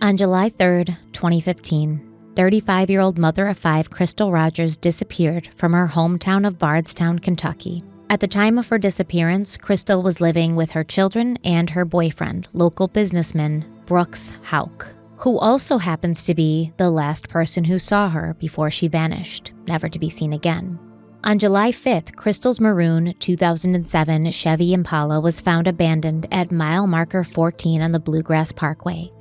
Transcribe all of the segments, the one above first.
On July 3rd, 2015, 35-year-old mother of five Crystal Rogers disappeared from her hometown of Bardstown, Kentucky. At the time of her disappearance, Crystal was living with her children and her boyfriend, local businessman Brooks Houck, who also happens to be the last person who saw her before she vanished, never to be seen again. On July 5th, Crystal's maroon 2007 Chevy Impala was found abandoned at mile marker 14 on the Bluegrass Parkway.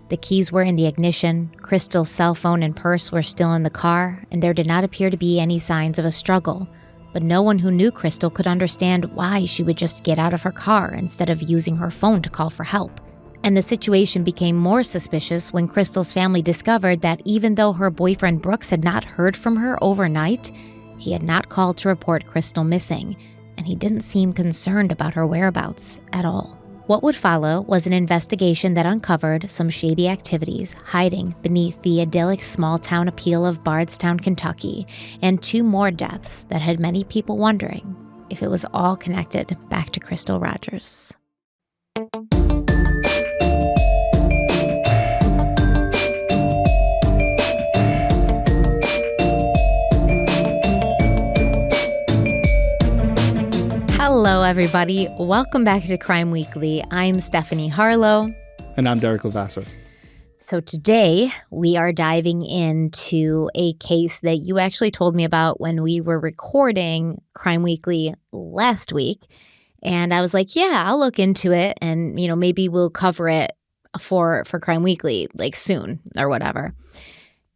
The keys were in the ignition, Crystal's cell phone and purse were still in the car, and there did not appear to be any signs of a struggle. But no one who knew Crystal could understand why she would just get out of her car instead of using her phone to call for help. And the situation became more suspicious when Crystal's family discovered that even though her boyfriend Brooks had not heard from her overnight, he had not called to report Crystal missing, and he didn't seem concerned about her whereabouts at all. What would follow was an investigation that uncovered some shady activities hiding beneath the idyllic small-town appeal of Bardstown, Kentucky, and two more deaths that had many people wondering if it was all connected back to Crystal Rogers. Hello, everybody. Welcome back to Crime Weekly. I'm Stephanie Harlow. And I'm Derek Levasseur. So today we are diving into a case that you actually told me about when we were recording Crime Weekly last week. And I was like, yeah, I'll look into it and, maybe we'll cover it for Crime Weekly like soon or whatever.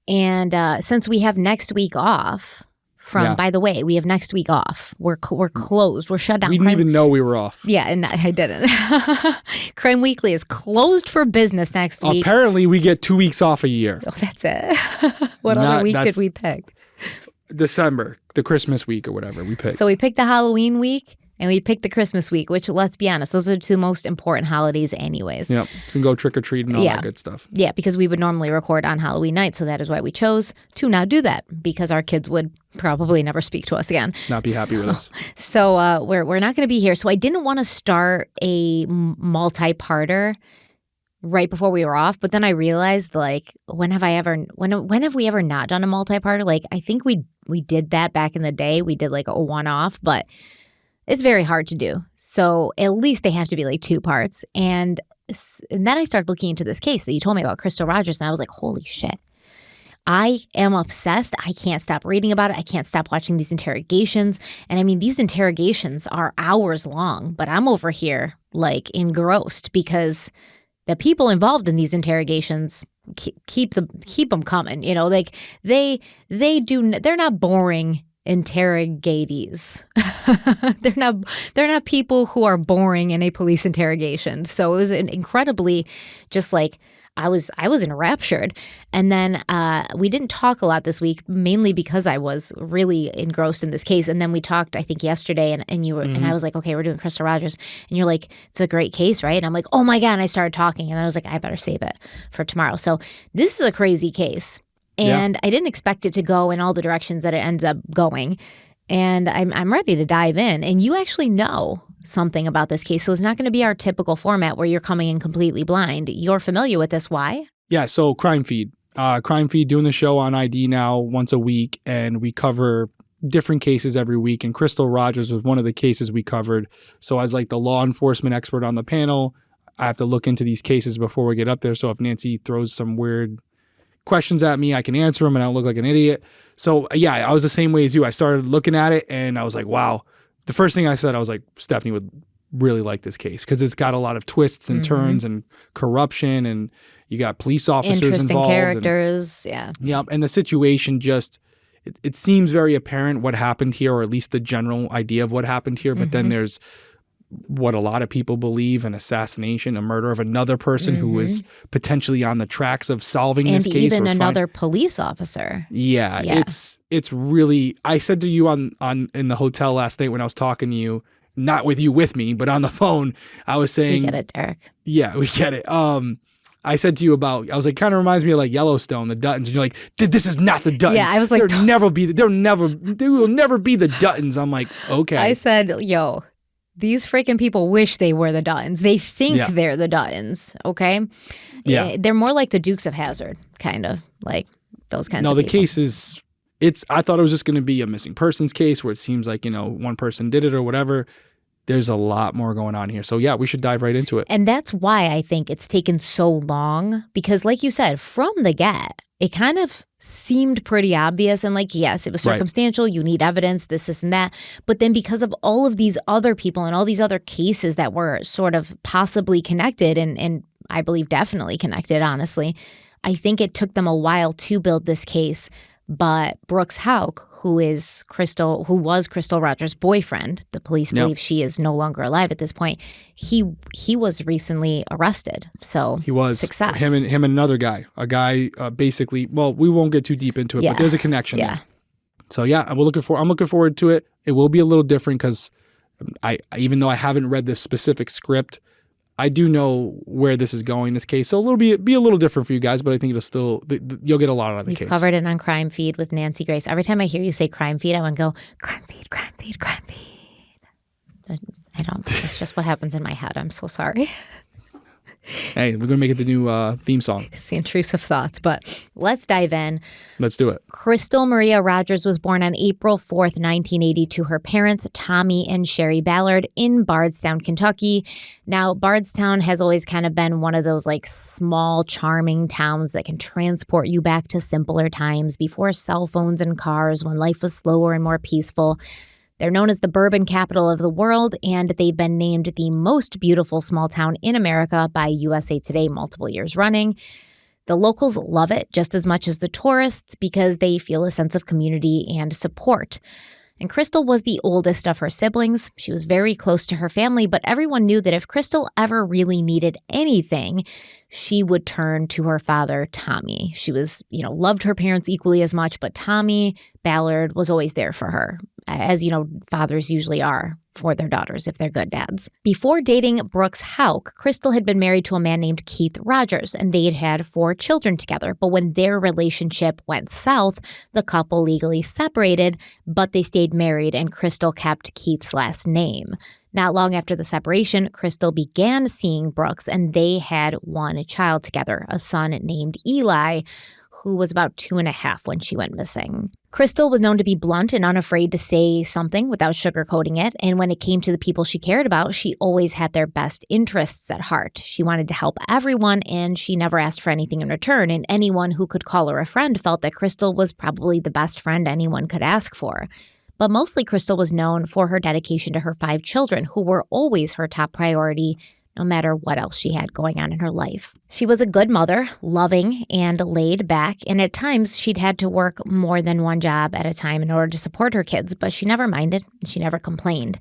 And since we have next week off... By the way, we have next week off. We're closed. We're shut down. We didn't even know we were off. Yeah, and I didn't. Crime Weekly is closed for business next week. Apparently, we get 2 weeks off a year. Oh, that's it. What other week did we pick? December, the Christmas week or whatever we picked. So we picked the Halloween week and we picked the Christmas week, which, let's be honest, those are the two most important holidays anyways. Yep. So you can go trick-or-treat and all that good stuff. Yeah, because we would normally record on Halloween night, so that is why we chose to not do that, because our kids would probably never speak to us again. Not be happy with us. So we're not going to be here. So I didn't want to start a multi-parter right before we were off, but then I realized, when have we ever not done a multi-parter? I think we did that back in the day. We did a one-off, but it's very hard to do. So at least they have to be two parts. And then I started looking into this case that you told me about, Crystal Rogers, and I was like, holy shit. I am obsessed. I can't stop reading about it. I can't stop watching these interrogations. And I mean, these interrogations are hours long, but I'm over here engrossed because the people involved in these interrogations keep them coming. They're not boring interrogatees. They're not people who are boring in a police interrogation. So it was an incredibly just I was enraptured. And then we didn't talk a lot this week, mainly because I was really engrossed in this case. And then we talked, I think, yesterday, and you were, and I was like, okay, we're doing Crystal Rogers. And you're like, it's a great case, right? And I'm like, oh my God. And I started talking, and I was like, I better save it for tomorrow. So this is a crazy case. And I didn't expect it to go in all the directions that it ends up going. And I'm ready to dive in. And you actually know something about this case. So it's not going to be our typical format where you're coming in completely blind. You're familiar with this. Why? Yeah, so Crime Feed. Crime Feed doing the show on ID now once a week. And we cover different cases every week. And Crystal Rogers was one of the cases we covered. So as the law enforcement expert on the panel, I have to look into these cases before we get up there. So if Nancy throws some weird questions at me, I can answer them and I don't look like an idiot. So yeah, I was the same way as you. I started looking at it and I was like, wow. The first thing I said, I was like, Stephanie would really like this case because it's got a lot of twists and turns and corruption, and you got police officers interesting involved. Characters, yeah. Yeah, and the situation just, it seems very apparent what happened here, or at least the general idea of what happened here. But then there's what a lot of people believe, an assassination, a murder of another person who is potentially on the tracks of solving this case. And even another police officer. Yeah, it's really, I said to you on in the hotel last night when I was talking to you, not with you with me, but on the phone, I was saying. We get it, Derek. Yeah, we get it. I said to you about, I was like, kind of reminds me of Yellowstone, the Duttons. And you're like, this is not the Duttons. Yeah, I was like, there will never be the Duttons. I'm like, okay. I said, yo, These freaking people wish they were the Duttons. They think they're the Duttons, okay? Yeah. They're more like the Dukes of Hazzard, kind of, like those kinds of people. No, the case is, I thought it was just going to be a missing persons case where it seems like, one person did it or whatever. There's a lot more going on here. So yeah, we should dive right into it. And that's why I think it's taken so long, because like you said, from the get, it kind of seemed pretty obvious. And like, yes, it was circumstantial. Right. You need evidence, this, and that. But then because of all of these other people and all these other cases that were sort of possibly connected and I believe definitely connected, honestly, I think it took them a while to build this case. But Brooks Houck, who was Crystal Rogers' boyfriend, the police believe she is no longer alive at this point. He was recently arrested. So he was success. Him and another guy, basically. Well, we won't get too deep into it, but there's a connection there. So yeah, I'm looking forward to it. It will be a little different because even though I haven't read the specific script, I do know where this is going, this case. So it'll be a little different for you guys, but I think it'll still, you'll get a lot out of the case. You've covered it on Crime Feed with Nancy Grace. Every time I hear you say Crime Feed, I want to go, Crime Feed, Crime Feed, Crime Feed. But I don't, it's just what happens in my head. I'm so sorry. Hey, we're going to make it the new theme song. It's the intrusive thoughts, but let's dive in. Let's do it. Crystal Maria Rogers was born on April 4th, 1980 to her parents, Tommy and Sherry Ballard, in Bardstown, Kentucky. Now, Bardstown has always kind of been one of those like small, charming towns that can transport you back to simpler times before cell phones and cars, when life was slower and more peaceful. They're known as the bourbon capital of the world, and they've been named the most beautiful small town in America by USA Today multiple years running. The locals love it just as much as the tourists because they feel a sense of community and support. And Crystal was the oldest of her siblings. She was very close to her family, but everyone knew that if Crystal ever really needed anything, she would turn to her father, Tommy. She was, loved her parents equally as much, but Tommy Ballard was always there for her, as, fathers usually are for their daughters if they're good dads. Before dating Brooks Houck, Crystal had been married to a man named Keith Rogers, and they had had 4 children together. But when their relationship went south, the couple legally separated, but they stayed married, and Crystal kept Keith's last name. Not long after the separation, Crystal began seeing Brooks, and they had one child together, a son named Eli, who was about 2.5 when she went missing. Crystal was known to be blunt and unafraid to say something without sugarcoating it, and when it came to the people she cared about, she always had their best interests at heart. She wanted to help everyone, and she never asked for anything in return, and anyone who could call her a friend felt that Crystal was probably the best friend anyone could ask for. But mostly Crystal was known for her dedication to her 5 children, who were always her top priority, no matter what else she had going on in her life. She was a good mother, loving and laid back, and at times she'd had to work more than one job at a time in order to support her kids, but she never minded. She never complained.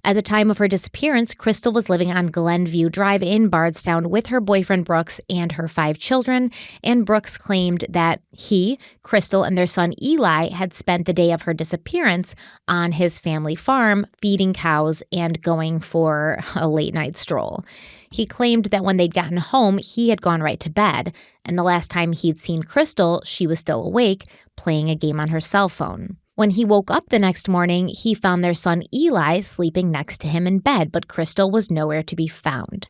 At the time of her disappearance, Crystal was living on Glenview Drive in Bardstown with her boyfriend Brooks and her 5 children, and Brooks claimed that he, Crystal, and their son Eli had spent the day of her disappearance on his family farm, feeding cows and going for a late-night stroll. He claimed that when they'd gotten home, he had gone right to bed, and the last time he'd seen Crystal, she was still awake, playing a game on her cell phone. When he woke up the next morning, he found their son Eli sleeping next to him in bed, but Crystal was nowhere to be found.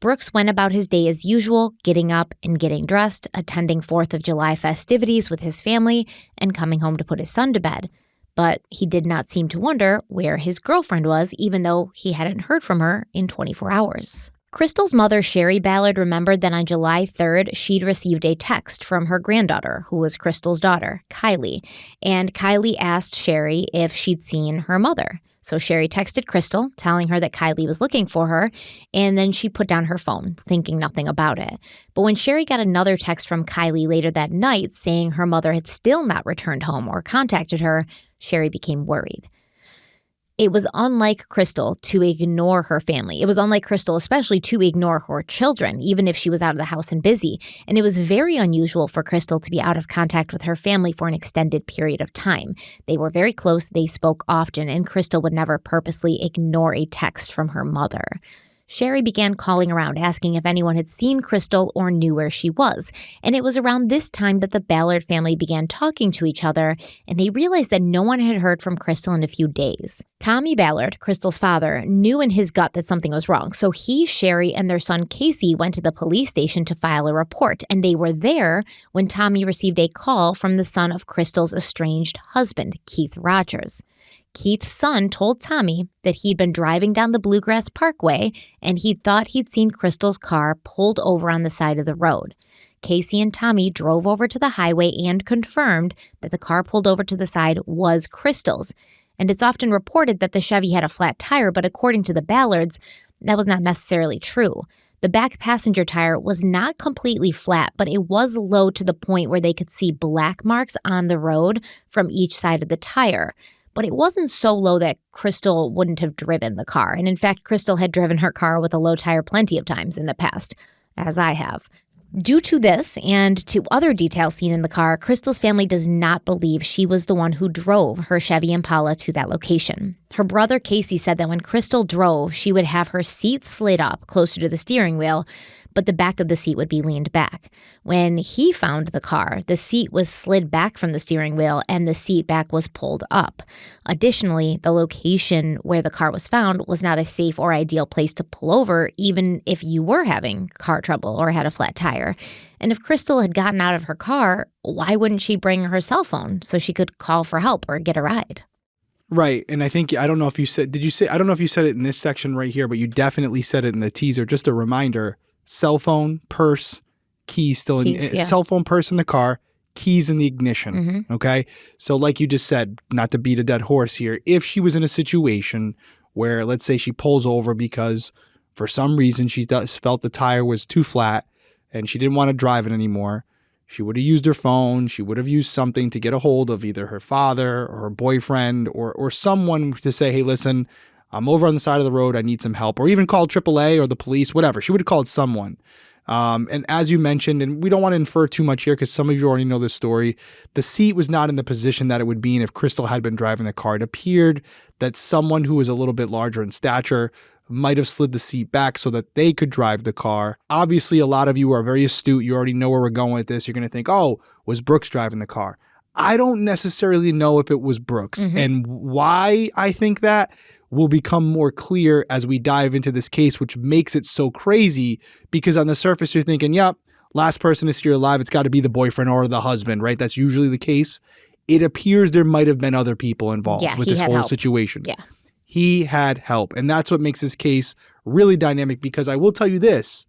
Brooks went about his day as usual, getting up and getting dressed, attending 4th of July festivities with his family, and coming home to put his son to bed. But he did not seem to wonder where his girlfriend was, even though he hadn't heard from her in 24 hours. Crystal's mother, Sherry Ballard, remembered that on July 3rd, she'd received a text from her granddaughter, who was Crystal's daughter, Kylie, and Kylie asked Sherry if she'd seen her mother. So Sherry texted Crystal, telling her that Kylie was looking for her, and then she put down her phone, thinking nothing about it. But when Sherry got another text from Kylie later that night saying her mother had still not returned home or contacted her, Sherry became worried. It was unlike Crystal to ignore her family. It was unlike Crystal especially to ignore her children, even if she was out of the house and busy. And it was very unusual for Crystal to be out of contact with her family for an extended period of time. They were very close, they spoke often, and Crystal would never purposely ignore a text from her mother. Sherry began calling around asking if anyone had seen Crystal or knew where she was. And it was around this time that the Ballard family began talking to each other, and they realized that no one had heard from Crystal in a few days. Tommy Ballard, Crystal's father, knew in his gut that something was wrong, so he, Sherry, and their son Casey went to the police station to file a report, and they were there when Tommy received a call from the son of Crystal's estranged husband, Keith Rogers. Keith's son told Tommy that he'd been driving down the Bluegrass Parkway and he thought he'd seen Crystal's car pulled over on the side of the road. Casey and Tommy drove over to the highway and confirmed that the car pulled over to the side was Crystal's. And it's often reported that the Chevy had a flat tire, but according to the Ballards, that was not necessarily true. The back passenger tire was not completely flat, but it was low to the point where they could see black marks on the road from each side of the tire. But it wasn't so low that Crystal wouldn't have driven the car. And in fact, Crystal had driven her car with a low tire plenty of times in the past, as I have. Due to this and to other details seen in the car, Crystal's family does not believe she was the one who drove her Chevy Impala to that location. Her brother Casey said that when Crystal drove, she would have her seat slid up closer to the steering wheel, but the back of the seat would be leaned back. When he found the car, the seat was slid back from the steering wheel and the seat back was pulled up. Additionally, the location where the car was found was not a safe or ideal place to pull over, even if you were having car trouble or had a flat tire. And if Crystal had gotten out of her car, why wouldn't she bring her cell phone so she could call for help or get a ride? Right. And I think, I don't know if you said, I don't know if you said it in this section right here, but you definitely said it in the teaser. Just a reminder, cell phone, purse, keys still in, cell phone, purse in the car, keys in the ignition. Mm-hmm. Okay. So like you just said, not to beat a dead horse here, if she was in a situation where, let's say she pulls over because for some reason she felt the tire was too flat and she didn't want to drive it anymore, she would have used her phone. She would have used something to get a hold of either her father or her boyfriend or someone to say, hey, listen, I'm over on the side of the road. I need some help. Or even called AAA or the police, whatever. She would have called someone. And as you mentioned, and we don't want to infer too much here because some of you already know this story, the seat was not in the position that it would be in if Crystal had been driving the car. It appeared that someone who was a little bit larger in stature might have slid the seat back so that they could drive the car. Obviously, a lot of you are very astute. You already know where we're going with this. You're going to think, oh, was Brooks driving the car? I don't necessarily know if it was Brooks. Mm-hmm. And why I think that will become more clear as we dive into this case, which makes it so crazy because on the surface, you're thinking, yep, last person to see her alive, it's got to be the boyfriend or the husband, right? That's usually the case. It appears there might have been other people involved with this whole situation. Yeah. He had help. And that's what makes this case really dynamic because I will tell you this,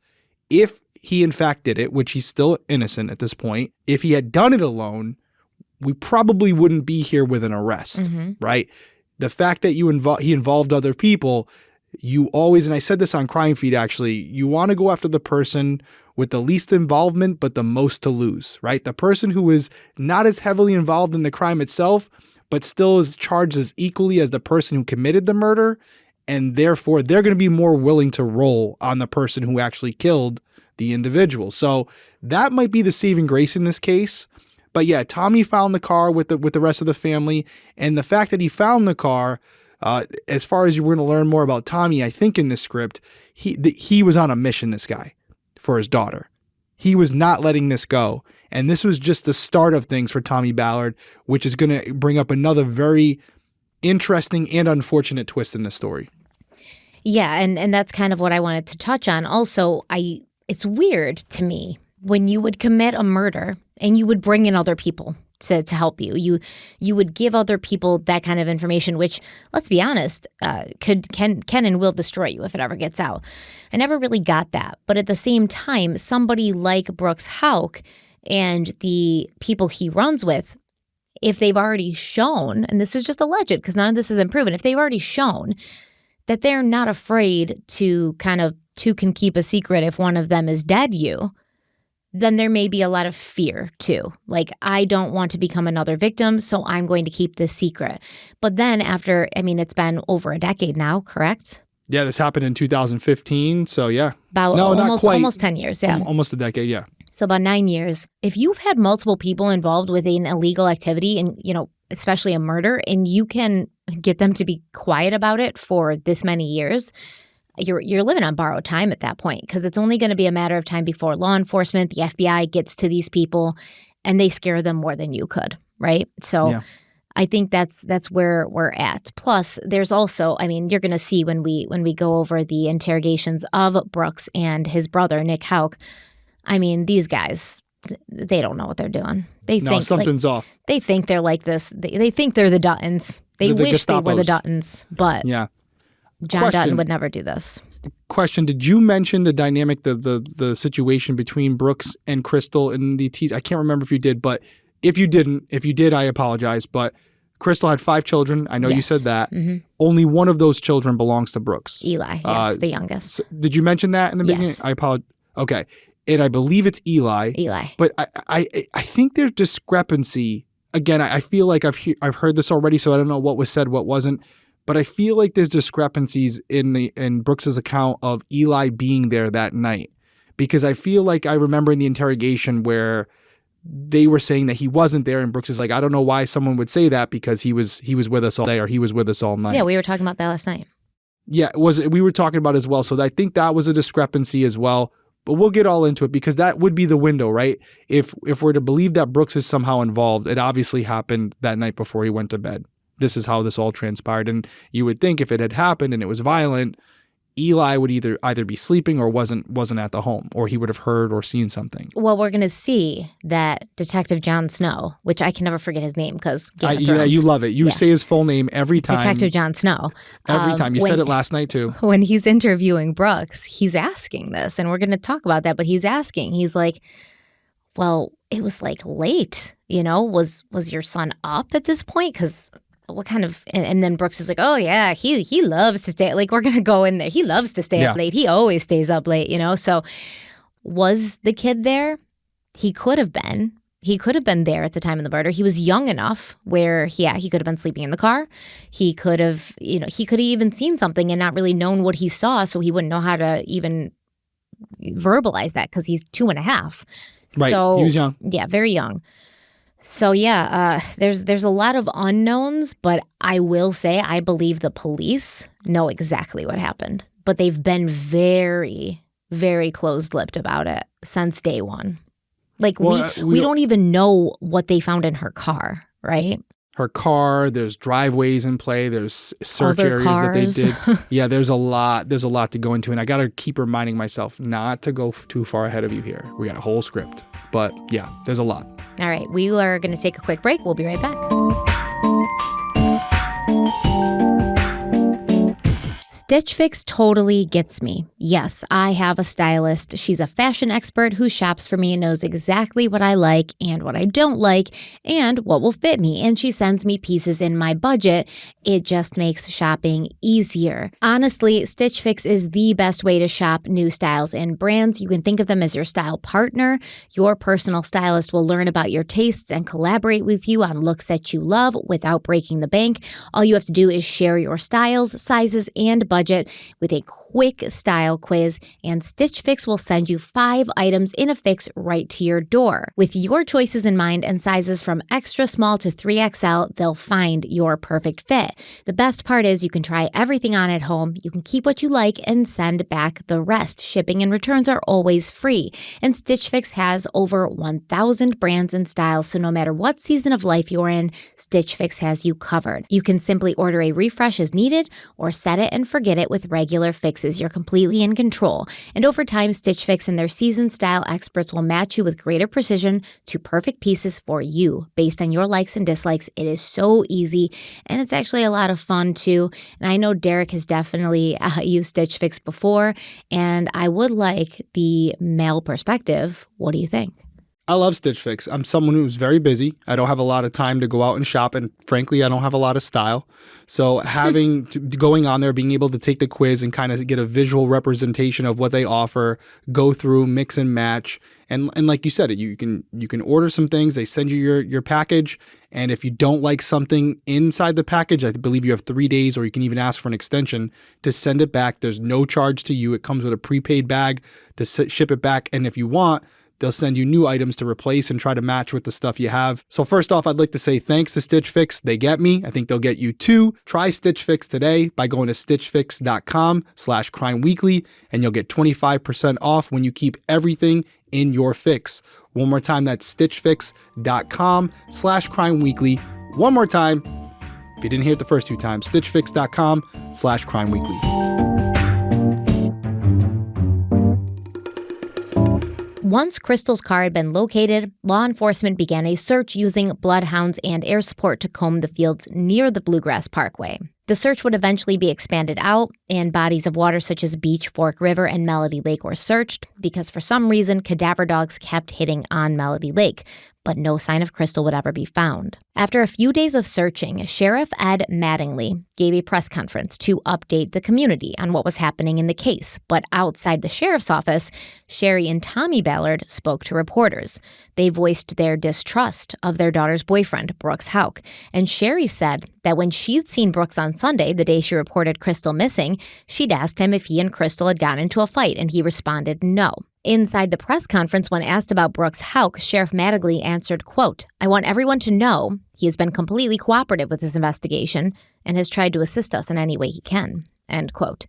if he in fact did it, which he's still innocent at this point, if he had done it alone, we probably wouldn't be here with an arrest, right? The fact that he involved other people, you always, and I said this on Crime Feed actually, you want to go after the person with the least involvement but the most to lose, right? The person who is not as heavily involved in the crime itself but still is charged as equally as the person who committed the murder, and therefore they're going to be more willing to roll on the person who actually killed the individual. So that might be the saving grace in this case. But yeah, Tommy found the car with the rest of the family, and the fact that he found the car, as far as you were going to learn more about Tommy, I think in this script, he was on a mission, this guy, for his daughter. He was not letting this go. And this was just the start of things for Tommy Ballard, which is going to bring up another very interesting and unfortunate twist in the story. Yeah, and that's kind of what I wanted to touch on. Also, it's weird to me when you would commit a murder and you would bring in other people to help you. You would give other people that kind of information, which, let's be honest, can and will destroy you if it ever gets out. I never really got that. But at the same time, somebody like Brooks Houck and the people he runs with, if they've already shown, and this is just alleged because none of this has been proven, if they've already shown that they're not afraid to two can keep a secret if one of them is dead then there may be a lot of fear too. Like, I don't want to become another victim, so I'm going to keep this secret. But then after, it's been over a decade now, correct? Yeah, this happened in 2015, so yeah. Not quite. Almost 10 years, yeah. Almost a decade, yeah. So about 9 years. If you've had multiple people involved with an illegal activity and, especially a murder, and you can get them to be quiet about it for this many years, you're living on borrowed time at that point, because it's only going to be a matter of time before law enforcement, the FBI gets to these people and they scare them more than you could, right? So Yeah. I think that's where we're at. Plus, there's also, I mean, you're going to see when we go over the interrogations of Brooks and his brother, Nick Houck. I mean, these guys, they don't know what they're doing. They think something's off. They think they're like this. They think they're the Duttons. They wish they were the Duttons, but yeah. John Dutton would never do this. Question: did you mention the dynamic, the situation between Brooks and Crystal in the tease? I can't remember if you did, but if you did, I apologize. But Crystal had 5 children. I know you said that. Mm-hmm. Only one of those children belongs to Brooks. Eli, yes, the youngest. So did you mention that in the beginning? Yes. I apologize. Okay, and I believe it's Eli. But I think there's discrepancy. Again, I feel like I've heard this already, so I don't know what was said, what wasn't. But I feel like there's discrepancies in Brooks's account of Eli being there that night, because I feel like I remember in the interrogation where they were saying that he wasn't there, and Brooks is like, I don't know why someone would say that, because he was with us all day, or he was with us all night. Yeah, we were talking about that last night. Yeah, we were talking about it as well. So I think that was a discrepancy as well. But we'll get all into it, because that would be the window, right? If we're to believe that Brooks is somehow involved, it obviously happened that night before he went to bed. This is how this all transpired. And you would think if it had happened and it was violent, Eli would either be sleeping or wasn't at the home, or he would have heard or seen something. Well, we're going to see that Detective Jon Snow, which I can never forget his name because yeah, you love it. You say his full name every time. Detective Jon Snow. Every time. You said it last night too. When he's interviewing Brooks, he's asking this, and we're going to talk about that, but he's like, well, it was like late, was your son up at this point? Because what kind of, and then Brooks is like, oh yeah, he loves to stay, like, we're going to go in there. He loves to stay up late. He always stays up late, So was the kid there? He could have been there at the time of the murder. He was young enough where, he could have been sleeping in the car. He could have, he could have even seen something and not really known what he saw. So he wouldn't know how to even verbalize that, because he's 2.5. Right. So, he was young. Yeah, very young. So there's a lot of unknowns, but I will say I believe the police know exactly what happened. But they've been very, very closed-lipped about it since day one. Like, we don't even know what they found in her car, right? Her car, there's driveways in play, there's search Other areas cars. that they did. Yeah, there's a lot to go into, and I got to keep reminding myself not to go too far ahead of you here. We got a whole script, but yeah, there's a lot. All right, we are going to take a quick break. We'll be right back. Stitch Fix totally gets me. Yes, I have a stylist. She's a fashion expert who shops for me and knows exactly what I like and what I don't like and what will fit me. And she sends me pieces in my budget. It just makes shopping easier. Honestly, Stitch Fix is the best way to shop new styles and brands. You can think of them as your style partner. Your personal stylist will learn about your tastes and collaborate with you on looks that you love without breaking the bank. All you have to do is share your styles, sizes, and budget with a quick style quiz, and Stitch Fix will send you 5 items in a fix right to your door. With your choices in mind and sizes from extra small to 3XL, they'll find your perfect fit. The best part is you can try everything on at home, you can keep what you like and send back the rest. Shipping and returns are always free. And Stitch Fix has over 1,000 brands and styles, so no matter what season of life you're in, Stitch Fix has you covered. You can simply order a refresh as needed or set it and forget it with regular fixes. You're completely in control. And over time, Stitch Fix and their seasoned style experts will match you with greater precision to perfect pieces for you based on your likes and dislikes. It is so easy, and it's actually a lot of fun too. And I know Derek has definitely used Stitch Fix before, and I would like the male perspective. What do you think? I love Stitch Fix. I'm someone who's very busy. I don't have a lot of time to go out and shop, and frankly, I don't have a lot of style. So going on there, being able to take the quiz and kind of get a visual representation of what they offer, go through, mix and match, and like you said, you can order some things. They send you your package, and if you don't like something inside the package, I believe you have 3 days, or you can even ask for an extension to send it back. There's no charge to you. It comes with a prepaid bag to ship it back, and if you want, they'll send you new items to replace and try to match with the stuff you have. So first off, I'd like to say thanks to Stitch Fix. They get me. I think they'll get you too. Try Stitch Fix today by going to stitchfix.com/crimeweekly, and you'll get 25% off when you keep everything in your fix. One more time, that's stitchfix.com/crimeweekly. One more time. If you didn't hear it the first two times, stitchfix.com/crimeweekly. Once Crystal's car had been located, law enforcement began a search using bloodhounds and air support to comb the fields near the Bluegrass Parkway. The search would eventually be expanded out, and bodies of water such as Beach, Fork River, and Melody Lake were searched because for some reason cadaver dogs kept hitting on Melody Lake, but no sign of Crystal would ever be found. After a few days of searching, Sheriff Ed Mattingly gave a press conference to update the community on what was happening in the case, but outside the sheriff's office, Sherry and Tommy Ballard spoke to reporters. They voiced their distrust of their daughter's boyfriend, Brooks Houck, and Sherry said that when she'd seen Brooks on Sunday, the day she reported Crystal missing, she'd asked him if he and Crystal had gotten into a fight, and he responded no. Inside the press conference, when asked about Brooks Houck, Sheriff Mattingly answered, quote, "I want everyone to know he has been completely cooperative with this investigation and has tried to assist us in any way he can," end quote.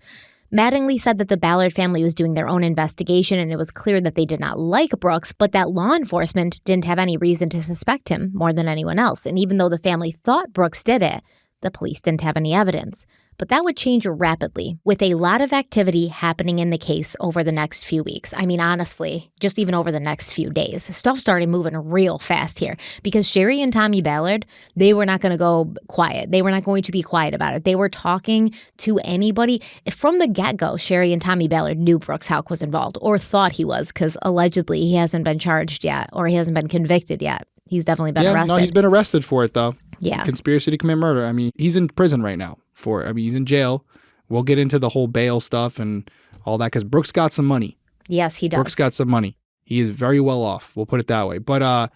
Mattingly said that the Ballard family was doing their own investigation and it was clear that they did not like Brooks, but that law enforcement didn't have any reason to suspect him more than anyone else. And even though the family thought Brooks did it, the police didn't have any evidence. But that would change rapidly, with a lot of activity happening in the case over the next few weeks. I mean, honestly, just even over the next few days. Stuff started moving real fast here because Sherry and Tommy Ballard, they were not going to go quiet. They were not going to be quiet about it. They were talking to anybody. From the get-go, Sherry and Tommy Ballard knew Brooks Houck was involved, or thought he was, because allegedly he hasn't been charged yet, or he hasn't been convicted yet. He's definitely been arrested. No, he's been arrested for it, though. Yeah. Conspiracy to commit murder. I mean, he's in prison right now for it. I mean, he's in jail. We'll get into the whole bail stuff and all that because Brooks got some money. Yes, he does. Brooks got some money. He is very well off. We'll put it that way. But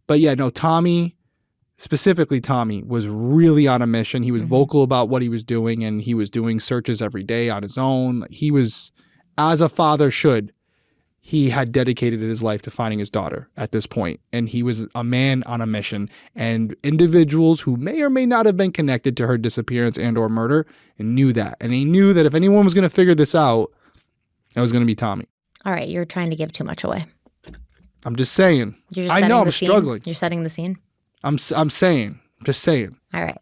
yeah, no, Tommy, specifically Tommy, was really on a mission. He was vocal about what he was doing, and he was doing searches every day on his own. He was, as a father should, he had dedicated his life to finding his daughter at this point, and he was a man on a mission. And individuals who may or may not have been connected to her disappearance and or murder and knew that. And he knew that if anyone was going to figure this out, it was going to be Tommy. All right, you're trying to give too much away. I'm just saying. I know I'm struggling. You're setting the scene? I'm saying. Just saying. All right.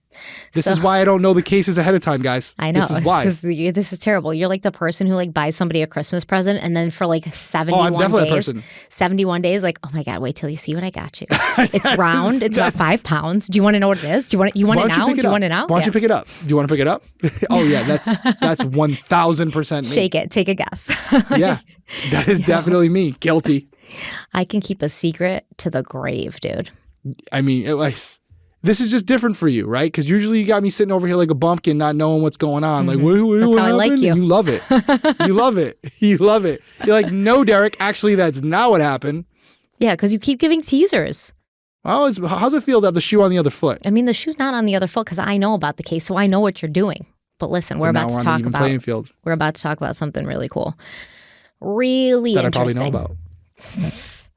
This is why I don't know the cases ahead of time, guys. I know. This is why. This is terrible. You're like the person who like buys somebody a Christmas present and then for like 71 I'm definitely days, a person. 71 days, like, oh my God, wait till you see what I got you. It's round. It's about 5 pounds. Do you want to know what it is? Do you want it now? Do you want it now? Why don't you pick it up? Do you want to pick it up? Oh yeah, that's 1,000% me. Shake it. Take a guess. Yeah, that is definitely me. Guilty. I can keep a secret to the grave, dude. I mean, this is just different for you, right? Because usually you got me sitting over here like a bumpkin, not knowing what's going on. Like, what That's how I happened? like you. And you love it. You love it. You love it. You're like, no, Derek, actually, that's not what happened. Yeah, because you keep giving teasers. Well, how's it feel to have the shoe on the other foot? I mean, the shoe's not on the other foot because I know about the case, so I know what you're doing. But listen, we're about to talk about something really cool. Really that interesting. I probably know about.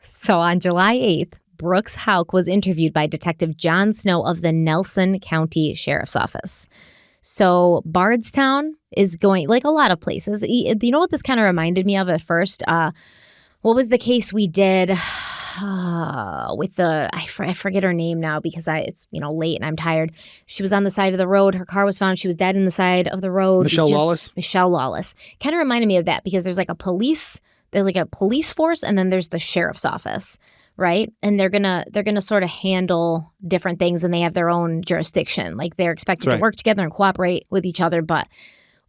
So on July 8th, Brooks Houck was interviewed by Detective John Snow of the Nelson County Sheriff's Office. So Bardstown is going, like a lot of places. You know what this kind of reminded me of at first? What was the case we did with the, I forget her name now because it's late and I'm tired. She was on the side of the road. Her car was found. She was dead in the side of the road. Michelle Lawless? Michelle Lawless. Kind of reminded me of that because there's like a police force and then there's the sheriff's office. Right. And they're gonna sort of handle different things and they have their own jurisdiction. Like they're expected to work together and cooperate with each other. But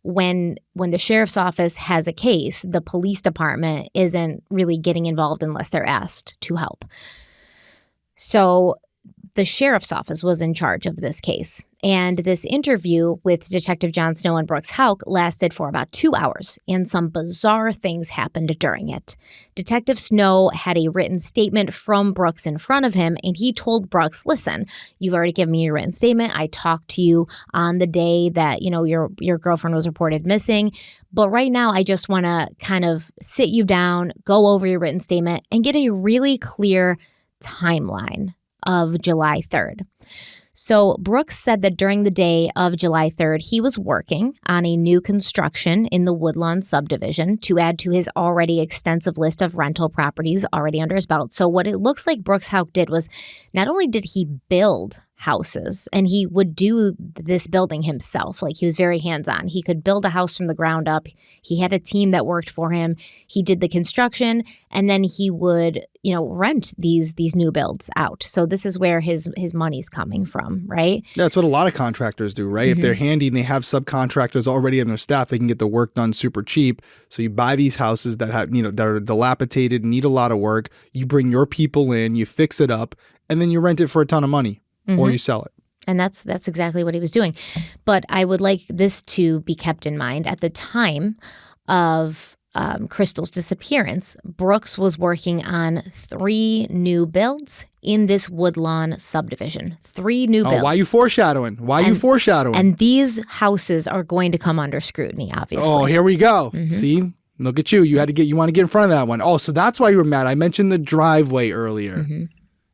when the sheriff's office has a case, the police department isn't really getting involved unless they're asked to help. So the sheriff's office was in charge of this case. And this interview with Detective John Snow and Brooks Houck lasted for about 2 hours, and some bizarre things happened during it. Detective Snow had a written statement from Brooks in front of him, and he told Brooks, listen, you've already given me your written statement. I talked to you on the day that, your girlfriend was reported missing. But right now, I just want to kind of sit you down, go over your written statement, and get a really clear timeline of July 3rd. So Brooks said that during the day of July 3rd, he was working on a new construction in the Woodlawn subdivision to add to his already extensive list of rental properties already under his belt. So what it looks like Brooks Houck did was not only did he build houses, and he would do this building himself. Like, he was very hands-on. He could build a house from the ground up. He had a team that worked for him. He did the construction, and then he would, rent these new builds out. So this is where his money's coming from, right? That's what a lot of contractors do, right? If they're handy and they have subcontractors already on their staff, they can get the work done super cheap. So you buy these houses that have, that are dilapidated, need a lot of work. You bring your people in, you fix it up, and then you rent it for a ton of money. Or you sell it. And that's exactly what he was doing. But I would like this to be kept in mind. At the time of Crystal's disappearance, Brooks was working on 3 new builds in this Woodlawn subdivision. 3 new builds. Why are you foreshadowing? And these houses are going to come under scrutiny, obviously. Oh, here we go. See? Look at you. You want to get in front of that one. Oh, so that's why you were mad. I mentioned the driveway earlier.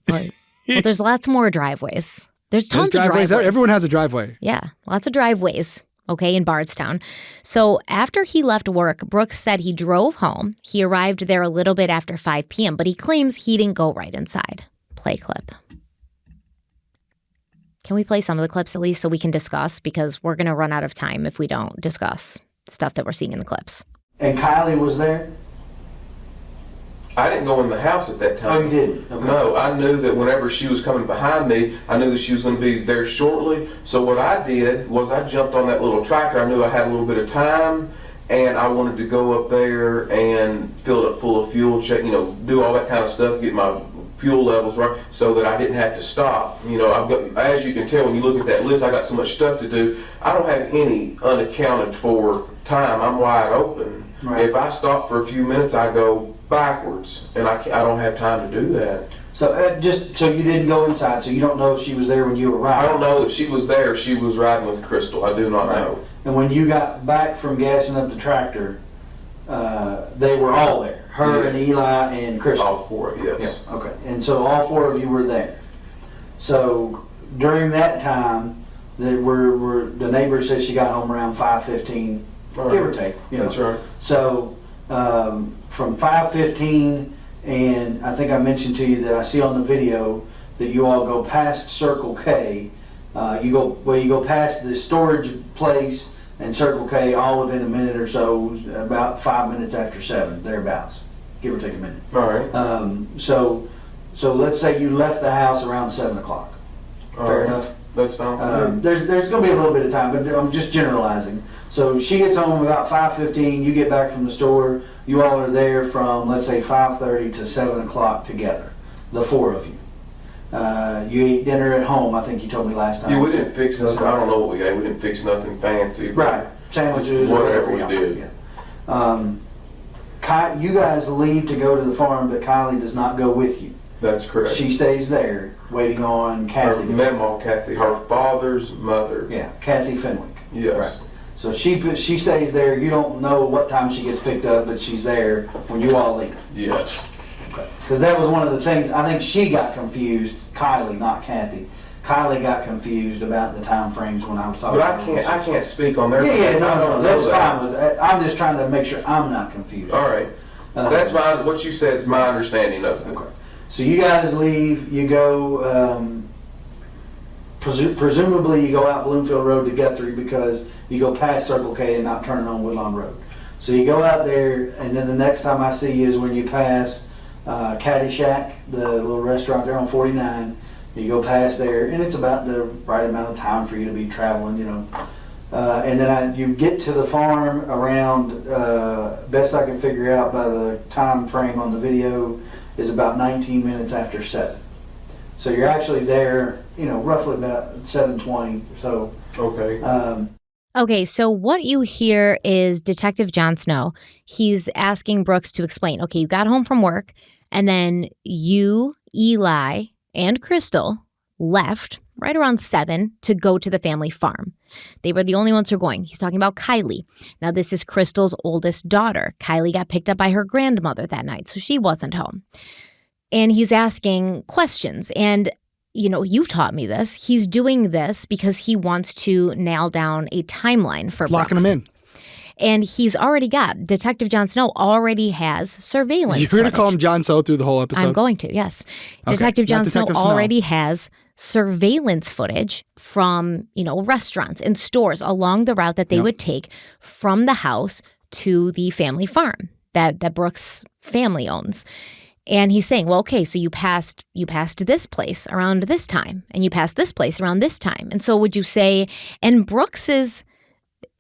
Well, there's lots more driveways. There's tons of driveways. Everyone has a driveway. Yeah, lots of driveways, in Bardstown. So after he left work, Brooks said he drove home. He arrived there a little bit after 5 p.m., but he claims he didn't go right inside. Play clip. Can we play some of the clips at least so we can discuss? Because we're going to run out of time if we don't discuss stuff that we're seeing in the clips. And Kylie was there? I didn't go in the house at that time. Oh, you didn't? Okay. No, I knew that whenever she was coming behind me, I knew that she was going to be there shortly. So what I did was I jumped on that little tractor. I knew I had a little bit of time, and I wanted to go up there and fill it up full of fuel, check, do all that kind of stuff, get my fuel levels right, so that I didn't have to stop. I've got, as you can tell when you look at that list, I got so much stuff to do. I don't have any unaccounted for time. I'm wide open. Right. If I stop for a few minutes, I go backwards, and I don't have time to do that. So so you didn't go inside, so you don't know if she was there when you arrived? I don't know if she was there. She was riding with Crystal. I do not know. And when you got back from gassing up the tractor, they were all there. Her and Eli and Crystal. All 4, yes. Yeah. Okay. And so all 4 of you were there. So during that time, the neighbor says she got home around 5:15, give or take. That's right. So from 5:15, and I think I mentioned to you that I see on the video that you all go past Circle K. You go past the storage place and Circle K all within a minute or so, about 5 minutes after 7, thereabouts, give or take a minute. All right. So let's say you left the house around 7 o'clock. Fair enough? That's fine. There's going to be a little bit of time, but I'm just generalizing. So she gets home about 5:15, you get back from the store, you all are there from, let's say, 5:30 to 7 o'clock together, the 4 of you. You ate dinner at home, I think you told me last time. Yeah, we didn't fix nothing. I don't know what we ate. We didn't fix nothing fancy. Right, sandwiches. Whatever we did. Yeah. You guys leave to go to the farm, but Kylie does not go with you. That's correct. She stays there, waiting on Kathy. Her Mamaw, Kathy, her father's mother. Yeah, Kathy Fenwick. Yes. Right. So she stays there. You don't know what time she gets picked up, but she's there when you all leave. Yes. Because that was one of the things, I think she got confused, Kylie, not Kathy. Kylie got confused about the time frames when I was talking. But I can't speak on their. Yeah, no, that's fine. I'm just trying to make sure I'm not confused. All right. That's fine. What you said is my understanding of it. Okay. So you guys leave. You go. Presumably, you go out Bloomfield Road to Guthrie because you go past Circle K and not turning on Woodlawn Road. So you go out there, and then the next time I see you is when you pass Caddy Shack, the little restaurant there on 49. You go past there, and it's about the right amount of time for you to be traveling, And then you get to the farm around, best I can figure out by the time frame on the video, is about 19 minutes after 7. So you're actually there, roughly about 7:20 or so. Okay. Okay, so what you hear is Detective Jon Snow. He's asking Brooks to explain. Okay, you got home from work, and then you, Eli, and Crystal left right around 7 to go to the family farm. They were the only ones who were going. He's talking about Kylie. Now, this is Crystal's oldest daughter. Kylie got picked up by her grandmother that night, so she wasn't home. And he's asking questions. And you've taught me this. He's doing this because he wants to nail down a timeline for Brooks. Locking him in. And he's already got, Detective Jon Snow already has surveillance You're going to call him Jon Snow through the whole episode? I'm going to, yes. Okay. Detective Jon Snow Detective Snow. already has surveillance footage from, restaurants and stores along the route that they would take from the house to the family farm that Brooks' family owns. And he's saying, well, okay, so you passed this place around this time, and you passed this place around this time. And so would you say, and Brooks is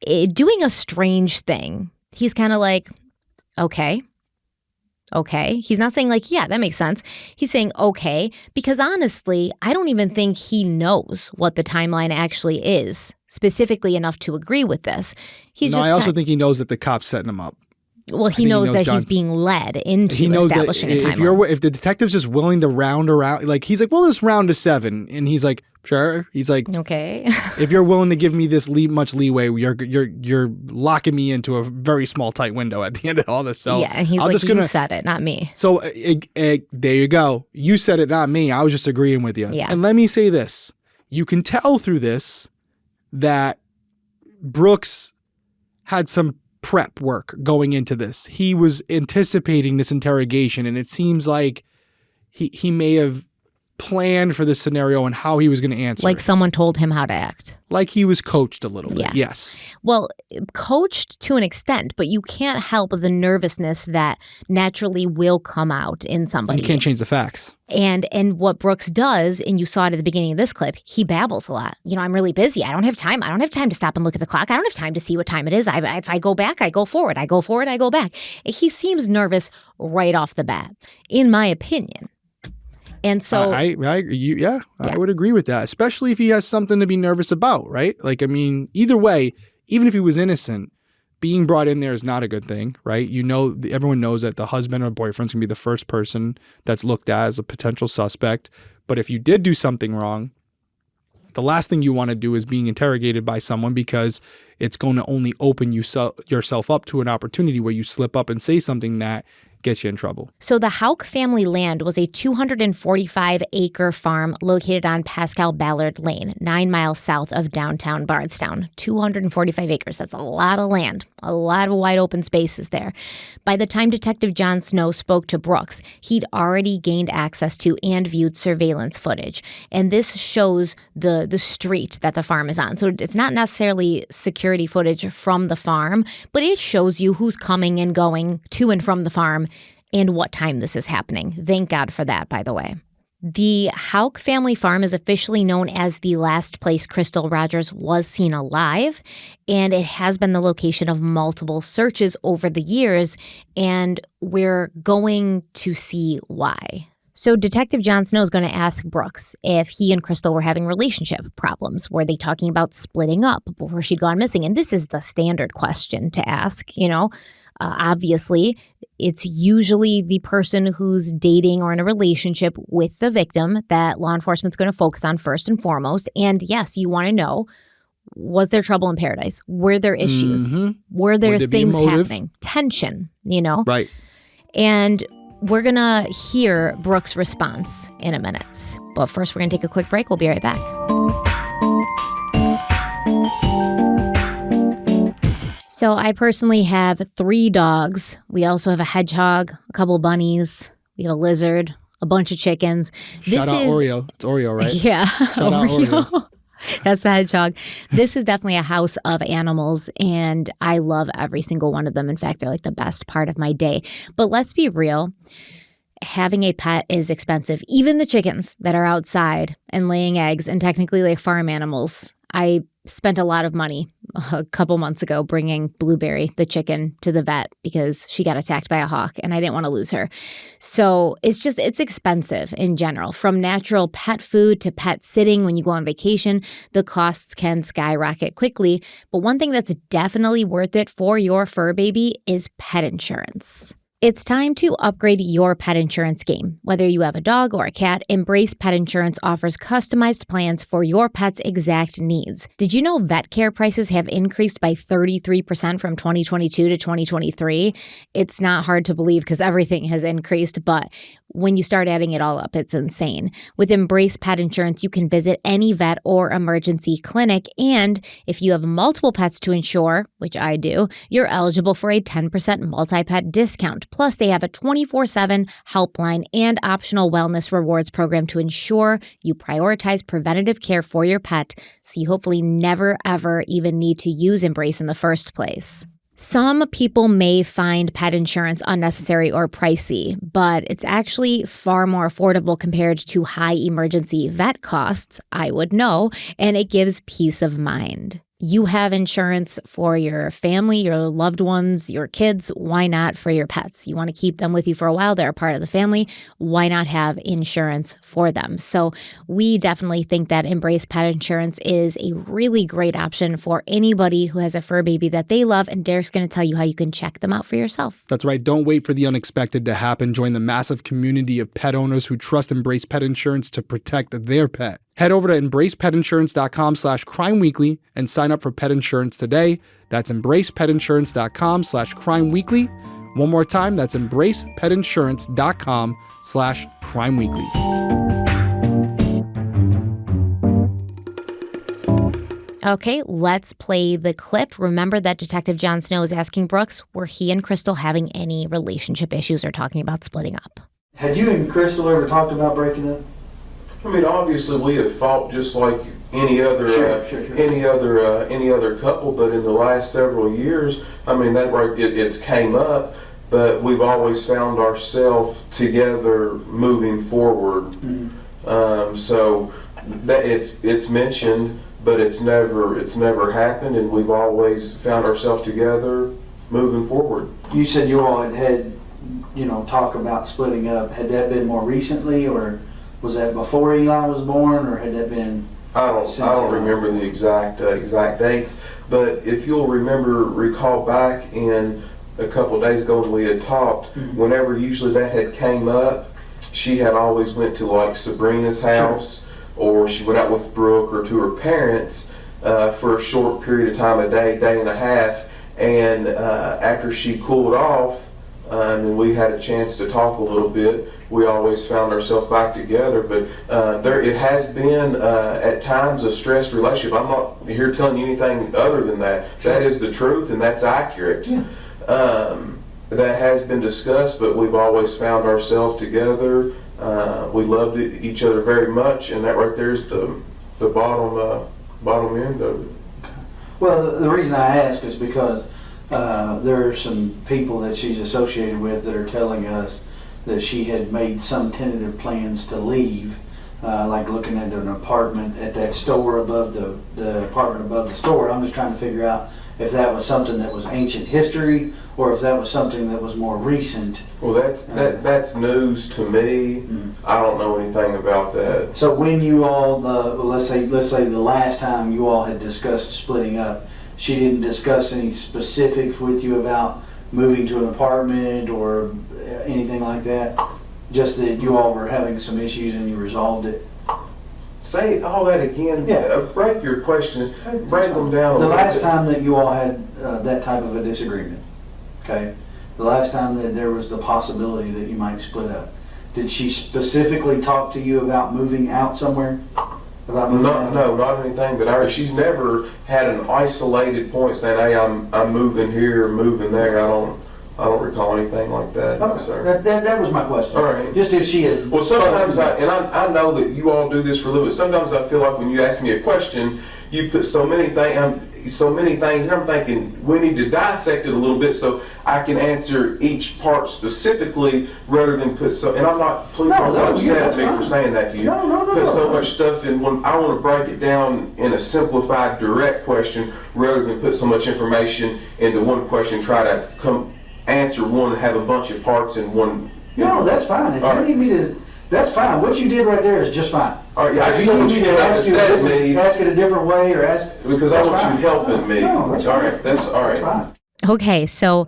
doing a strange thing. He's kind of like, okay. He's not saying like, yeah, that makes sense. He's saying, okay, because honestly, I don't even think he knows what the timeline actually is specifically enough to agree with this. I also think he knows that the cop's setting him up. Well, he knows that he's being led into establishing a timeline. If the detective's just willing to round around, like he's like, well, let's round to 7, and he's like, sure. He's like, okay. If you're willing to give me this much leeway, you're locking me into a very small, tight window at the end of all this. So yeah, and he's like, you said it, not me. So there you go. You said it, not me. I was just agreeing with you. Yeah. And let me say this: you can tell through this that Brooks had some prep work going into this. He was anticipating this interrogation, and it seems like he may have planned for this scenario and how he was going to answer like it. Someone told him how to act. Like he was coached a little bit. Yeah. Yes. Well, coached to an extent, but you can't help the nervousness that naturally will come out in somebody. You can't change the facts. And what Brooks does, and you saw it at the beginning of this clip, he babbles a lot. I'm really busy. I don't have time. I don't have time to stop and look at the clock. I don't have time to see what time it is. If I go back, I go forward. I go forward, I go back. He seems nervous right off the bat, in my opinion. And so I would agree with that, especially if he has something to be nervous about, right? Like, I mean, either way, even if he was innocent, being brought in there is not a good thing, right? Everyone knows that the husband or boyfriend's going to be the first person that's looked at as a potential suspect. But if you did do something wrong, the last thing you want to do is being interrogated by someone, because it's going to only open yourself up to an opportunity where you slip up and say something that gets you in trouble. So the Houck family land was a 245-acre farm located on Pascal Ballard Lane, 9 miles south of downtown Bardstown. 245 acres. That's a lot of land, a lot of wide open spaces there. By the time Detective Jon Snow spoke to Brooks, he'd already gained access to and viewed surveillance footage. And this shows the street that the farm is on. So it's not necessarily security footage from the farm, but it shows you who's coming and going to and from the farm and what time this is happening. Thank God for that, by the way. The Houck family farm is officially known as the last place Crystal Rogers was seen alive, and it has been the location of multiple searches over the years, and we're going to see why. So Detective Jon Snow is going to ask Brooks if he and Crystal were having relationship problems. Were they talking about splitting up before she'd gone missing? And this is the standard question to ask, obviously, it's usually the person who's dating or in a relationship with the victim that law enforcement's going to focus on first and foremost. And yes, you want to know, was there trouble in paradise? Were there issues? Mm-hmm. Were there things happening? Tension, Right. And we're going to hear Brooks' response in a minute. But first, we're going to take a quick break. We'll be right back. So I personally have 3 dogs. We also have a hedgehog, a couple bunnies. We have a lizard, a bunch of chickens. Shout out Oreo. It's Oreo, right? Yeah. Shout out Oreo. That's the hedgehog. This is definitely a house of animals, and I love every single one of them. In fact, they're like the best part of my day. But let's be real. Having a pet is expensive. Even the chickens that are outside and laying eggs and technically like farm animals, I spent a lot of money a couple months ago bringing Blueberry, the chicken, to the vet because she got attacked by a hawk and I didn't want to lose her. So it's expensive in general. From natural pet food to pet sitting when you go on vacation, the costs can skyrocket quickly. But one thing that's definitely worth it for your fur baby is pet insurance. It's time to upgrade your pet insurance game. Whether you have a dog or a cat, Embrace Pet Insurance offers customized plans for your pet's exact needs. Did you know vet care prices have increased by 33% from 2022 to 2023? It's not hard to believe because everything has increased, but when you start adding it all up, it's insane. With Embrace Pet Insurance, you can visit any vet or emergency clinic, and if you have multiple pets to insure, which I do, you're eligible for a 10% multi-pet discount. Plus, they have a 24/7 helpline and optional wellness rewards program to ensure you prioritize preventative care for your pet, so you hopefully never, ever even need to use Embrace in the first place. Some people may find pet insurance unnecessary or pricey, but it's actually far more affordable compared to high emergency vet costs, I would know, and it gives peace of mind. You have insurance for your family, your loved ones, your kids. Why not for your pets? You want to keep them with you for a while. They're a part of the family. Why not have insurance for them? So we definitely think that Embrace Pet Insurance is a really great option for anybody who has a fur baby that they love. And Derek's going to tell you how you can check them out for yourself. That's right. Don't wait for the unexpected to happen. Join the massive community of pet owners who trust Embrace Pet Insurance to protect their pet. Head over to embracepetinsurance.com/crimeweekly and sign up for pet insurance today. That's embracepetinsurance.com/crimeweekly. One more time, that's embracepetinsurance.com/crimeweekly. Okay, let's play the clip. Remember that Detective Jon Snow is asking Brooks, were he and Crystal having any relationship issues or talking about splitting up? Had you and Crystal ever talked about breaking up? I mean, obviously we have fought just like any other any other couple, but in the last several years, I mean, it's came up, but we've always found ourselves together moving forward. Mm-hmm. So that it's mentioned, but it's never happened, and we've always found ourselves together moving forward. You said you all had talk about splitting up. Had that been more recently, or was that before Eli was born, or had that been? I don't remember the exact dates, but if you'll recall back in a couple of days ago when we had talked, mm-hmm. whenever usually that had came up, she had always went to like Sabrina's house, sure. or she went out with Brooke or to her parents for a short period of time, a day and a half, and after she cooled off, and we had a chance to talk a little bit, we always found ourselves back together. But it has been at times a stressed relationship. I'm not here telling you anything other than that. Sure. That is the truth, and that's accurate. Yeah. That has been discussed, but we've always found ourselves together. We loved each other very much, and that right there is the bottom end of it. Well, the reason I ask is because there are some people that she's associated with that are telling us that she had made some tentative plans to leave, like looking at an apartment at that store above the apartment above the store. I'm just trying to figure out if that was something that was ancient history or if that was something that was more recent. Well, that's news to me. Mm-hmm. I don't know anything about that. So when you all, let's say the last time you all had discussed splitting up, she didn't discuss any specifics with you about moving to an apartment or anything like that? Just that you all were having some issues and you resolved it? Say all that again. Yeah. Break your question. Break them down. The last time that you all had that type of a disagreement, okay? The last time that there was the possibility that you might split up, did she specifically talk to you about moving out somewhere? No, not anything that I. She's never had an isolated point saying, "Hey, I'm moving here, moving there." I don't recall anything like that. Okay. No, sir. That was my question. All right. Just if she had. Well, sometimes I know that you all do this for a living. Sometimes I feel like when you ask me a question, you put so many things, and I'm thinking we need to dissect it a little bit so I can answer each part specifically rather than put so. And I'm not, please don't get upset at me for saying that to you. No. Put so much stuff in when I want to break it down in a simplified, direct question rather than put so much information into one question. Try to answer one and have a bunch of parts in one. No, that's fine. If you need me to, that's fine. What you did right there is just fine. All right, yeah, I just want you to ask it a different way, or ask because I want you helping me. No, that's all right. That's all right. That's fine. Okay, so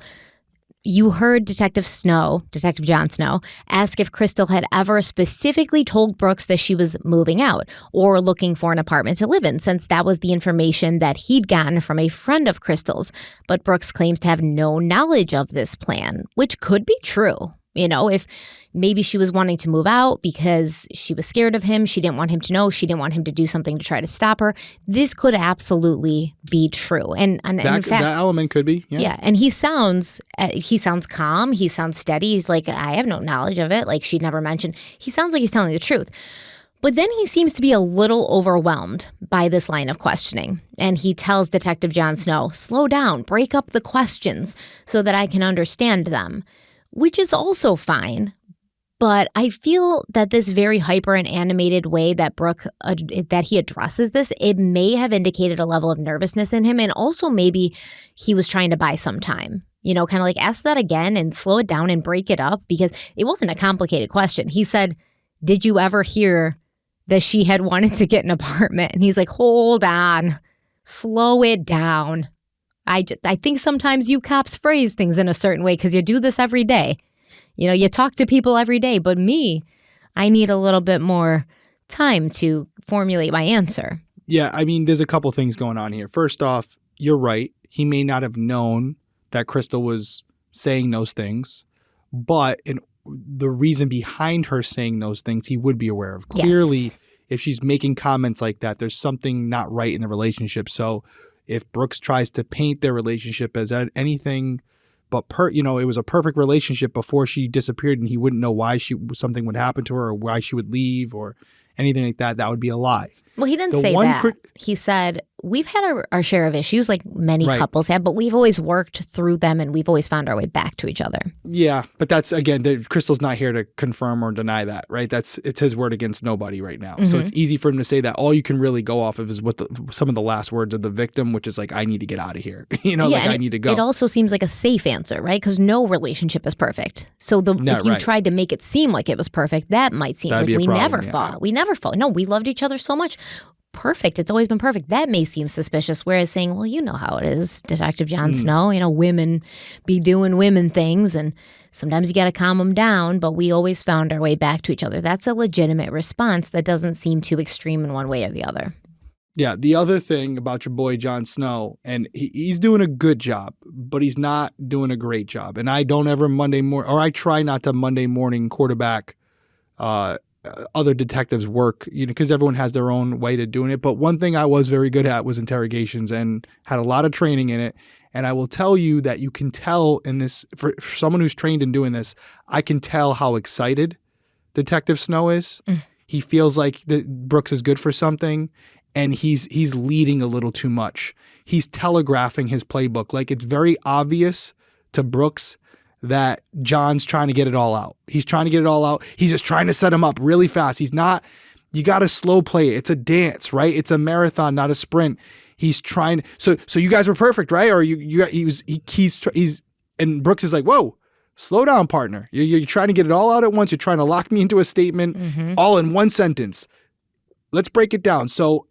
you heard Detective John Snow, ask if Crystal had ever specifically told Brooks that she was moving out or looking for an apartment to live in, since that was the information that he'd gotten from a friend of Crystal's. But Brooks claims to have no knowledge of this plan, which could be true. You know, if maybe she was wanting to move out because she was scared of him, she didn't want him to know, she didn't want him to do something to try to stop her. This could absolutely be true. And in fact, that element could be. Yeah. And he sounds calm. He sounds steady. He's like, I have no knowledge of it. Like she'd never mentioned. He sounds like he's telling the truth. But then he seems to be a little overwhelmed by this line of questioning. And he tells Detective John Snow, slow down, break up the questions so that I can understand them. Which is also fine, but I feel that this very hyper and animated way that that he addresses this, it may have indicated a level of nervousness in him, and also maybe he was trying to buy some time. You know, kind of like ask that again and slow it down and break it up, because it wasn't a complicated question. He said, did you ever hear that she had wanted to get an apartment? And he's like, hold on, slow it down. I think sometimes you cops phrase things in a certain way because you do this every day. You know, you talk to people every day. But me, I need a little bit more time to formulate my answer. Yeah, I mean, there's a couple things going on here. First off, you're right. He may not have known that Crystal was saying those things, but the reason behind her saying those things, he would be aware of. Clearly, yes. If she's making comments like that, there's something not right in the relationship. So if Brooks tries to paint their relationship as anything but it was a perfect relationship before she disappeared, and he wouldn't know why something would happen to her or why she would leave or anything like that, that would be a lie. Well, he didn't say that. He said, we've had our share of issues like many couples have, but we've always worked through them and we've always found our way back to each other. Yeah, but that's, again, Crystal's not here to confirm or deny that, right? It's his word against nobody right now. Mm-hmm. So it's easy for him to say that. All you can really go off of is what some of the last words of the victim, which is like, I need to get out of here. I need to go. It also seems like a safe answer, right? Because no relationship is perfect. So if you tried to make it seem like it was perfect, that might seem like we never fought. We never fought. No, we loved each other so much. Perfect. It's always been perfect. That may seem suspicious. Whereas saying, well, you know how it is, Detective John Snow, women be doing women things and sometimes you got to calm them down, but we always found our way back to each other. That's a legitimate response that doesn't seem too extreme in one way or the other. Yeah. The other thing about your boy, Jon Snow, and he's doing a good job, but he's not doing a great job. And I don't ever I try not to Monday morning quarterback other detectives' work, because everyone has their own way to doing it. But one thing I was very good at was interrogations and had a lot of training in it. And I will tell you that you can tell in this, for someone who's trained in doing this, I can tell how excited Detective Snow is. He feels like Brooks is good for something, and he's leading a little too much. He's telegraphing his playbook. Like, it's very obvious to Brooks that John's trying to get it all out. He's trying to get it all out. He's just trying to set him up really fast. He's not, you got to slow play it. It's a dance, right? It's a marathon, not a sprint. He's trying. So you guys were perfect, right? Or he's and Brooks is like, whoa, slow down, partner. You're trying to get it all out at once. You're trying to lock me into a statement all in one sentence. Let's break it down. So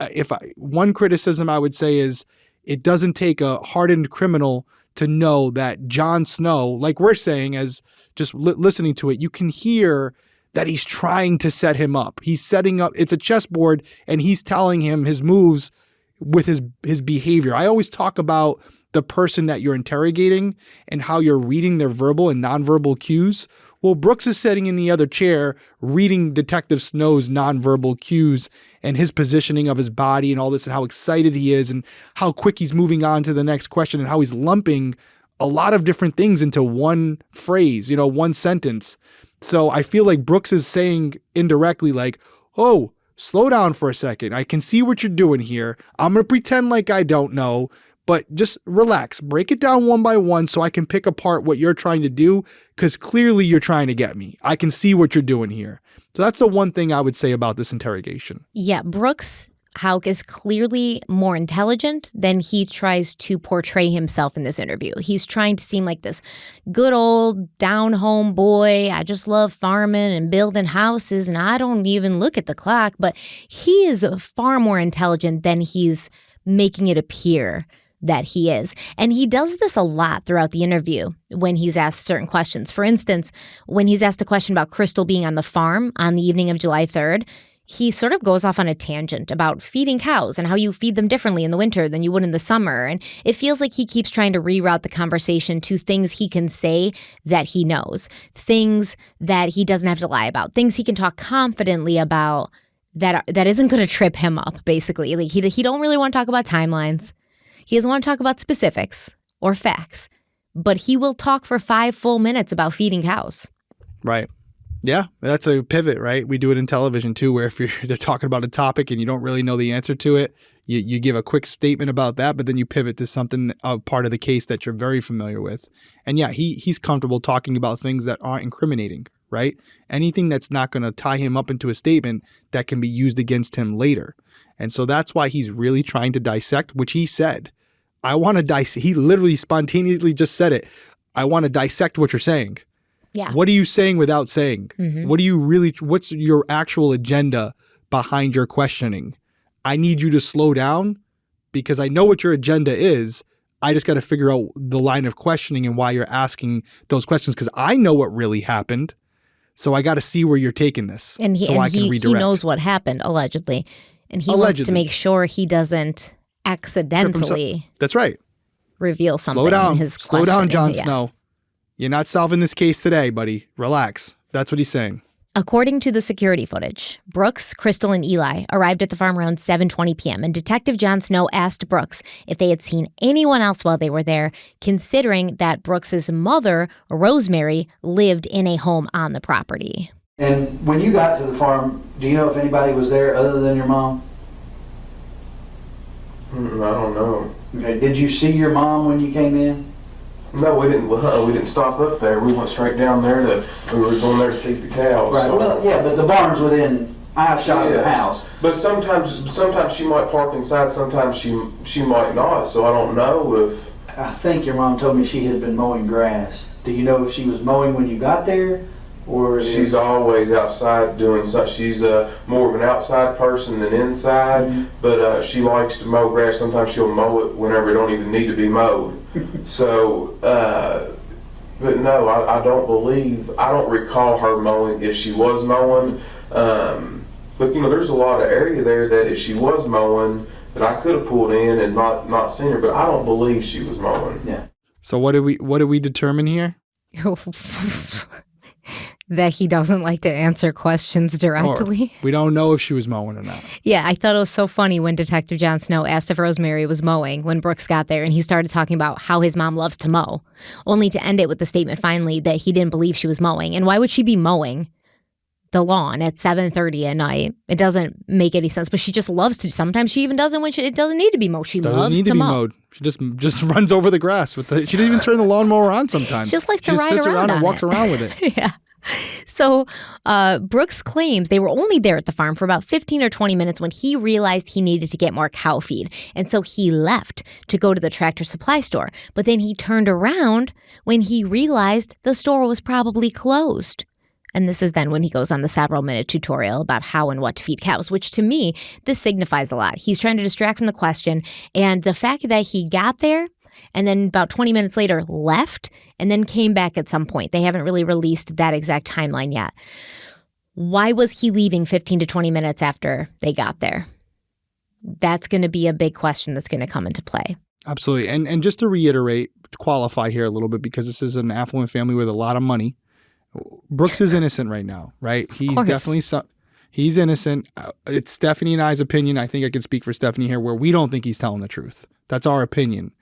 one criticism I would say is it doesn't take a hardened criminal to know that Jon Snow, like we're saying, as just listening to it, you can hear that he's trying to set him up. He's setting up, it's a chessboard, and he's telling him his moves with his behavior. I always talk about the person that you're interrogating and how you're reading their verbal and nonverbal cues. Well, Brooks is sitting in the other chair reading Detective Snow's nonverbal cues and his positioning of his body and all this and how excited he is and how quick he's moving on to the next question and how he's lumping a lot of different things into one phrase, one sentence. So I feel like Brooks is saying indirectly like, oh, slow down for a second. I can see what you're doing here. I'm going to pretend like I don't know, but just relax. Break it down one by one so I can pick apart what you're trying to do, because clearly you're trying to get me. I can see what you're doing here. So that's the one thing I would say about this interrogation. Yeah, Brooks Houck is clearly more intelligent than he tries to portray himself in this interview. He's trying to seem like this good old down-home boy. I just love farming and building houses, and I don't even look at the clock. But he is far more intelligent than he's making it appear that he is. And he does this a lot throughout the interview when he's asked certain questions. For instance, when he's asked a question about Crystal being on the farm on the evening of July 3rd, he sort of goes off on a tangent about feeding cows and how you feed them differently in the winter than you would in the summer. And it feels like he keeps trying to reroute the conversation to things he can say that he knows, things that he doesn't have to lie about, things he can talk confidently about that isn't going to trip him up, basically. Like he don't really want to talk about timelines. He doesn't want to talk about specifics or facts, but he will talk for 5 full minutes about feeding cows. Right. Yeah, that's a pivot, right? We do it in television too, where if they're talking about a topic and you don't really know the answer to it, you give a quick statement about that, but then you pivot to something, a part of the case that you're very familiar with. And yeah, he's comfortable talking about things that aren't incriminating, right? Anything that's not going to tie him up into a statement that can be used against him later. And so that's why he's really trying to dissect, which he said. I want to dissect. He literally spontaneously just said it. I want to dissect what you're saying. Yeah. What are you saying without saying? Mm-hmm. What's your actual agenda behind your questioning? I need you to slow down because I know what your agenda is. I just got to figure out the line of questioning and why you're asking those questions, because I know what really happened. So I got to see where you're taking this and he knows what happened, allegedly. And he wants to make sure he doesn't accidentally That's right. reveal something Slow down. in his Slow down, Jon Yeah. Snow. You're not solving this case today, buddy. Relax. That's what he's saying. According to the security footage, Brooks, Crystal, and Eli arrived at the farm around 7:20 p.m., and Detective Jon Snow asked Brooks if they had seen anyone else while they were there, considering that Brooks's mother, Rosemary, lived in a home on the property. And when you got to the farm, do you know if anybody was there other than your mom? I don't know. Okay. Did you see your mom when you came in? No, we didn't stop up there. We went straight down there we were going there to feed the cows. Right. So. Well, yeah, but the barn's within eyeshot of the house. But sometimes she might park inside. Sometimes she might not. So I don't know if. I think your mom told me she had been mowing grass. Do you know if she was mowing when you got there? Or she's always outside doing such. She's more of an outside person than inside, Mm-hmm. but she likes to mow grass. Sometimes she'll mow it whenever it don't even need to be mowed. So, but no, I don't recall her mowing if she was mowing. But there's a lot of area there that if she was mowing, that I could have pulled in and not seen her. But I don't believe she was mowing. Yeah. So what do we determine here? That he doesn't like to answer questions directly. Or we don't know if she was mowing or not. Yeah, I thought it was so funny when Detective Jon Snow asked if Rosemary was mowing when Brooks got there, and he started talking about how his mom loves to mow, only to end it with the statement finally that he didn't believe she was mowing. And why would she be mowing the lawn at 7:30 at night? It doesn't make any sense, but she just loves to. Sometimes she even doesn't when it doesn't need to be mowed. She loves to mow. Mowed. She just runs over the grass with she doesn't even turn the lawnmower on sometimes. She just likes to ride sits around and on walks it. around with it. Yeah. So Brooks claims they were only there at the farm for about 15 or 20 minutes when he realized he needed to get more cow feed. And so he left to go to the Tractor Supply store. But then he turned around when he realized the store was probably closed. And this is then when he goes on the several-minute tutorial about how and what to feed cows, which to me, this signifies a lot. He's trying to distract from the question. And the fact that he got there and then about 20 minutes later left and then came back at some point. They haven't really released that exact timeline yet. Why was he leaving 15 to 20 minutes after they got there? That's going to be a big question that's going to come into play. Absolutely. And just to reiterate, to qualify here a little bit, because this is an affluent family with a lot of money. Brooks is innocent right now, right? He's definitely he's innocent. It's Stephanie and I's opinion. I think I can speak for Stephanie here, where we don't think he's telling the truth. That's our opinion.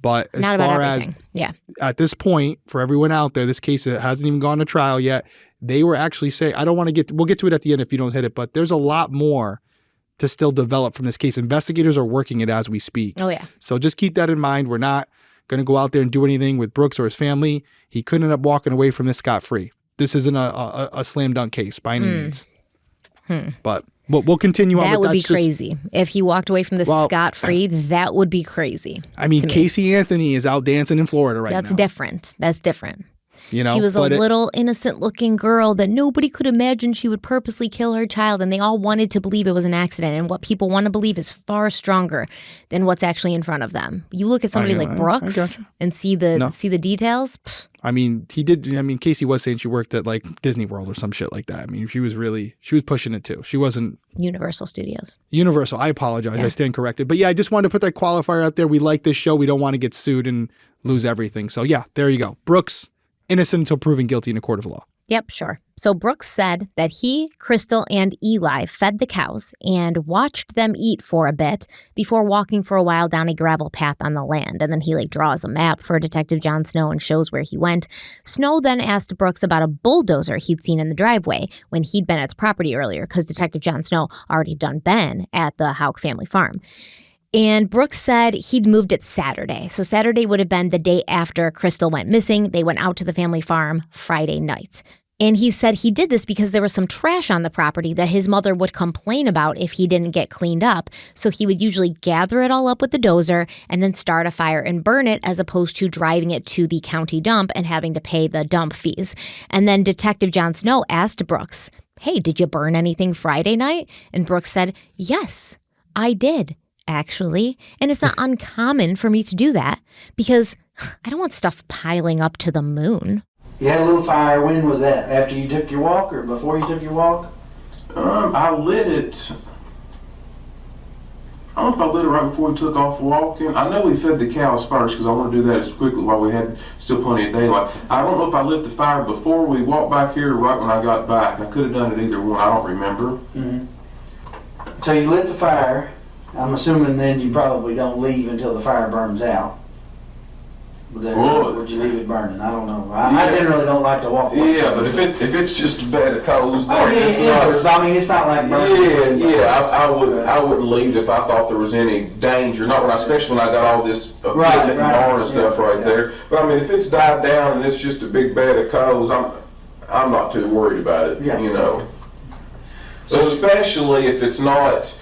But as far as at this point, for everyone out there, this case hasn't even gone to trial yet. they were actually saying, we'll get to it at the end if you don't hit it, but there's a lot more to still develop from this case. Investigators are working it as we speak. Oh, yeah. So just keep that in mind. We're not going to go out there and do anything with Brooks or his family. He couldn't end up walking away from this scot-free. This isn't a slam dunk case by any means. But we'll continue on. That would be crazy. If he walked away from this scot-free, that would be crazy. I mean, Casey Anthony is out dancing in Florida right now. That's different. That's different. You know, she was a little innocent-looking girl that nobody could imagine she would purposely kill her child, and they all wanted to believe it was an accident. And what people want to believe is far stronger than what's actually in front of them. You look at somebody like Brooks and see the details. I mean, Casey was saying she worked at like Disney World or some shit like that. I mean, she was pushing it too. She wasn't Universal Studios. Universal. I apologize. Yeah. I stand corrected. But yeah, I just wanted to put that qualifier out there. We like this show. We don't want to get sued and lose everything. So yeah, there you go. Brooks, innocent until proven guilty in a court of law. Yep, sure. So Brooks said that he, Crystal, and Eli fed the cows and watched them eat for a bit before walking for a while down a gravel path on the land. And then he draws a map for Detective John Snow and shows where he went. Snow then asked Brooks about a bulldozer he'd seen in the driveway when he'd been at the property earlier, because Detective John Snow already done been at the Houck family farm. And Brooks said he'd moved it Saturday. So Saturday would have been the day after Crystal went missing. They went out to the family farm Friday night. And he said he did this because there was some trash on the property that his mother would complain about if he didn't get cleaned up. So he would usually gather it all up with the dozer and then start a fire and burn it, as opposed to driving it to the county dump and having to pay the dump fees. And then Detective John Snow asked Brooks, "Hey, did you burn anything Friday night?" And Brooks said, "Yes, I did, actually. And it's not uncommon for me to do that because I don't want stuff piling up to the moon." You had a little fire. When was that? After you took your walk or before you took your walk? I lit it. I don't know if I lit it right before we took off walking. I know we fed the cows first because I want to do that as quickly while we had still plenty of daylight. I don't know if I lit the fire before we walked back here or right when I got back. I could have done it either one. I don't remember. Mm-hmm. So you lit the fire. I'm assuming then you probably don't leave until the fire burns out. Would you leave it burning? I don't know. I generally don't like to walk. Yeah, but if it's just a bed of coals, it's not like burning. I wouldn't leave if I thought there was any danger. Not especially when I got all this equipment and barn and stuff there. But I mean, if it's died down and it's just a big bed of coals, I'm not too worried about it. Yeah. You know, so especially if it's not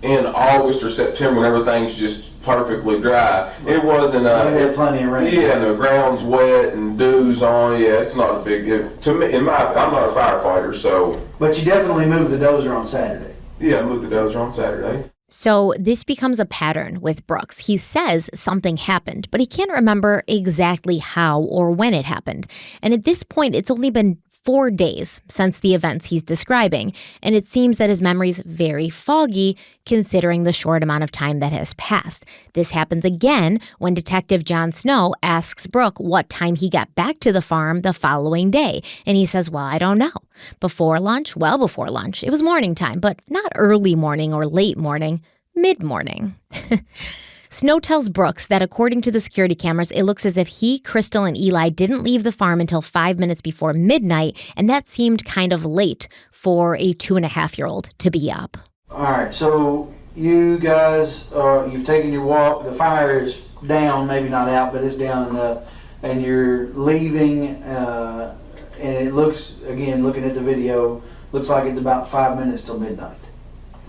in August or September when everything's just perfectly dry. It wasn't. Had plenty of rain. Yeah, and the ground's wet and dew's on. Yeah, it's not a big. To me, I'm not a firefighter, so. But you definitely moved the dozer on Saturday. Yeah, I moved the dozer on Saturday. So this becomes a pattern with Brooks. He says something happened, but he can't remember exactly how or when it happened. And at this point, it's only been 4 days since the events he's describing, and it seems that his memory's very foggy considering the short amount of time that has passed. This happens again when Detective John Snow asks Brooke what time he got back to the farm the following day, and he says, "Well, I don't know. Before lunch? Well, before lunch. It was morning time, but not early morning or late morning, mid-morning." Snow tells Brooks that according to the security cameras, it looks as if he, Crystal, and Eli didn't leave the farm until 5 minutes before midnight, and that seemed kind of late for a 2.5-year-old to be up. All right, so you guys, you've taken your walk. The fire is down, maybe not out, but it's down enough, and you're leaving, and it looks, again, looking at the video, looks like it's about 5 minutes till midnight.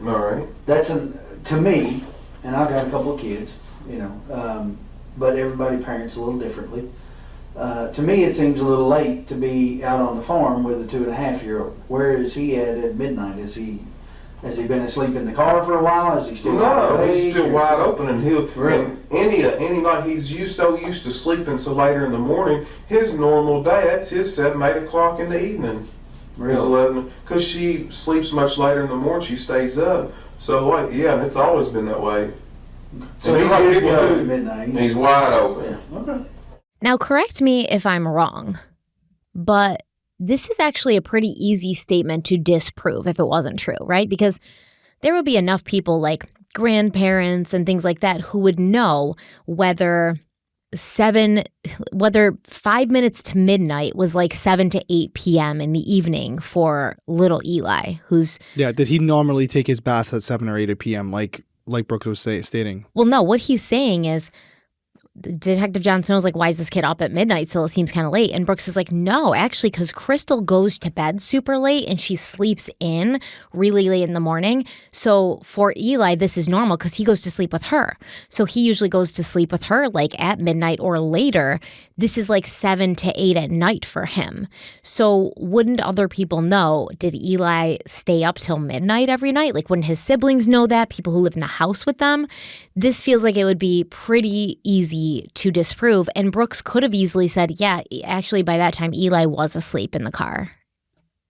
All right. That's, to me, and I've got a couple of kids, but everybody parents a little differently. To me, it seems a little late to be out on the farm with a 2.5-year-old. Where is he at midnight? Has he been asleep in the car for a while? Is he still he's still wide open, and he'll really any night he's so used to sleeping so later in the morning. His normal day, that's his 7, 8 o'clock in the evening. Really? 11, because she sleeps much later in the morning. She stays up. So, and it's always been that way. So he's good to go at midnight. He's wide open. Yeah. Okay. Now, correct me if I'm wrong, but this is actually a pretty easy statement to disprove if it wasn't true, right? Because there would be enough people like grandparents and things like that who would know whether whether 5 minutes to midnight was like 7 to 8 p.m. in the evening for little Eli, who's... Yeah, did he normally take his bath at 7 or 8 p.m. like Brooks was stating? Well, no, what he's saying is Detective Jon Snow's like, why is this kid up at midnight? So it seems kind of late. And Brooks is like, no, actually, because Crystal goes to bed super late and she sleeps in really late in the morning. So for Eli, this is normal because he goes to sleep with her. So he usually goes to sleep with her like at midnight or later. This is like 7 to 8 at night for him. So wouldn't other people know? Did Eli stay up till midnight every night? Like, wouldn't his siblings know that? People who live in the house with them? This feels like it would be pretty easy to disprove. And Brooks could have easily said, yeah, actually, by that time, Eli was asleep in the car.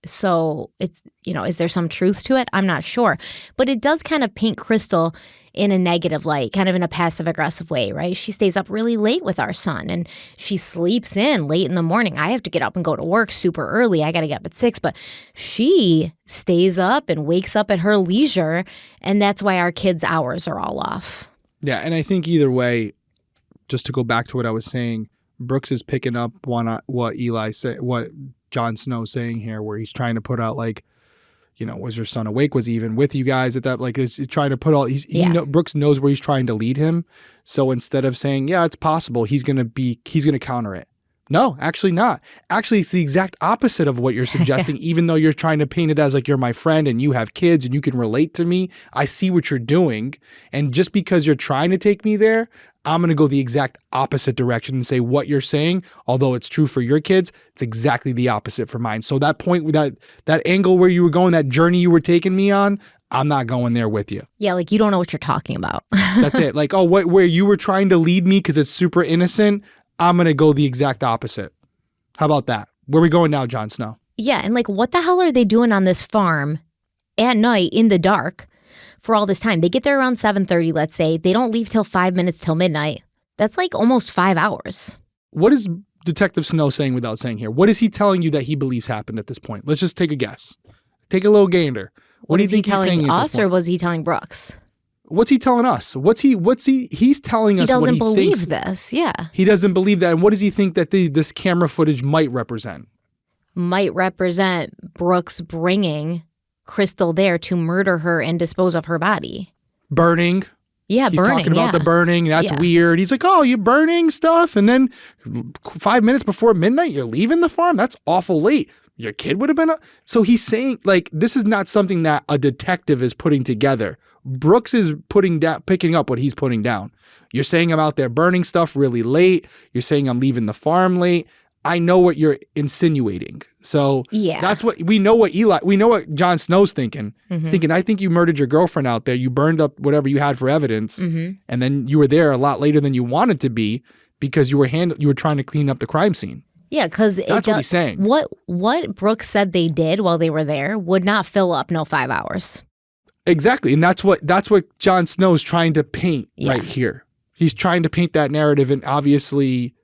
So, it's, is there some truth to it? I'm not sure. But it does kind of paint Crystal in a negative light, kind of in a passive-aggressive way, right? She stays up really late with our son, and she sleeps in late in the morning. I have to get up and go to work super early. I got to get up at 6, but she stays up and wakes up at her leisure, and that's why our kids' hours are all off. Yeah, and I think either way, just to go back to what I was saying, Brooks is picking up what Eli said, what Jon Snow's saying here, where he's trying to put out like, was your son awake? Was he even with you guys at that? Like, is trying to put all. Brooks knows where he's trying to lead him. So instead of saying, yeah, it's possible, he's gonna counter it. No, actually not. Actually, it's the exact opposite of what you're suggesting. Even though you're trying to paint it as like you're my friend and you have kids and you can relate to me, I see what you're doing. And just because you're trying to take me there, I'm going to go the exact opposite direction and say what you're saying, although it's true for your kids, it's exactly the opposite for mine. So that point, that angle where you were going, that journey you were taking me on, I'm not going there with you. Yeah, like you don't know what you're talking about. That's it. Like, where you were trying to lead me because it's super innocent, I'm going to go the exact opposite. How about that? Where are we going now, Jon Snow? Yeah, and like what the hell are they doing on this farm at night in the dark for all this time? They get there around 7:30, let's say. They don't leave till 5 minutes till midnight. That's like almost 5 hours. What is Detective Snow saying without saying here? What is he telling you that he believes happened at this point? Let's just take a guess. Take a little gander. What do you think he's saying at this point? Was he telling us or was he telling Brooks? What's he telling us? He's telling us what he thinks. He doesn't believe this, yeah. He doesn't believe that. And what does he think that this camera footage might represent? Might represent Brooks bringing Crystal there to murder her and dispose of her body. Burning. Yeah, He's burning. talking about the burning. That's weird. He's like, oh, you're burning stuff. And then 5 minutes before midnight, you're leaving the farm? That's awful late. Your kid would have been. So he's saying, like, this is not something that a detective is putting together. Brooks is picking up what he's putting down. You're saying I'm out there burning stuff really late. You're saying I'm leaving the farm late. I know what you're insinuating. So that's what we know. What Jon Snow's thinking. Mm-hmm. He's thinking, I think you murdered your girlfriend out there. You burned up whatever you had for evidence, and then you were there a lot later than you wanted to be because you were trying to clean up the crime scene. Yeah, because that's what he's saying. What Brooks said they did while they were there would not fill up 5 hours. Exactly, and that's what Jon Snow's trying to paint right here. He's trying to paint that narrative, and obviously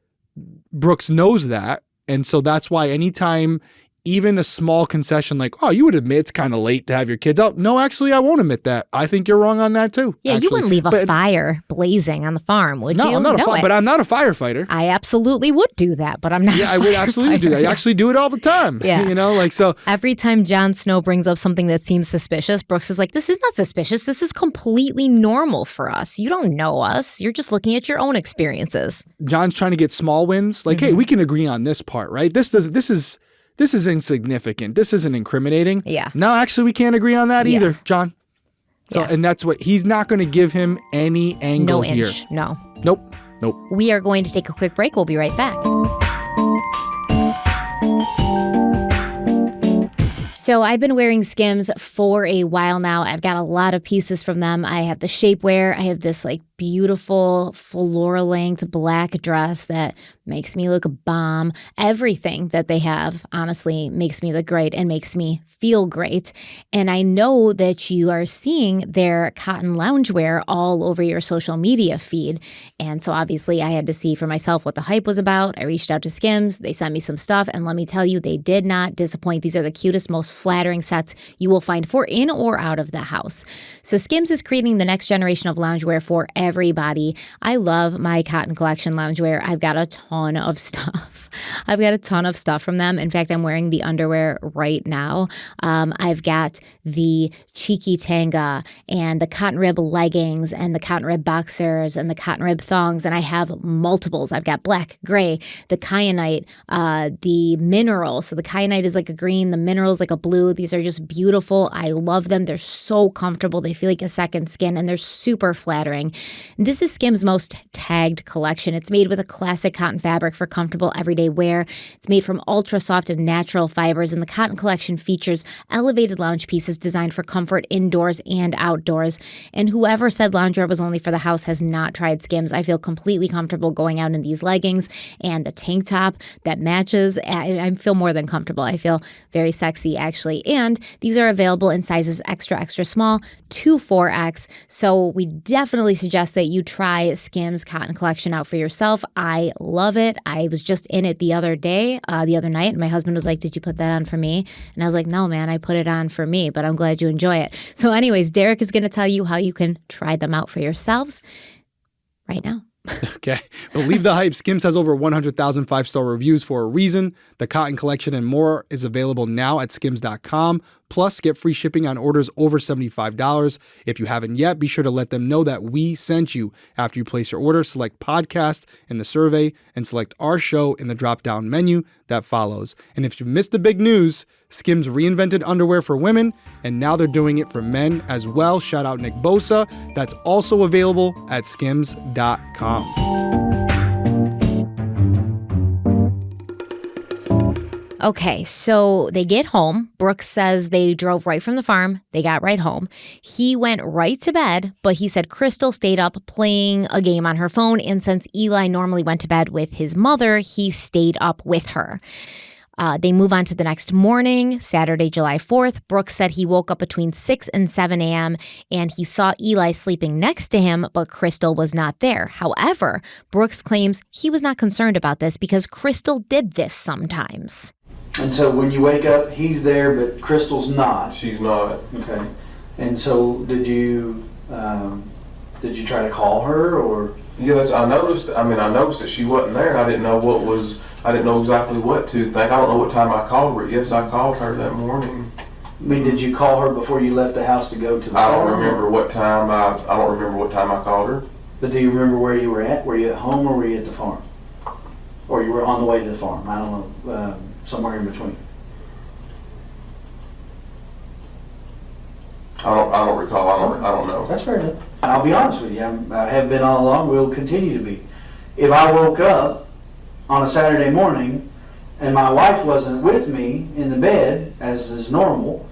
Brooks knows that, and so that's why anytime even a small concession like, oh, you would admit it's kind of late to have your kids out. No, actually, I won't admit that. I think you're wrong on that too. Yeah, actually. You wouldn't leave a fire blazing on the farm, would you? No, I'm not but I'm not a firefighter. I absolutely would do that, but I'm not. Yeah, I would absolutely do that. I actually do it all the time. Yeah. So. Every time Jon Snow brings up something that seems suspicious, Brooks is like, this is not suspicious. This is completely normal for us. You don't know us. You're just looking at your own experiences. Jon's trying to get small wins. Like, hey, we can agree on this part, right? This is insignificant. This isn't incriminating. Yeah. No, actually, we can't agree on that either, Jon. So, and that's what he's not going to give him any angle here. No. Nope. We are going to take a quick break. We'll be right back. So I've been wearing Skims for a while now. I've got a lot of pieces from them. I have the shapewear. I have this like beautiful floral length black dress that makes me look a bomb. Everything that they have, honestly, makes me look great and makes me feel great. And I know that you are seeing their cotton loungewear all over your social media feed. And so obviously I had to see for myself what the hype was about. I reached out to Skims. They sent me some stuff. And let me tell you, they did not disappoint. These are the cutest, most flattering sets you will find for in or out of the house. So Skims is creating the next generation of loungewear for everybody. I love my Cotton Collection loungewear. I've got a ton of stuff. I've got a ton of stuff from them. In fact, I'm wearing the underwear right now. I've got the cheeky tanga and the cotton rib leggings and the cotton rib boxers and the cotton rib thongs, and I have multiples. I've got black, gray, the kyanite, the mineral. So the kyanite is like a green, the mineral is like a blue. These are just beautiful. I love them. They're so comfortable. They feel like a second skin, and they're super flattering. This is Skims' most tagged collection. It's made with a classic cotton fabric for comfortable everyday wear. It's made from ultra soft and natural fibers, and the Cotton Collection features elevated lounge pieces designed for comfort indoors and outdoors. And whoever said loungewear was only for the house has not tried Skims. I feel completely comfortable going out in these leggings and the tank top that matches. I feel more than comfortable. I feel very sexy, actually. And these are available in sizes extra, extra small to 4X. So we definitely suggest that you try Skims Cotton Collection out for yourself. I love it. I was just in it the other night, and my husband was like, "Did you put that on for me?" And I was like, "No, man, I put it on for me, but I'm glad you enjoy it." So anyways, Derek is going to tell you how you can try them out for yourselves right now. Okay. Believe the hype. Skims has over 100,000 5-star reviews for a reason. The Cotton Collection and more is available now at skims.com. Plus, get free shipping on orders over $75. If you haven't yet, be sure to let them know that we sent you. After you place your order, select podcast in the survey and select our show in the drop-down menu that follows. And if you missed the big news, Skims reinvented underwear for women, and now they're doing it for men as well. Shout out Nick Bosa. That's also available at skims.com. Okay, so they get home. Brooks says they drove right from the farm. They got right home. He went right to bed, but he said Crystal stayed up playing a game on her phone. And since Eli normally went to bed with his mother, he stayed up with her. They move on to the next morning, Saturday, July 4th. Brooks said he woke up between 6 and 7 a.m. and he saw Eli sleeping next to him, but Crystal was not there. However, Brooks claims he was not concerned about this because Crystal did this sometimes. And so when you wake up, he's there, but Crystal's not. She's not. Okay. And so did you try to call her, or? Yes, I noticed that she wasn't there. I didn't know exactly what to think. I don't know what time I called her. Yes, I called her that morning. I mean, did you call her before you left the house to go to the I farm? don't remember what time I called her. But do you remember where you were at? Were you at home or were you at the farm? Or you were on the way to the farm? I don't know. Somewhere in between. I don't recall. I don't know. That's fair enough. I'll be honest with you. I have been all along. Will continue to be. If I woke up on a Saturday morning and my wife wasn't with me in the bed, as is normal,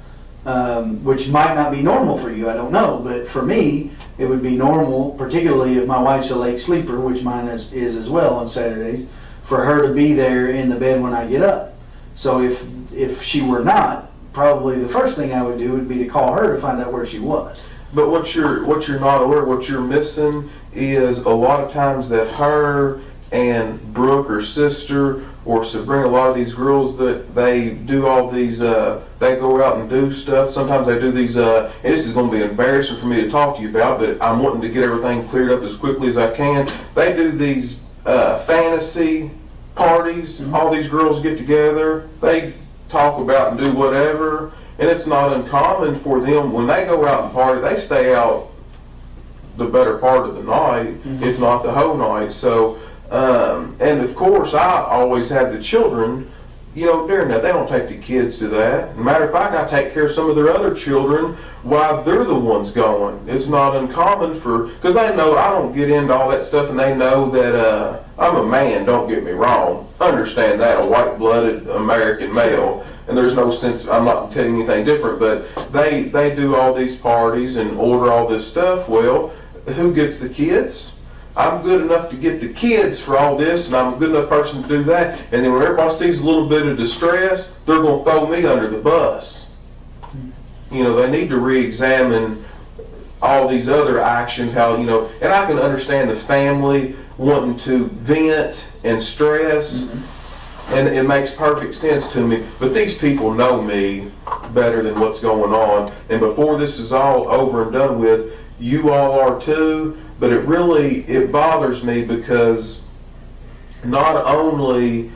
which might not be normal for you, I don't know, but for me, it would be normal, particularly if my wife's a late sleeper, which mine is as well on Saturdays, for her to be there in the bed when I get up. So if she were not, probably the first thing I would do would be to call her to find out where she was. But what you're not aware, what you're missing is a lot of times that her and Brooke, her sister, or Sabrina, a lot of these girls that they do all these, they go out and do stuff. Sometimes they do these, and this is going to be embarrassing for me to talk to you about, but I'm wanting to get everything cleared up as quickly as I can. They do these fantasy parties. Mm-hmm. All these girls get together, they talk about and do whatever, and it's not uncommon for them when they go out and party, they stay out the better part of the night, mm-hmm. if not the whole night. So and of course I always have the children, during that. They don't take the kids to that. Matter of fact, I take care of some of their other children while they're the ones going. It's not uncommon because they know I don't get into all that stuff, and they know that I'm a man, don't get me wrong. Understand that, a white-blooded American male, and there's no sense, I'm not telling you anything different, but they do all these parties and order all this stuff. Well, who gets the kids? I'm good enough to get the kids for all this, and I'm a good enough person to do that. And then when everybody sees a little bit of distress, they're going to throw me under the bus. They need to re-examine all these other actions, how, and I can understand the family wanting to vent and stress, mm-hmm. and it makes perfect sense to me. But these people know me better than what's going on. And before this is all over and done with, you all are too, but it bothers me because not only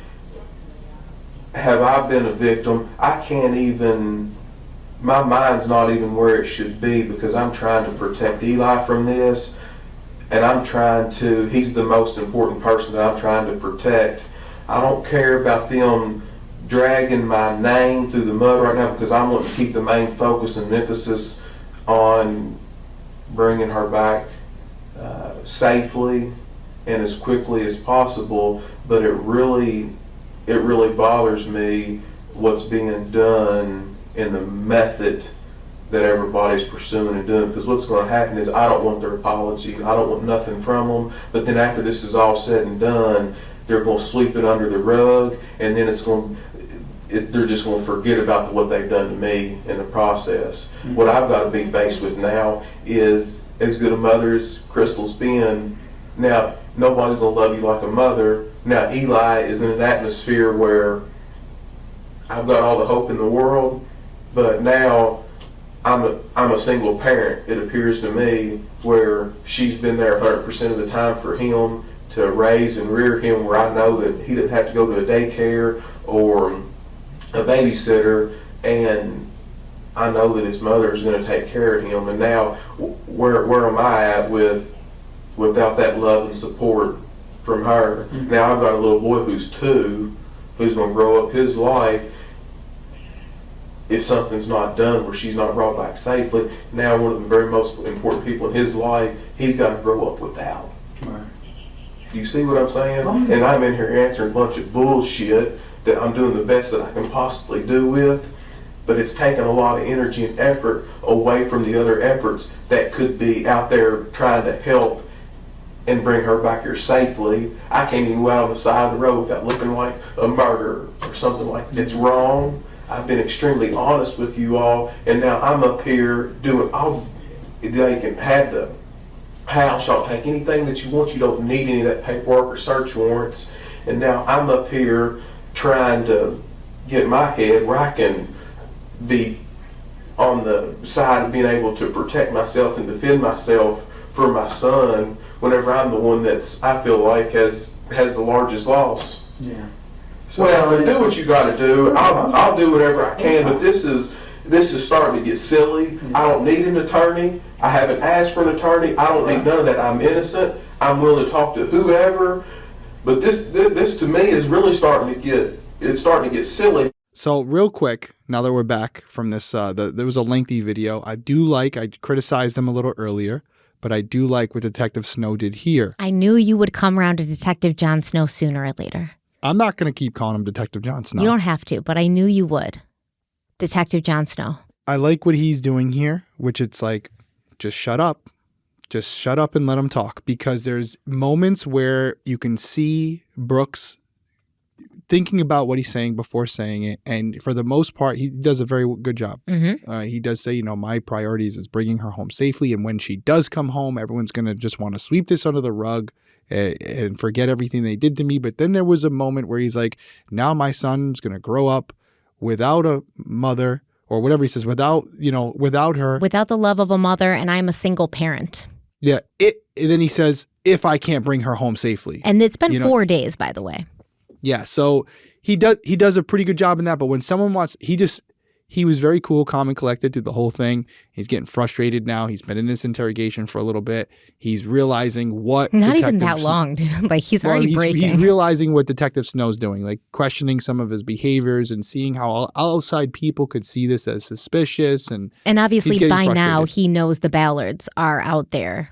have I been a victim, my mind's not even where it should be because I'm trying to protect Eli from this, and he's the most important person that I'm trying to protect. I don't care about them dragging my name through the mud right now because I'm wanting to keep the main focus and emphasis on bringing her back safely and as quickly as possible. But it really bothers me what's being done in the method that everybody's pursuing and doing, because what's going to happen is I don't want their apology. I don't want nothing from them. But then after this is all said and done, they're going to sweep it under the rug, and then they're just going to forget about what they've done to me in the process. Mm-hmm. What I've got to be faced with now is, as good a mother as Crystal's been, now nobody's going to love you like a mother. Now Eli is in an atmosphere where I've got all the hope in the world, but now I'm a single parent, it appears to me, where she's been there 100% of the time for him to raise and rear him, where I know that he didn't have to go to a daycare or a babysitter, and I know that his mother is going to take care of him. And now, where am I at without that love and support from her? Mm-hmm. Now I've got a little boy who's 2, who's going to grow up his life. If something's not done where she's not brought back safely, now one of the very most important people in his life, he's got to grow up without. Right. You see what I'm saying? Oh. And I'm in here answering a bunch of bullshit that I'm doing the best that I can possibly do with, but it's taking a lot of energy and effort away from the other efforts that could be out there trying to help and bring her back here safely. I can't even go out on the side of the road without looking like a murderer or something like that. It's wrong. I've been extremely honest with you all, and now I'm up here doing, they can have the house, y'all take anything that you want, you don't need any of that paperwork or search warrants, and now I'm up here trying to get my head where I can be on the side of being able to protect myself and defend myself for my son whenever I'm the one I feel like has the largest loss. Yeah. So well, do what you got to do. I'll do whatever I can, but this is starting to get silly. I don't need an attorney. I haven't asked for an attorney. I don't need none of that. I'm innocent. I'm willing to talk to whoever. But this to me is really starting to get silly. So real quick, now that we're back from this, there was a lengthy video. I criticized them a little earlier, but I do like what Detective Snow did here. I knew you would come around to Detective Jon Snow sooner or later. I'm not going to keep calling him Detective Jon Snow. You don't have to, but I knew you would. Detective Jon Snow. I like what he's doing here, which it's like, just shut up. Just shut up and let him talk. Because there's moments where you can see Brooks thinking about what he's saying before saying it. And for the most part, he does a very good job. Mm-hmm. He does say, my priorities is bringing her home safely. And when she does come home, everyone's going to just want to sweep this under the rug and forget everything they did to me. But then there was a moment where he's like, now my son's going to grow up without a mother, or whatever he says, without her. Without the love of a mother, and I'm a single parent. Yeah. And then he says, if I can't bring her home safely. And it's been 4 days, by the way. Yeah. So he does a pretty good job in that. But when someone wants, he was very cool, calm, and collected through the whole thing. He's getting frustrated now. He's been in this interrogation for a little bit. He's realizing what not even that long, dude. Like already breaking. He's realizing what Detective Snow's doing, like questioning some of his behaviors and seeing how outside people could see this as suspicious. And obviously by now he knows the Ballards are out there.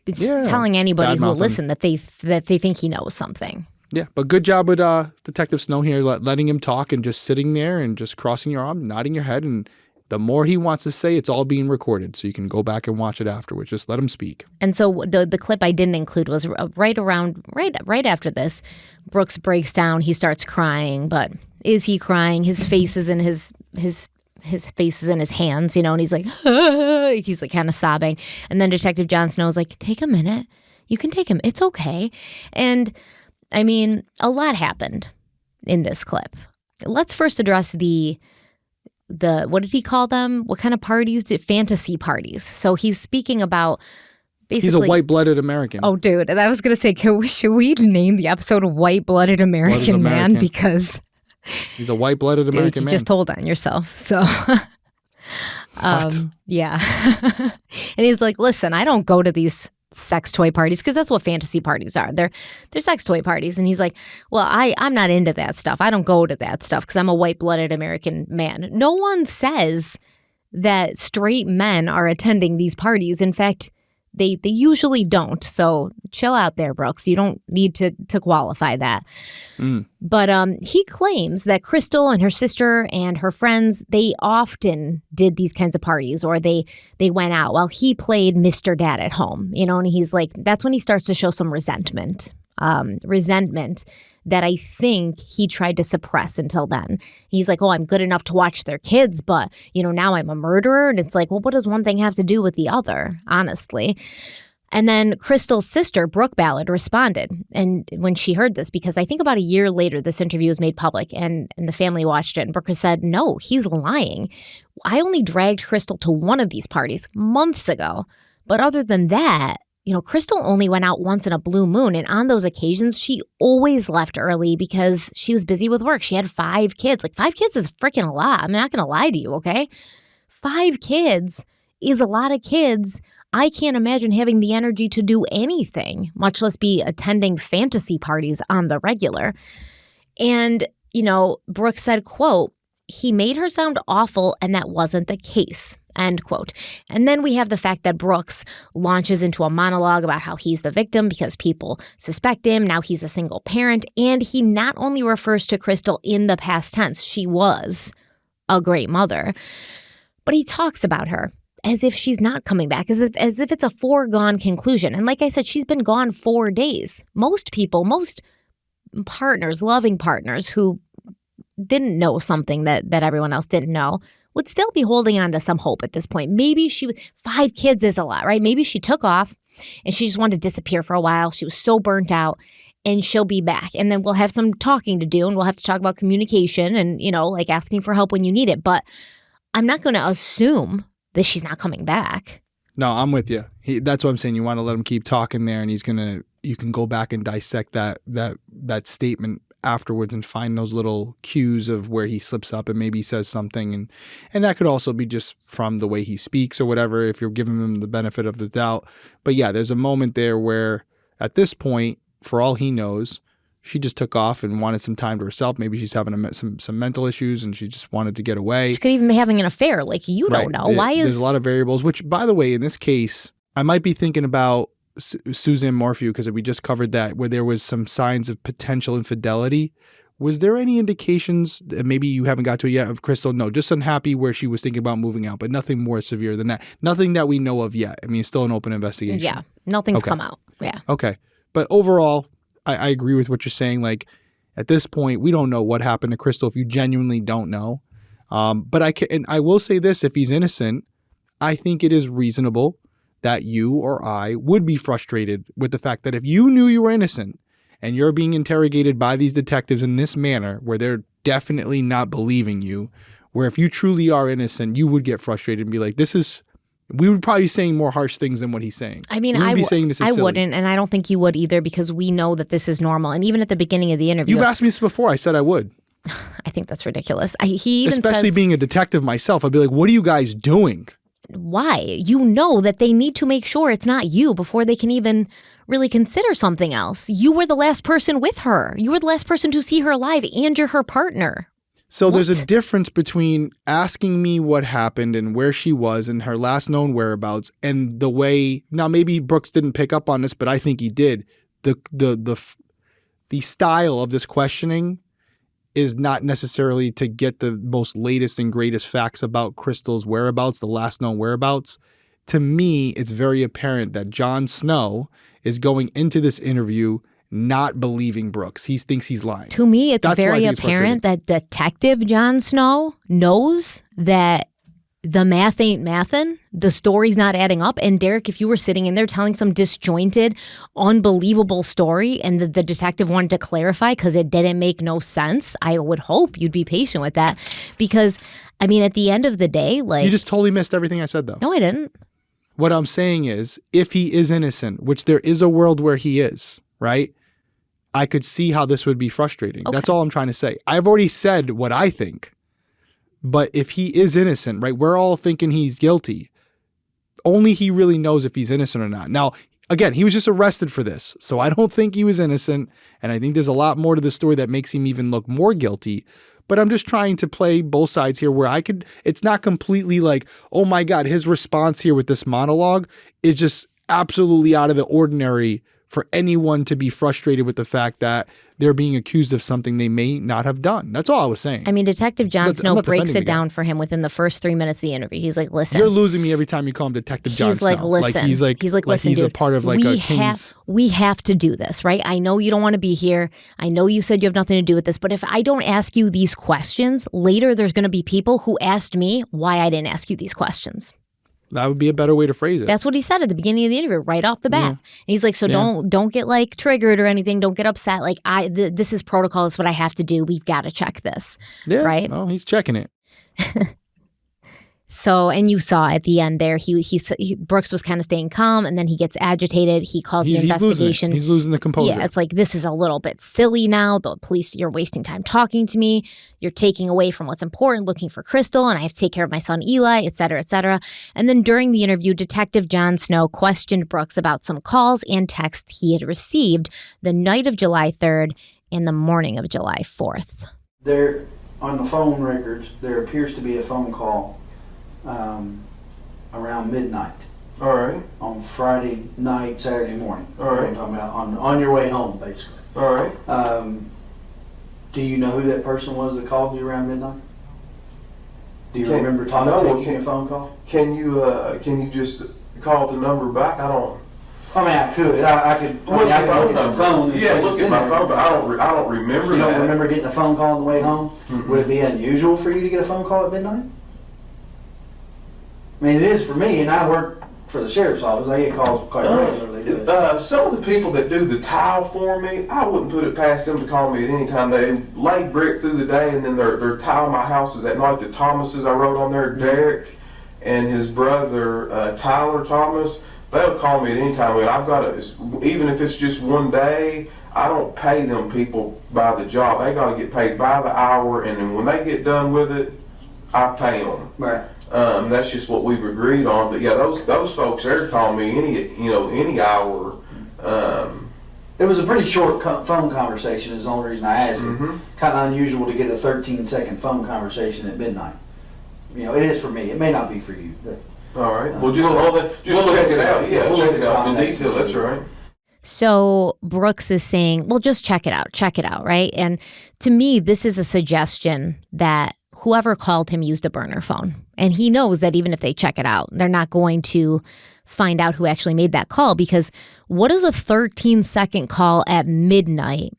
It's telling anybody who will listen that they think he knows something. Yeah, but good job with Detective Snow here, letting him talk and just sitting there and just crossing your arm, nodding your head. And the more he wants to say, it's all being recorded. So you can go back and watch it afterwards. Just let him speak. And so the clip I didn't include was right after this. Brooks breaks down. He starts crying. But is he crying? His face is in his face is in his hands, and he's like, he's like kind of sobbing. And then Detective Jon Snow is like, take a minute. You can take him. It's okay. And I mean, a lot happened in this clip. Let's first address the what did he call them? What kind of parties? Fantasy parties. So he's speaking about basically. He's a white-blooded American. Oh, dude. And I was going to say, should we name the episode White-Blooded American Man? Because he's a white-blooded American man. Just hold on yourself. So, yeah. And he's like, listen, I don't go to these sex toy parties because that's what fantasy parties are. They're sex toy parties. And he's like, well, I'm not into that stuff. I don't go to that stuff because I'm a white-blooded American man. No one says that straight men are attending these parties. In fact, they usually don't. So chill out there, Brooks. You don't need to qualify that. But he claims that Crystal and her sister and her friends, they often did these kinds of parties, or they went out while he played Mr. Dad at home. And he's like, that's when he starts to show some resentment that I think he tried to suppress until then. He's like, oh, I'm good enough to watch their kids, but, now I'm a murderer. And it's like, well, what does one thing have to do with the other, honestly? And then Crystal's sister, Brooke Ballard, responded. And when she heard this, because I think about a year later, this interview was made public and the family watched it. And Brooke said, no, he's lying. I only dragged Crystal to one of these parties months ago. But other than that, Crystal only went out once in a blue moon, and on those occasions, she always left early because she was busy with work. She had 5 kids. Like, 5 kids is freaking a lot. I'm not going to lie to you, okay? 5 kids is a lot of kids. I can't imagine having the energy to do anything, much less be attending fantasy parties on the regular. And, Brooke said, quote, he made her sound awful, and that wasn't the case. End quote. And then we have the fact that Brooks launches into a monologue about how he's the victim because people suspect him. Now he's a single parent. And he not only refers to Crystal in the past tense, she was a great mother, but he talks about her as if she's not coming back, as if it's a foregone conclusion. And like I said, she's been gone 4 days. Most people, most partners, loving partners who didn't know something that everyone else didn't know would still be holding on to some hope at this point. Maybe 5 kids is a lot, right? Maybe she took off and she just wanted to disappear for a while. She was so burnt out and she'll be back. And then we'll have some talking to do and we'll have to talk about communication and, like asking for help when you need it. But I'm not going to assume that she's not coming back. No, I'm with you. That's what I'm saying. You want to let him keep talking there and you can go back and dissect that statement afterwards and find those little cues of where he slips up and maybe says something. And that could also be just from the way he speaks or whatever, if you're giving him the benefit of the doubt. But yeah, there's a moment there where at this point, for all he knows, she just took off and wanted some time to herself. Maybe she's having some mental issues and she just wanted to get away. She could even be having an affair. Like, you don't know. There's a lot of variables, which, by the way, in this case, I might be thinking about Suzanne Morphew, because we just covered that, where there was some signs of potential infidelity. Was there any indications, maybe you haven't got to it yet, of Crystal? No, just unhappy where she was thinking about moving out, but nothing more severe than that. Nothing that we know of yet. I mean, it's still an open investigation. Yeah, nothing's come out. Yeah. Okay. But overall, I agree with what you're saying. Like, at this point, we don't know what happened to Crystal if you genuinely don't know. But I will say this, if he's innocent, I think it is reasonable that you or I would be frustrated with the fact that if you knew you were innocent and you're being interrogated by these detectives in this manner, where they're definitely not believing you, where if you truly are innocent, you would get frustrated and be like, we would probably be saying more harsh things than what he's saying. I mean, I wouldn't, and I don't think you would either, because we know that this is normal. And even at the beginning of the interview. You've asked me this before. I said I would. I think that's ridiculous. He even Especially being a detective myself, I'd be like, what are you guys doing? Why? You know that they need to make sure it's not you before they can even really consider something else. You were the last person with her. You were the last person to see her alive, and you're her partner. So there's a difference between asking me what happened and where she was and her last known whereabouts, and the way, now maybe Brooks didn't pick up on this, but I think he did. The style of this questioning is not necessarily to get the most latest and greatest facts about Crystal's whereabouts, the last known whereabouts. To me, it's very apparent that Jon Snow is going into this interview not believing Brooks. He thinks he's lying. To me, it's very apparent that Detective Jon Snow knows that the math ain't mathin'. The story's not adding up. And Derek, if you were sitting in there telling some disjointed, unbelievable story and the detective wanted to clarify because it didn't make no sense, I would hope you'd be patient with that. Because, I mean, at the end of the day, like... You just totally missed everything I said, though. No, I didn't. What I'm saying is, if he is innocent, which there is a world where he is, right? I could see how this would be frustrating. Okay. That's all I'm trying to say. I've already said what I think. But if he is innocent, right, we're all thinking he's guilty. Only he really knows if he's innocent or not. Now, again, he was just arrested for this. So I don't think he was innocent. And I think there's a lot more to the story that makes him even look more guilty. But I'm just trying to play both sides here where it's not completely like, oh my God, his response here with this monologue is just absolutely out of the ordinary for anyone to be frustrated with the fact that they're being accused of something they may not have done. That's all I was saying. I mean, Detective Jon Snow breaks it down for him within the first 3 minutes of the interview. He's like, listen. You're losing me every time you call him Detective Jon Snow. He's like, listen. He's like, listen, he's dude, a part of like a king's... We have to do this, right? I know you don't want to be here. I know you said you have nothing to do with this. But if I don't ask you these questions, later there's going to be people who asked me why I didn't ask you these questions. That would be a better way to phrase it. That's what he said at the beginning of the interview, right off the bat. Yeah. And he's like, so don't get like triggered or anything. Don't get upset. Like this is protocol. It's what I have to do. We've got to check this. Yeah. Right. Oh, he's checking it. So, and you saw at the end there, Brooks was kind of staying calm, and then he gets agitated. He calls the investigation. He's losing the composure. Yeah, it's like, this is a little bit silly now. The police, you're wasting time talking to me. You're taking away from what's important, looking for Crystal, and I have to take care of my son Eli, et cetera, et cetera. And then during the interview, Detective Jon Snow questioned Brooks about some calls and texts he had received the night of July 3rd and the morning of July 4th. There, on the phone records, there appears to be a phone call around midnight. All right. On Friday night, Saturday morning. All right. I'm talking about on your way home, basically. All right. Do you know who that person was that called you around midnight? Do you remember taking a phone call? Can you just call the number back? I don't. I mean, I could. I could. What's I the phone number? Yeah, look at my there. phone, but I don't remember. You don't that. remember getting a phone call on the way home? Mm-hmm. Would it be unusual for you to get a phone call at midnight? I mean, it is for me, and I work for the sheriff's office. I get calls quite regularly. Some of the people that do the tile for me, I wouldn't put it past them to call me at any time. They lay brick through the day, and then they're tiling my houses at night. The Thomases I wrote on there, Derek and his brother Tyler Thomas, they'll call me at any time. And I've got even if it's just one day, I don't pay them people by the job. They got to get paid by the hour, and then when they get done with it, I pay them. Right. That's just what we've agreed on. But yeah, those folks there call me any hour. It was a pretty short phone conversation is the only reason I asked Mm-hmm. it. Kind of unusual to get a 13-second phone conversation at midnight. You know, it is for me. It may not be for you. But, all right. Well, just check it out. Yeah, check it out in detail. That's right. So Brooks is saying, well, just check it out, right? And to me, this is a suggestion that whoever called him used a burner phone. And he knows that even if they check it out, they're not going to find out who actually made that call, because what is a 13-second call at midnight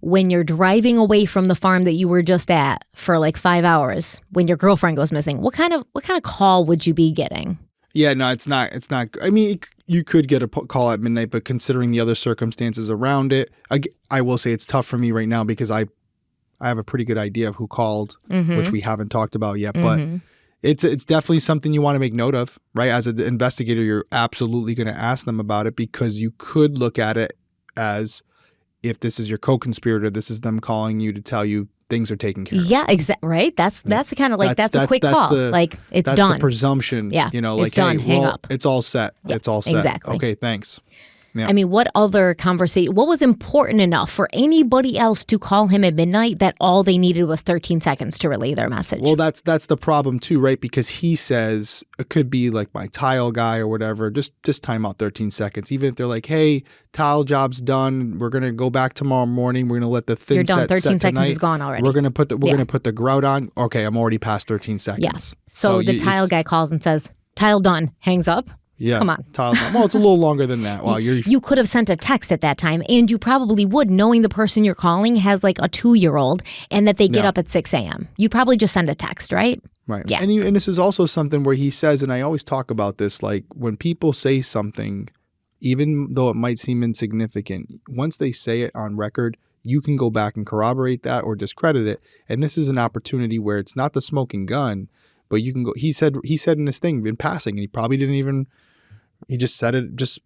when you're driving away from the farm that you were just at for like 5 hours when your girlfriend goes missing? What kind of call would you be getting? Yeah, no, it's not. I mean, you could get a call at midnight, but considering the other circumstances around it, I will say it's tough for me right now because I have a pretty good idea of who called, which we haven't talked about yet. But it's definitely something you want to make note of, right? As an investigator, you're absolutely going to ask them about it, because you could look at it as, if this is your co-conspirator, this is them calling you to tell you things are taken care of. Yeah, exactly. Right. That's the kind of like that's a quick call. Like it's that's done. The presumption. Yeah. You know, like, it's done. hey, Hang well, up. it's all set. Yeah, it's all set. Exactly. Okay. Thanks. Yeah. I mean, what other conversation, what was important enough for anybody else to call him at midnight that all they needed was 13 seconds to relay their message? Well, that's the problem too, right? Because he says it could be like my tile guy or whatever. Just time out 13 seconds. Even if they're like, hey, tile job's done. We're going to go back tomorrow morning. We're going to let the thin You're done. set 13 set seconds tonight. is gone already. We're going to put the grout on. Okay, I'm already past 13 seconds. Yeah. So the tile guy calls and says, tile done, hangs up. Yeah. Come on. Well, it's a little longer than that. Wow, You could have sent a text at that time, and you probably would, knowing the person you're calling has like a 2-year-old and that they get up at 6 a.m. You'd probably just send a text, right? Right. Yeah. And this is also something where he says, and I always talk about this, like when people say something, even though it might seem insignificant, once they say it on record, you can go back and corroborate that or discredit it. And this is an opportunity where it's not the smoking gun, but you can go. He said in this thing in passing, and he probably didn't even. He just said it, just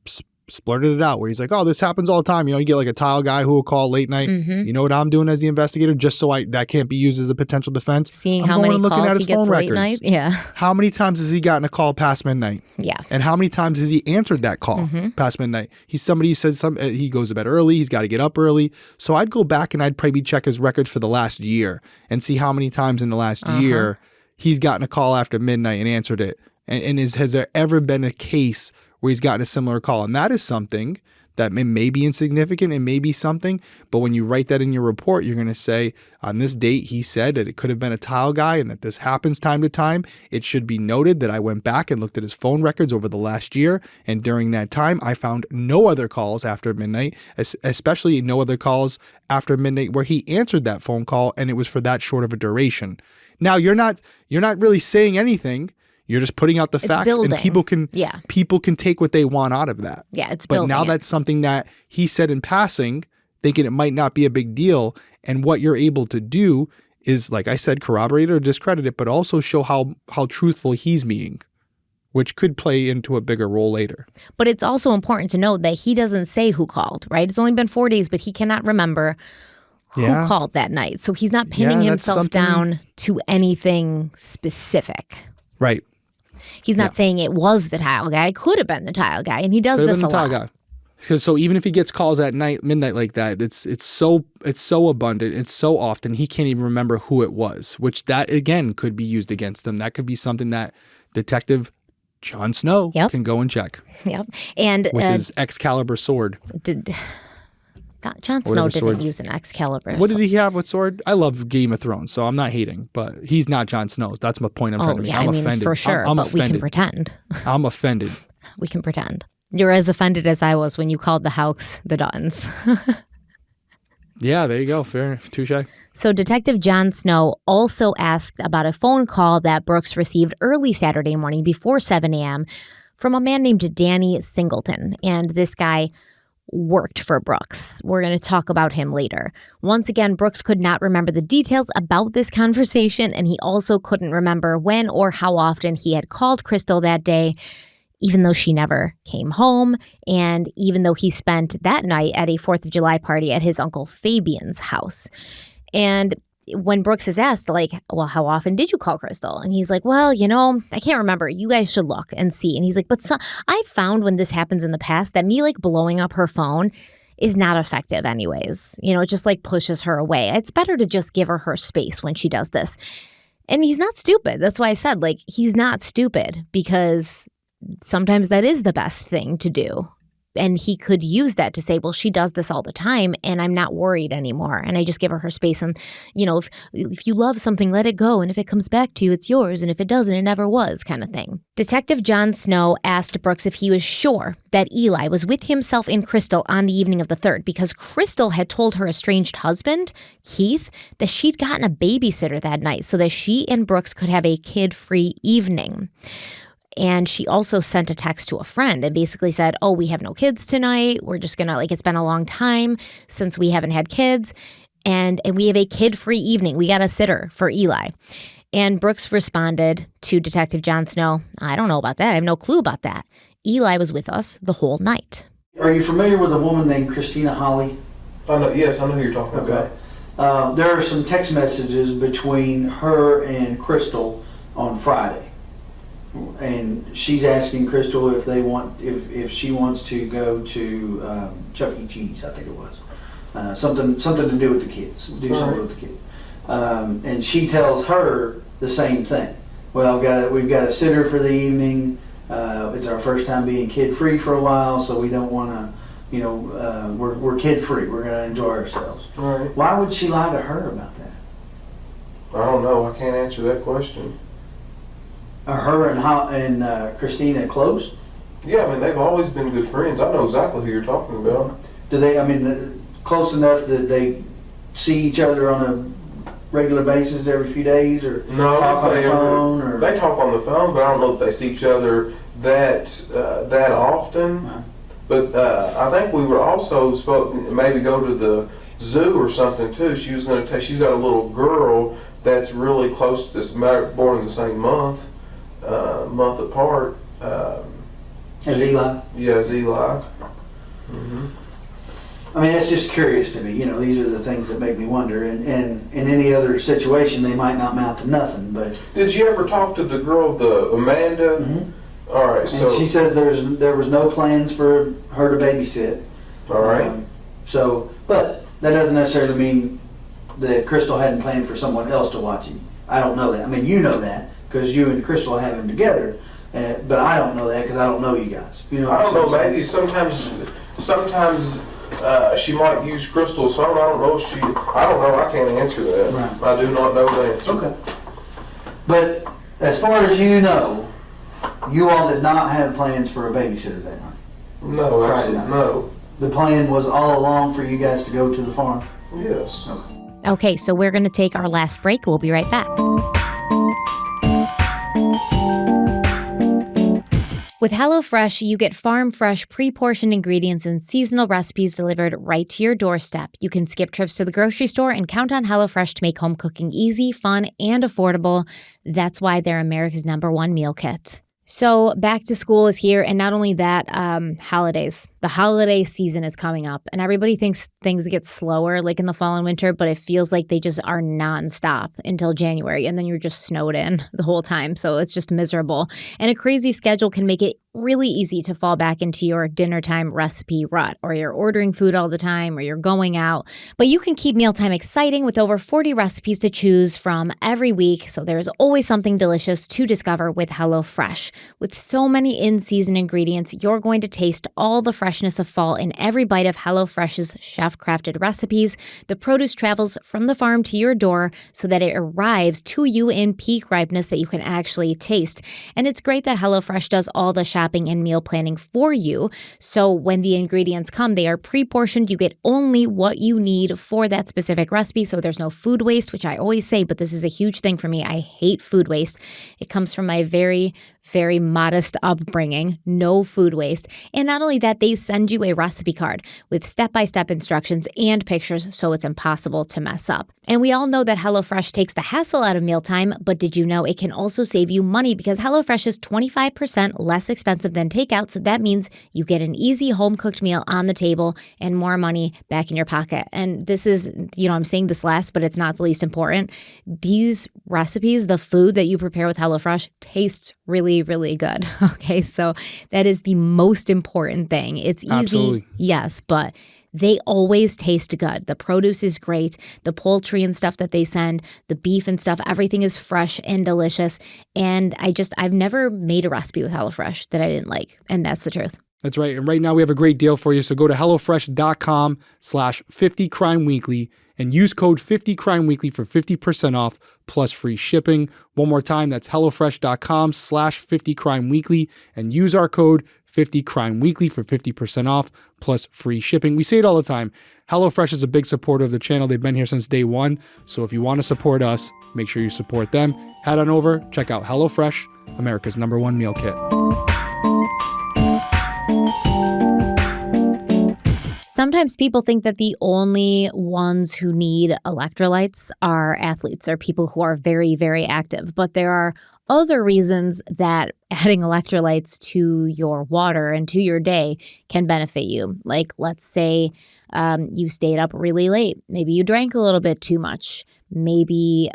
splurted it out where he's like, oh, this happens all the time. You get like a tile guy who will call late night. Mm-hmm. You know what I'm doing as the investigator, just so that can't be used as a potential defense. Seeing I'm how going many and looking calls at he his gets phone late records. night. Yeah. How many times has he gotten a call past midnight? Yeah. And how many times has he answered that call past midnight? He's somebody who says he goes to bed early. He's got to get up early. So I'd go back and I'd probably check his records for the last year and see how many times in the last year he's gotten a call after midnight and answered it. And has there ever been a case where he's gotten a similar call? And that is something that may be insignificant and may be something, but when you write that in your report, you're going to say, on this date, he said that it could have been a tile guy and that this happens time to time. It should be noted that I went back and looked at his phone records over the last year, and during that time, I found no other calls after midnight, especially no other calls after midnight where he answered that phone call, and it was for that short of a duration. Now, you're not really saying anything. You're just putting out the facts, building. and people can take what they want out of that. Yeah, it's But building now it. that's something that he said in passing, thinking it might not be a big deal. And what you're able to do is, like I said, corroborate or discredit it, but also show how truthful he's being, which could play into a bigger role later. But it's also important to note that he doesn't say who called, right? It's only been 4 days, but he cannot remember who called that night. So he's not pinning himself down to anything specific. Right. He's not saying it was the tile guy. It could have been the tile guy, and he does Could have this been a the tile lot. guy. Because so even if he gets calls at midnight like that, it's so abundant, it's so often he can't even remember who it was. Which that again could be used against him. That could be something that Detective Jon Snow can go and check. Yep, and with his Excalibur sword. Jon Snow didn't use an Excalibur. What did he have with sword? I love Game of Thrones, so I'm not hating, but he's not Jon Snow. That's my point I'm trying to make. I'm offended. For sure, I'm but offended. we can pretend. I'm offended. We can pretend. You're as offended as I was when you called the Houcks the Duttons. Yeah, there you go. Fair. Touche. So Detective Jon Snow also asked about a phone call that Brooks received early Saturday morning before 7 a.m. from a man named Danny Singleton. And this guy worked for Brooks. We're going to talk about him later. Once again, Brooks could not remember the details about this conversation, and he also couldn't remember when or how often he had called Crystal that day, even though she never came home, and even though he spent that night at a 4th of July party at his Uncle Fabian's house. And when Brooks is asked, like, well, how often did you call Crystal? And he's like, well, I can't remember. You guys should look and see. And he's like, but I've found when this happens in the past that me like blowing up her phone is not effective anyways. It just like pushes her away. It's better to just give her space when she does this. And he's not stupid. That's why I said, like, he's not stupid, because sometimes that is the best thing to do. And he could use that to say, well, she does this all the time and I'm not worried anymore. And I just give her space. And, if you love something, let it go. And if it comes back to you, it's yours. And if it doesn't, it never was, kind of thing. Detective Jon Snow asked Brooks if he was sure that Eli was with himself and Crystal on the evening of the 3rd, because Crystal had told her estranged husband, Keith, that she'd gotten a babysitter that night so that she and Brooks could have a kid-free evening. And she also sent a text to a friend and basically said, oh, we have no kids tonight. We're just going to, it's been a long time since we haven't had kids. And we have a kid-free evening. We got a sitter for Eli. And Brooks responded to Detective Jon Snow, I don't know about that. I have no clue about that. Eli was with us the whole night. Are you familiar with a woman named Christina Holly? Yes, I know who you're talking about. There are some text messages between her and Crystal on Friday. And she's asking Crystal if she wants to go to Chuck E. Cheese, I think it was. Something to do with the kids. Something with the kids. And she tells her the same thing. Well, we've got a sitter for the evening. It's our first time being kid-free for a while, so we don't want to, we're kid-free. We're going to enjoy ourselves. Right. Why would she lie to her about that? I don't know. I can't answer that question. Are her and Christina close? Yeah, I mean, they've always been good friends. I know exactly who you're talking about. Do they, I mean, close enough that they see each other on a regular basis every few days, or No, talk on the phone? Or? they talk on the phone, but I don't know if they see each other that often. Huh. But I think we were also supposed to maybe go to the zoo or something too. She was going to take. She's got a little girl that's really close to this, born in the same month apart. As Eli? Yeah, as Eli. Mm-hmm. I mean, it's just curious to me. You know, these are the things that make me wonder. And in any other situation, they might not amount to nothing. But did you ever talk to the girl, the Amanda? Mm-hmm. All right, and so she says there was no plans for her to babysit. All right. But that doesn't necessarily mean that Crystal hadn't planned for someone else to watch him. I don't know that. I mean, you know that because you and Crystal have him together. But I don't know that because I don't know you guys. You know, I don't know. Maybe sometimes she might use Crystal's phone. I don't know if she. I don't know. I can't answer that. Right. I do not know the answer. Okay. But as far as you know, you all did not have plans for a babysitter that night. No, Friday absolutely night. no. The plan was all along for you guys to go to the farm. Yes. Okay, so we're going to take our last break. We'll be right back. With HelloFresh, you get farm-fresh, pre-portioned ingredients and seasonal recipes delivered right to your doorstep. You can skip trips to the grocery store and count on HelloFresh to make home cooking easy, fun, and affordable. That's why they're America's #1 meal kit. So back to school is here, and not only that, holidays. The holiday season is coming up, and everybody thinks things get slower like in the fall and winter, but it feels like they just are nonstop until January, and then you're just snowed in the whole time, so it's just miserable. And a crazy schedule can make it really easy to fall back into your dinner time recipe rut, or you're ordering food all the time, or you're going out. But you can keep mealtime exciting with over 40 recipes to choose from every week, so there's always something delicious to discover with HelloFresh. With so many in-season ingredients, you're going to taste all the freshness of fall in every bite of HelloFresh's chef-crafted recipes. The produce travels from the farm to your door so that it arrives to you in peak ripeness that you can actually taste. And it's great that HelloFresh does all the shopping and meal planning for you. So when the ingredients come, they are pre-portioned. You get only what you need for that specific recipe. So there's no food waste, which I always say, but this is a huge thing for me. I hate food waste. It comes from my very modest upbringing, no food waste. And not only that, they send you a recipe card with step-by-step instructions and pictures, so it's impossible to mess up. And we all know that HelloFresh takes the hassle out of mealtime, but did you know it can also save you money because HelloFresh is 25% less expensive than takeout, so that means you get an easy home-cooked meal on the table and more money back in your pocket. And this is, I'm saying this last, but it's not the least important. These recipes, the food that you prepare with HelloFresh, tastes really good. Okay, so that is the most important thing. It's easy, Absolutely. Yes, but they always taste good. The produce is great. The poultry and stuff that they send, the beef and stuff, everything is fresh and delicious. And I've never made a recipe with HelloFresh that I didn't like. And that's the truth. That's right. And right now we have a great deal for you. So go to HelloFresh.com/50crimeweekly and use code 50crimeweekly for 50% off plus free shipping. One more time, that's HelloFresh.com/50crimeweekly and use our code 50crimeweekly for 50% off plus free shipping. We say it all the time. HelloFresh is a big supporter of the channel. They've been here since day one. So if you want to support us, make sure you support them. Head on over, check out HelloFresh, America's #1 meal kit. Sometimes people think that the only ones who need electrolytes are athletes or people who are very active, but there are other reasons that adding electrolytes to your water and to your day can benefit you. Like, let's say you stayed up really late. Maybe you drank a little bit too much. Maybe,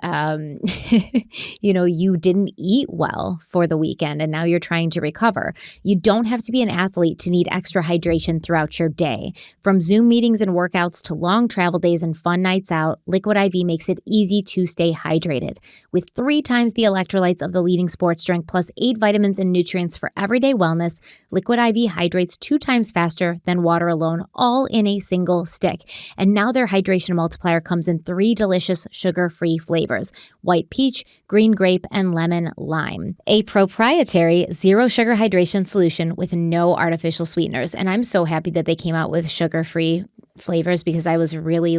you didn't eat well for the weekend and now you're trying to recover. You don't have to be an athlete to need extra hydration throughout your day. From Zoom meetings and workouts to long travel days and fun nights out, Liquid IV makes it easy to stay hydrated. With 3 times the electrolytes of the the leading sports drink, plus 8 vitamins and nutrients for everyday wellness. Liquid IV hydrates 2 times faster than water alone, all in a single stick. And now their hydration multiplier comes in 3 delicious sugar-free flavors: white peach, green grape, and lemon lime. A proprietary zero sugar hydration solution with no artificial sweeteners. And I'm so happy that they came out with sugar-free flavors, because I was really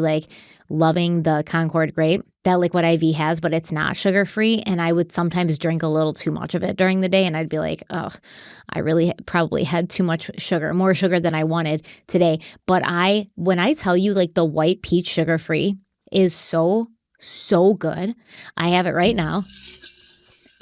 loving the Concord grape that Liquid IV has, but it's not sugar-free, and I would sometimes drink a little too much of it during the day, and I'd be like, oh, I really probably had too much sugar, more sugar than I wanted today. But when I tell you, the white peach sugar-free is so good. I have it right now.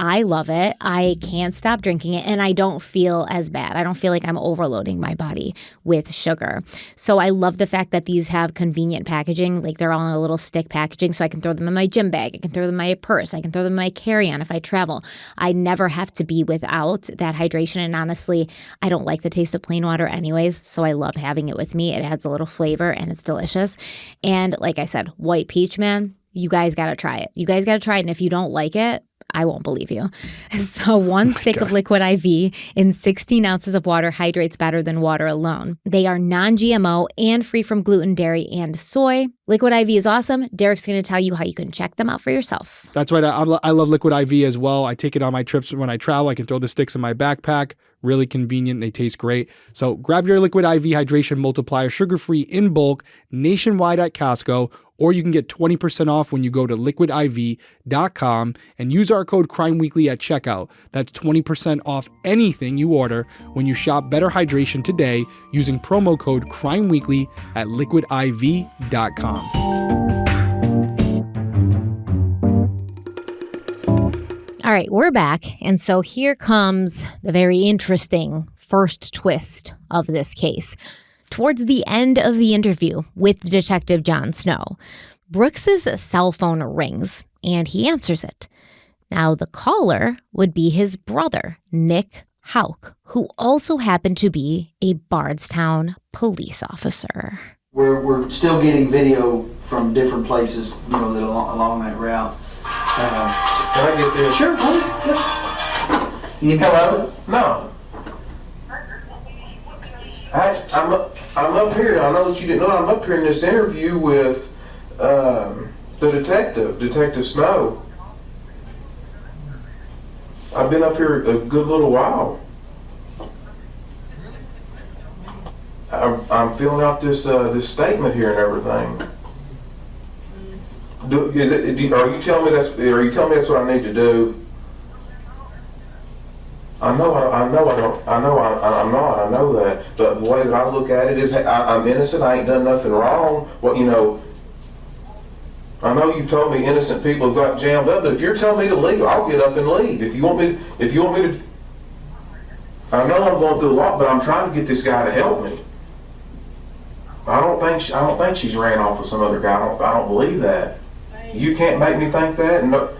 I love it. I can't stop drinking it, and I don't feel as bad. I don't feel like I'm overloading my body with sugar. So I love the fact that these have convenient packaging. They're all in a little stick packaging, so I can throw them in my gym bag. I can throw them in my purse. I can throw them in my carry-on if I travel. I never have to be without that hydration, and honestly, I don't like the taste of plain water anyways, so I love having it with me. It adds a little flavor, and it's delicious. And like I said, white peach, man, you guys got to try it. You guys got to try it, and if you don't like it, I won't believe you. So 1 stick of Liquid IV in 16 ounces of water hydrates better than water alone. They are non-GMO and free from gluten, dairy, and soy. Liquid IV is awesome. Derek's going to tell you how you can check them out for yourself. That's right. I love Liquid IV as well. I take it on my trips when I travel. I can throw the sticks in my backpack. Really convenient. They taste great. So grab your Liquid IV hydration multiplier, sugar-free in bulk, nationwide at Costco, or you can get 20% off when you go to liquidiv.com and use our code CrimeWeekly at checkout. That's 20% off anything you order when you shop Better Hydration today using promo code CrimeWeekly at liquidiv.com. All right, we're back. And so here comes the very interesting first twist of this case. Towards the end of the interview with Detective John Snow, Brooks's cell phone rings and he answers it. Now, the caller would be his brother, Nick Houck, who also happened to be a Bardstown police officer. We're still getting video from different places, that along that route. Can I get this? Sure, yes. You need hello? No. I'm up here. I know that you didn't know. I'm up here in this interview with the Detective Snow. I've been up here a good little while. I'm filling out this statement here and everything. Are you telling me that's what I need to do? I'm not. I know that. But the way that I look at it is, I'm innocent. I ain't done nothing wrong. I know you told me innocent people have got jammed up, but if you're telling me to leave, I'll get up and leave. If you want me to, I know I'm going through a lot, but I'm trying to get this guy to help me. I don't think she's ran off with some other guy. I don't believe that. You can't make me think that. No.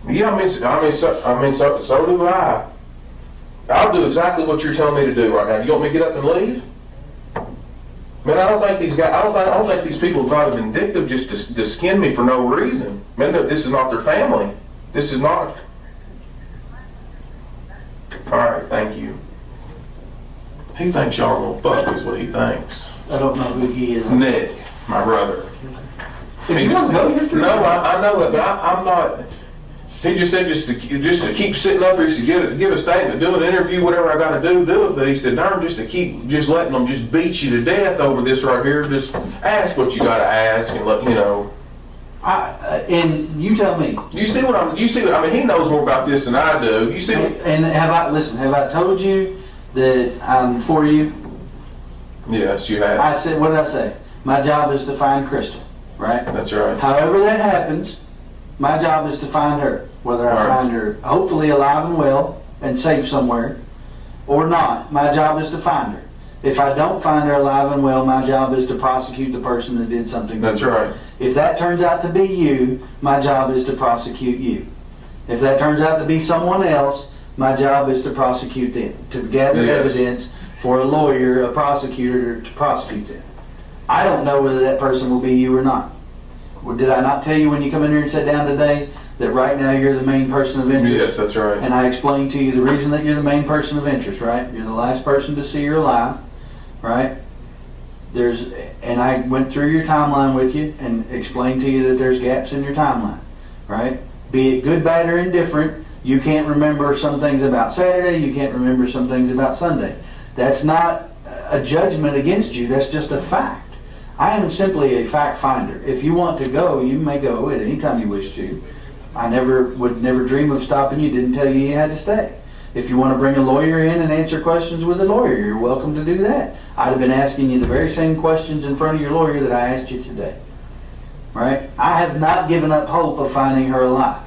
Yeah, so do I. I'll do exactly what you're telling me to do right now. You want me to get up and leave? Man, I don't think these guys. I don't think these people are vindictive just to skin me for no reason. Man, this is not their family. This is not. All right, thank you. He thinks y'all are gonna fuck, is what he thinks. I don't know who he is. Nick, my brother. If you want to go, you're free. No, I know that, but I'm not. He just said just to keep sitting up here, to give a statement, do an interview, whatever I got to do it. But he said, darn, just to keep letting them just beat you to death over this right here. Just ask what you got to ask and let you know. And you tell me. You see what I mean, he knows more about this than I do. You see. And have I told you that I'm for you? Yes, you have. I said, what did I say? My job is to find Crystal, right? That's right. However that happens, my job is to find her. Whether I find her hopefully alive and well and safe somewhere or not, my job is to find her. If I don't find her alive and well, my job is to prosecute the person that did something. That's right. If that turns out to be you, my job is to prosecute you. If that turns out to be someone else, my job is to prosecute them, to gather evidence for a lawyer, a prosecutor, to prosecute them. I don't know whether that person will be you or not. Did I not tell you when you come in here and sat down today that right now you're the main person of interest? Yes, that's right. And I explained to you the reason that you're the main person of interest, right? You're the last person to see her alive, right? And I went through your timeline with you and explained to you that there's gaps in your timeline, right? Be it good, bad, or indifferent, you can't remember some things about Saturday, you can't remember some things about Sunday. That's not a judgment against you, that's just a fact. I am simply a fact finder. If you want to go, you may go at any time you wish to. I would never dream of stopping you, didn't tell you you had to stay. If you want to bring a lawyer in and answer questions with a lawyer, you're welcome to do that. I'd have been asking you the very same questions in front of your lawyer that I asked you today. Right? I have not given up hope of finding her alive.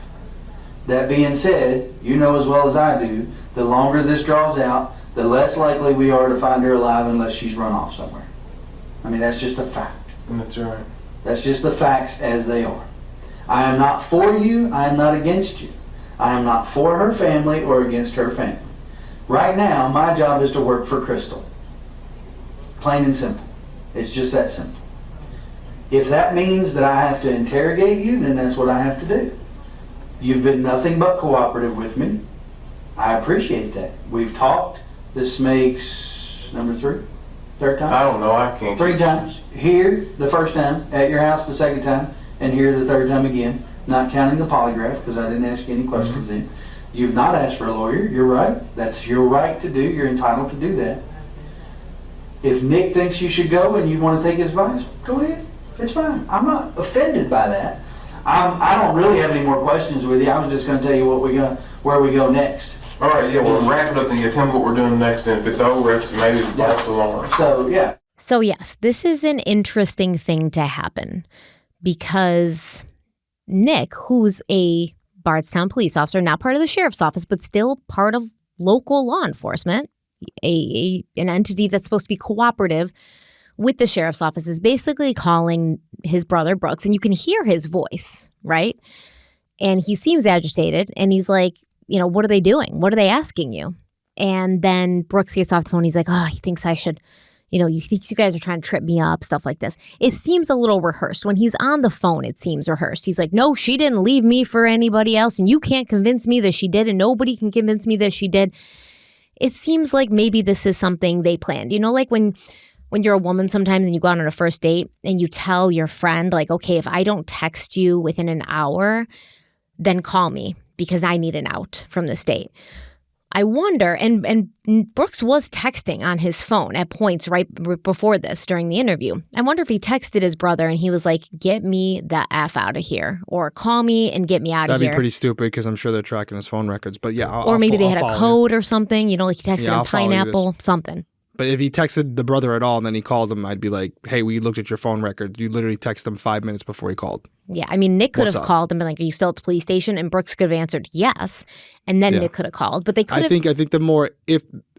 That being said, you know as well as I do, the longer this draws out, the less likely we are to find her alive unless she's run off somewhere. I mean, that's just a fact. That's right. That's just the facts as they are. I am not for you, I am not against you. I am not for her family or against her family. Right now, my job is to work for Crystal. Plain and simple. It's just that simple. If that means that I have to interrogate you, then that's what I have to do. You've been nothing but cooperative with me. I appreciate that. We've talked. This makes number 3? Third time? I don't know. I can't. 3 times. Here, the first time. At your house, the second time. And here, the third time again. Not counting the polygraph, because I didn't ask you any questions then. You've not asked for a lawyer. You're right. That's your right to do. You're entitled to do that. If Nick thinks you should go and you want to take his advice, go ahead. It's fine. I'm not offended by that. I don't really have any more questions with you. I was just going to tell you where we go next. All right, yeah, well, wrap it up and you tell me what we're doing next, and if it's over, it's maybe false alarm. So, yeah. So, yes, this is an interesting thing to happen because Nick, who's a Bardstown police officer, not part of the sheriff's office, but still part of local law enforcement, an entity that's supposed to be cooperative with the sheriff's office, is basically calling his brother Brooks, and you can hear his voice, right? And he seems agitated, and he's like, what are they doing? What are they asking you? And then Brooks gets off the phone. He's like, he thinks I should, he thinks you guys are trying to trip me up, stuff like this. It seems a little rehearsed. When he's on the phone, it seems rehearsed. He's like, no, she didn't leave me for anybody else, and you can't convince me that she did, and nobody can convince me that she did. It seems like maybe this is something they planned. Like when you're a woman sometimes and you go out on a first date and you tell your friend, like, okay, if I don't text you within an hour, then call me because I need an out from this date. I wonder, and Brooks was texting on his phone at points right before this during the interview. I wonder if he texted his brother and he was like, get me the F out of here, or call me and get me out of here. That'd be pretty stupid because I'm sure they're tracking his phone records. But yeah, or maybe they had a code or something, like he texted him pineapple, something. But if he texted the brother at all and then he called him, I'd be like, hey, we looked at your phone record. You literally texted him 5 minutes before he called. Yeah, I mean, Nick could have called him and been like, are you still at the police station? And Brooks could have answered yes. And then Nick could have called. But they could have... I think the more...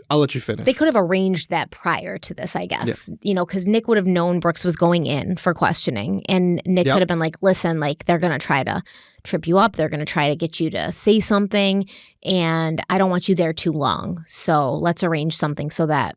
I'll let you finish. They could have arranged that prior to this, I guess. Because Nick would have known Brooks was going in for questioning. And Nick could have been like, listen, like, they're going to try to trip you up. They're going to try to get you to say something. And I don't want you there too long. So let's arrange something so that,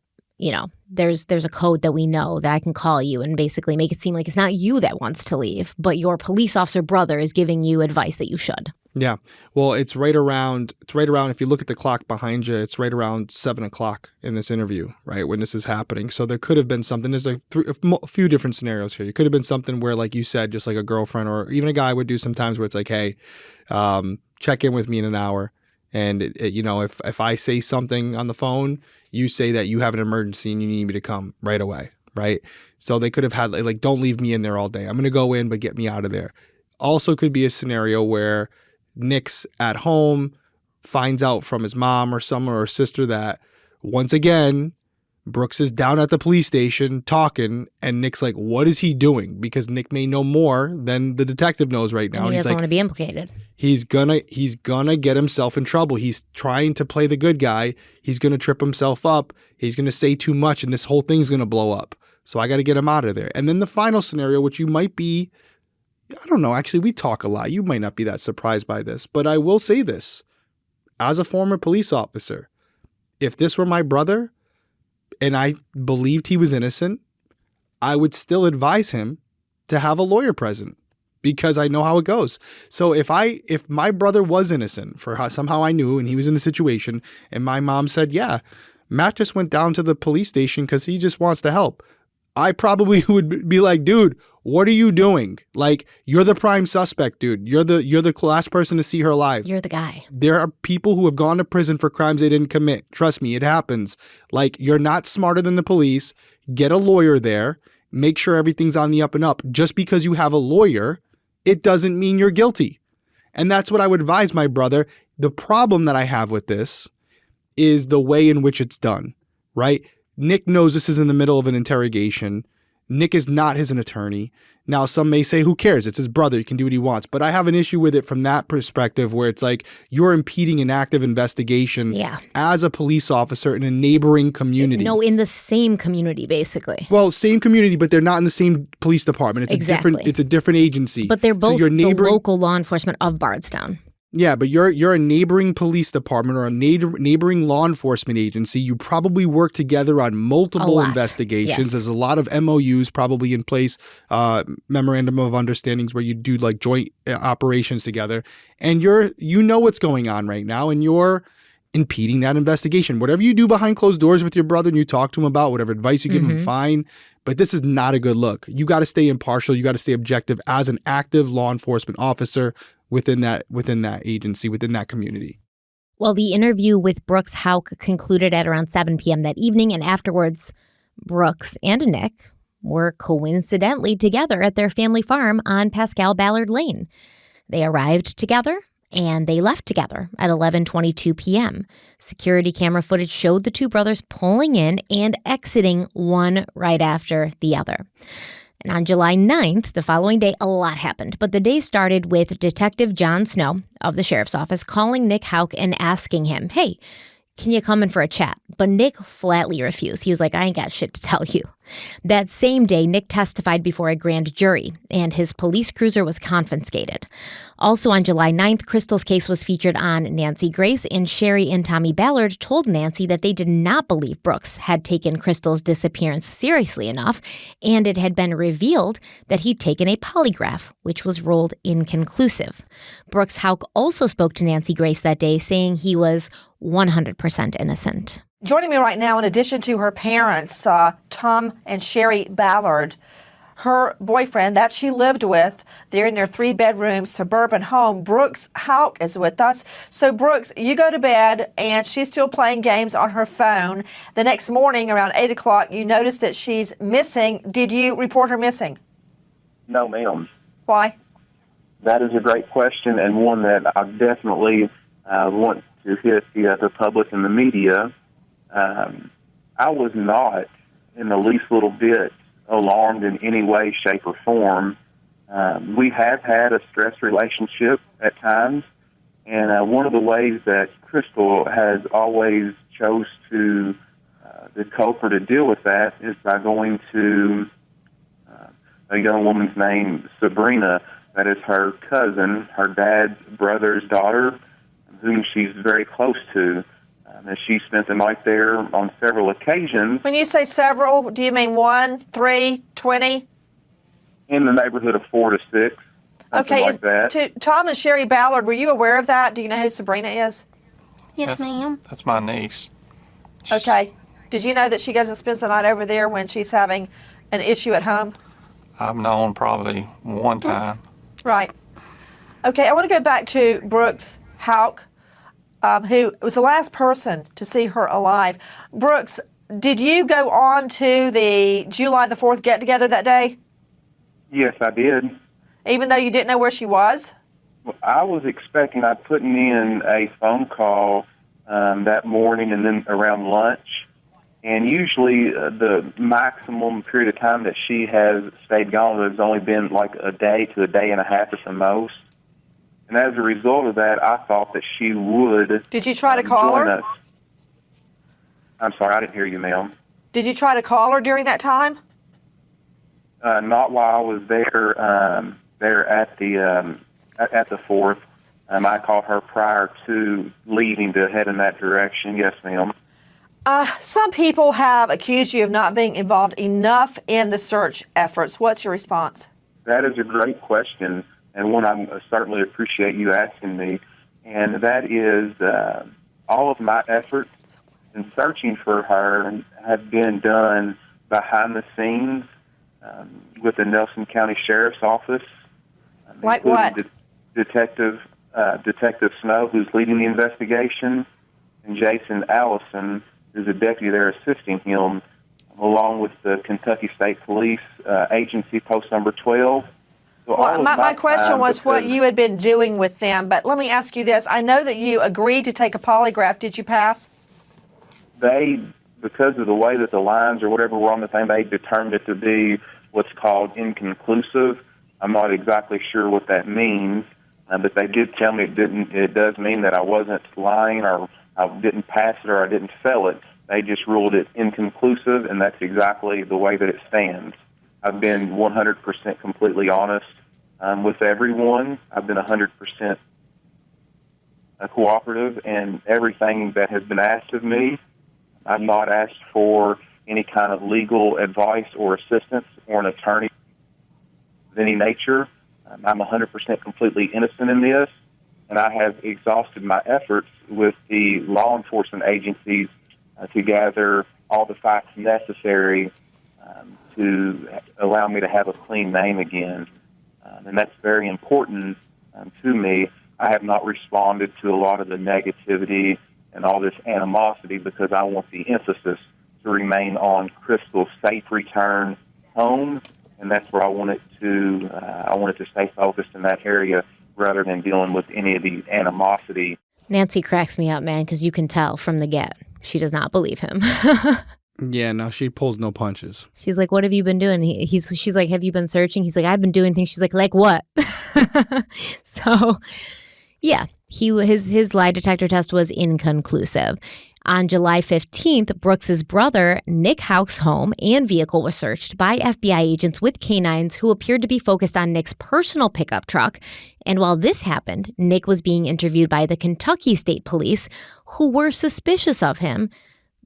there's a code that we know that I can call you and basically make it seem like it's not you that wants to leave, but your police officer brother is giving you advice that you should. Yeah. Well, it's right around, if you look at the clock behind you, it's right around 7:00 in this interview, right, when this is happening. So there could have been something, there's a few different scenarios here. It could have been something where, like you said, just like a girlfriend or even a guy would do sometimes where it's like, hey, check in with me in an hour. And, if I say something on the phone, you say that you have an emergency and you need me to come right away, right? So they could have had, like, don't leave me in there all day. I'm going to go in, but get me out of there. Also could be a scenario where Nick's at home, finds out from his mom or someone or sister that, once again, Brooks is down at the police station talking, and Nick's like, what is he doing? Because Nick may know more than the detective knows right now. And he doesn't want to be implicated. He's gonna get himself in trouble. He's trying to play the good guy. He's gonna trip himself up. He's gonna say too much, and this whole thing's gonna blow up. So I got to get him out of there. And then the final scenario, which you might be, I don't know, actually we talk a lot. You might not be that surprised by this, but I will say this. As a former police officer, if this were my brother and I believed he was innocent, I would still advise him to have a lawyer present. because I know how it goes. So if my brother was innocent for how somehow I knew and he was in a situation and my mom said, yeah, Matt just went down to the police station because he just wants to help, I probably would be like, dude, what are you doing? Like, you're the prime suspect, dude. You're the last person to see her alive. You're the guy. There are people who have gone to prison for crimes they didn't commit. Trust me, it happens. Like, you're not smarter than the police. Get a lawyer there. Make sure everything's on the up and up. Just because you have a lawyer, it doesn't mean you're guilty. And that's what I would advise my brother. The problem that I have with this is the way in which it's done, right? Nick knows this is in the middle of an interrogation. Nick is not his attorney. Now, some may say, who cares? It's his brother. He can do what he wants. But I have an issue with it from that perspective where it's like you're impeding an active investigation as a police officer in a neighboring community. No, in the same community, basically. Well, same community, but they're not in the same police department. It's a different agency. But they're both the local law enforcement of Bardstown. Yeah, but you're a neighboring police department or a neighboring law enforcement agency. You probably work together on multiple investigations. Yes. There's a lot of MOUs probably in place, memorandum of understandings where you do like joint operations together. And you know what's going on right now, and you're impeding that investigation. Whatever you do behind closed doors with your brother and you talk to him about, whatever advice you give him, fine. But this is not a good look. You got to stay impartial. You got to stay objective as an active law enforcement officer within that agency, within that community. Well, the interview with Brooks Houck concluded at around 7 p.m. that evening, and afterwards, Brooks and Nick were coincidentally together at their family farm on Pascal Ballard Lane. They arrived together and they left together at 11:22 p.m. Security camera footage showed the two brothers pulling in and exiting one right after the other. And on July 9th, the following day, a lot happened. But the day started with Detective John Snow of the sheriff's office calling Nick Houck and asking him, hey, can you come in for a chat? But Nick flatly refused. He was like, I ain't got shit to tell you. That same day, Nick testified before a grand jury, and his police cruiser was confiscated. Also on July 9th, Crystal's case was featured on Nancy Grace, and Sherry and Tommy Ballard told Nancy that they did not believe Brooks had taken Crystal's disappearance seriously enough, and it had been revealed that he'd taken a polygraph, which was ruled inconclusive. Brooks Houck also spoke to Nancy Grace that day, saying he was 100% innocent. Joining me right now, in addition to her parents, Tom and Sherry Ballard, her boyfriend that she lived with, they're in their 3-bedroom suburban home. Brooks Houck is with us. So, Brooks, you go to bed and she's still playing games on her phone. The next morning, around 8 o'clock, you notice that she's missing. Did you report her missing? No, ma'am. Why? That is a great question, and one that I definitely want to hit the public and the media. I was not in the least little bit alarmed in any way, shape, or form. We have had a stress relationship at times, and one of the ways that Crystal has always chose to cope or to deal with that is by going to a young woman's name, Sabrina, that is her cousin, her dad's brother's daughter, whom she's very close to. And she spent the night there on several occasions. When you say several, do you mean 1, 3, 20? In the neighborhood of 4 to 6. Okay, like that. Tom and Sherry Ballard, were you aware of that? Do you know who Sabrina is? Yes, ma'am. That's my niece. Okay. Did you know that she goes and spends the night over there when she's having an issue at home? I've known probably one time. Right. Okay, I want to go back to Brooks Houck, who was the last person to see her alive. Brooks, did you go on to the July the 4th get-together that day? Yes, I did. Even though you didn't know where she was? Well, I was expecting, I'd put in a phone call that morning and then around lunch. And usually the maximum period of time that she has stayed gone has only been like a day to a day and a half at the most. And as a result of that, I thought that she would. Did you try to call her? Us. I'm sorry, I didn't hear you, ma'am. Did you try to call her during that time? Not while I was there. There at the 4th. I called her prior to leaving to head in that direction. Yes, ma'am. Some people have accused you of not being involved enough in the search efforts. What's your response? That is a great question, and one I certainly appreciate you asking me. And that is, all of my efforts in searching for her have been done behind the scenes with the Nelson County Sheriff's Office. Like what? Detective Snow, who's leading the investigation, and Jason Allison, who's a deputy there assisting him, along with the Kentucky State Police Agency, post number 12. So Well, my question was what you had been doing with them, but let me ask you this. I know that you agreed to take a polygraph. Did you pass? They, because of the way that the lines or whatever were on the thing, they determined it to be what's called inconclusive. I'm not exactly sure what that means, but they did tell me it does mean that I wasn't lying, or I didn't pass it, or I didn't fail it. They just ruled it inconclusive, and that's exactly the way that it stands. I've been 100% completely honest with everyone. I've been 100% cooperative in everything that has been asked of me. I've not asked for any kind of legal advice or assistance or an attorney of any nature. I'm 100% completely innocent in this, and I have exhausted my efforts with the law enforcement agencies to gather all the facts necessary to allow me to have a clean name again. And that's very important to me. I have not responded to a lot of the negativity and all this animosity because I want the emphasis to remain on Crystal's safe return home, and that's where I want it to stay focused in that area rather than dealing with any of the animosity. Nancy cracks me up, man, because you can tell from the get. She does not believe him. Yeah, no, she pulls no punches. She's like, what have you been doing? She's like, have you been searching? He's like, I've been doing things. She's like what? So, yeah, his lie detector test was inconclusive. On July 15th, Brooks's brother, Nick Houck's home and vehicle was searched by FBI agents with canines who appeared to be focused on Nick's personal pickup truck. And while this happened, Nick was being interviewed by the Kentucky State Police, who were suspicious of him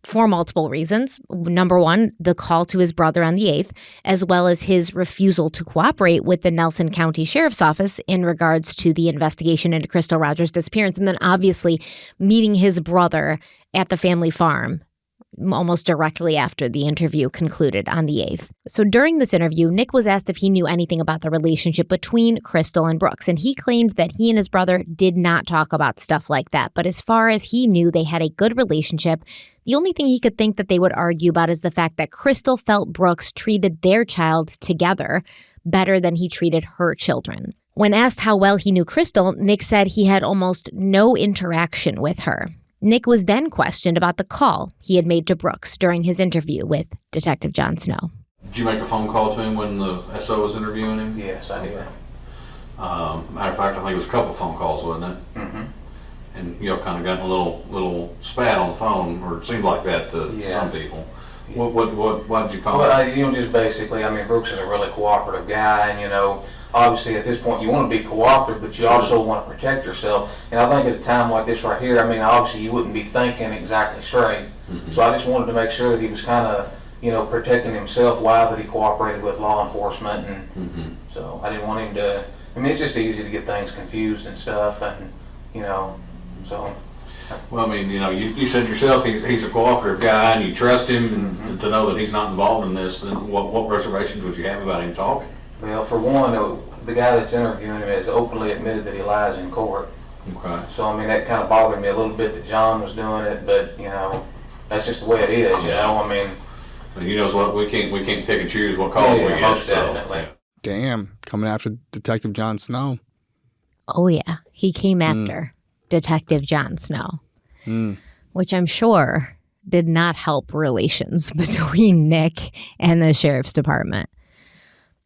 for multiple reasons. Number one, the call to his brother on the 8th, as well as his refusal to cooperate with the Nelson County Sheriff's Office in regards to the investigation into Crystal Rogers' disappearance. And then obviously meeting his brother at the family farm almost directly after the interview concluded on the 8th. So during this interview, Nick was asked if he knew anything about the relationship between Crystal and Brooks, and he claimed that he and his brother did not talk about stuff like that. But as far as he knew, they had a good relationship. The only thing he could think that they would argue about is the fact that Crystal felt Brooks treated their child together better than he treated her children. When asked how well he knew Crystal, Nick said he had almost no interaction with her. Nick was then questioned about the call he had made to Brooks during his interview with Detective John Snow. Did you make a phone call to him when the SO was interviewing him? Yes, I did. Matter of fact, I think it was a couple phone calls, wasn't it? Mm-hmm. And you got a little spat on the phone, or it seemed like that to some people. Yeah. What did you call Well, it? just basically, Brooks is a really cooperative guy, and obviously at this point you want to be cooperative, but you also want to protect yourself. And I think at a time like this right here, obviously you wouldn't be thinking exactly straight. Mm-hmm. So I just wanted to make sure that he was kind of, protecting himself while that he cooperated with law enforcement. And so I didn't want him to, it's just easy to get things confused and stuff, and, so. Well, you said yourself he's a cooperative guy and you trust him, and to know that he's not involved in this, then what reservations would you have about him talking? Well, for one, the guy that's interviewing him has openly admitted that he lies in court. Okay. So, that kind of bothered me a little bit that John was doing it, but, that's just the way it is, But he knows what we can't pick and choose what calls we get. Most definitely. Damn, coming after Detective John Snow. Oh, yeah. He came after Detective John Snow, which I'm sure did not help relations between Nick and the sheriff's department.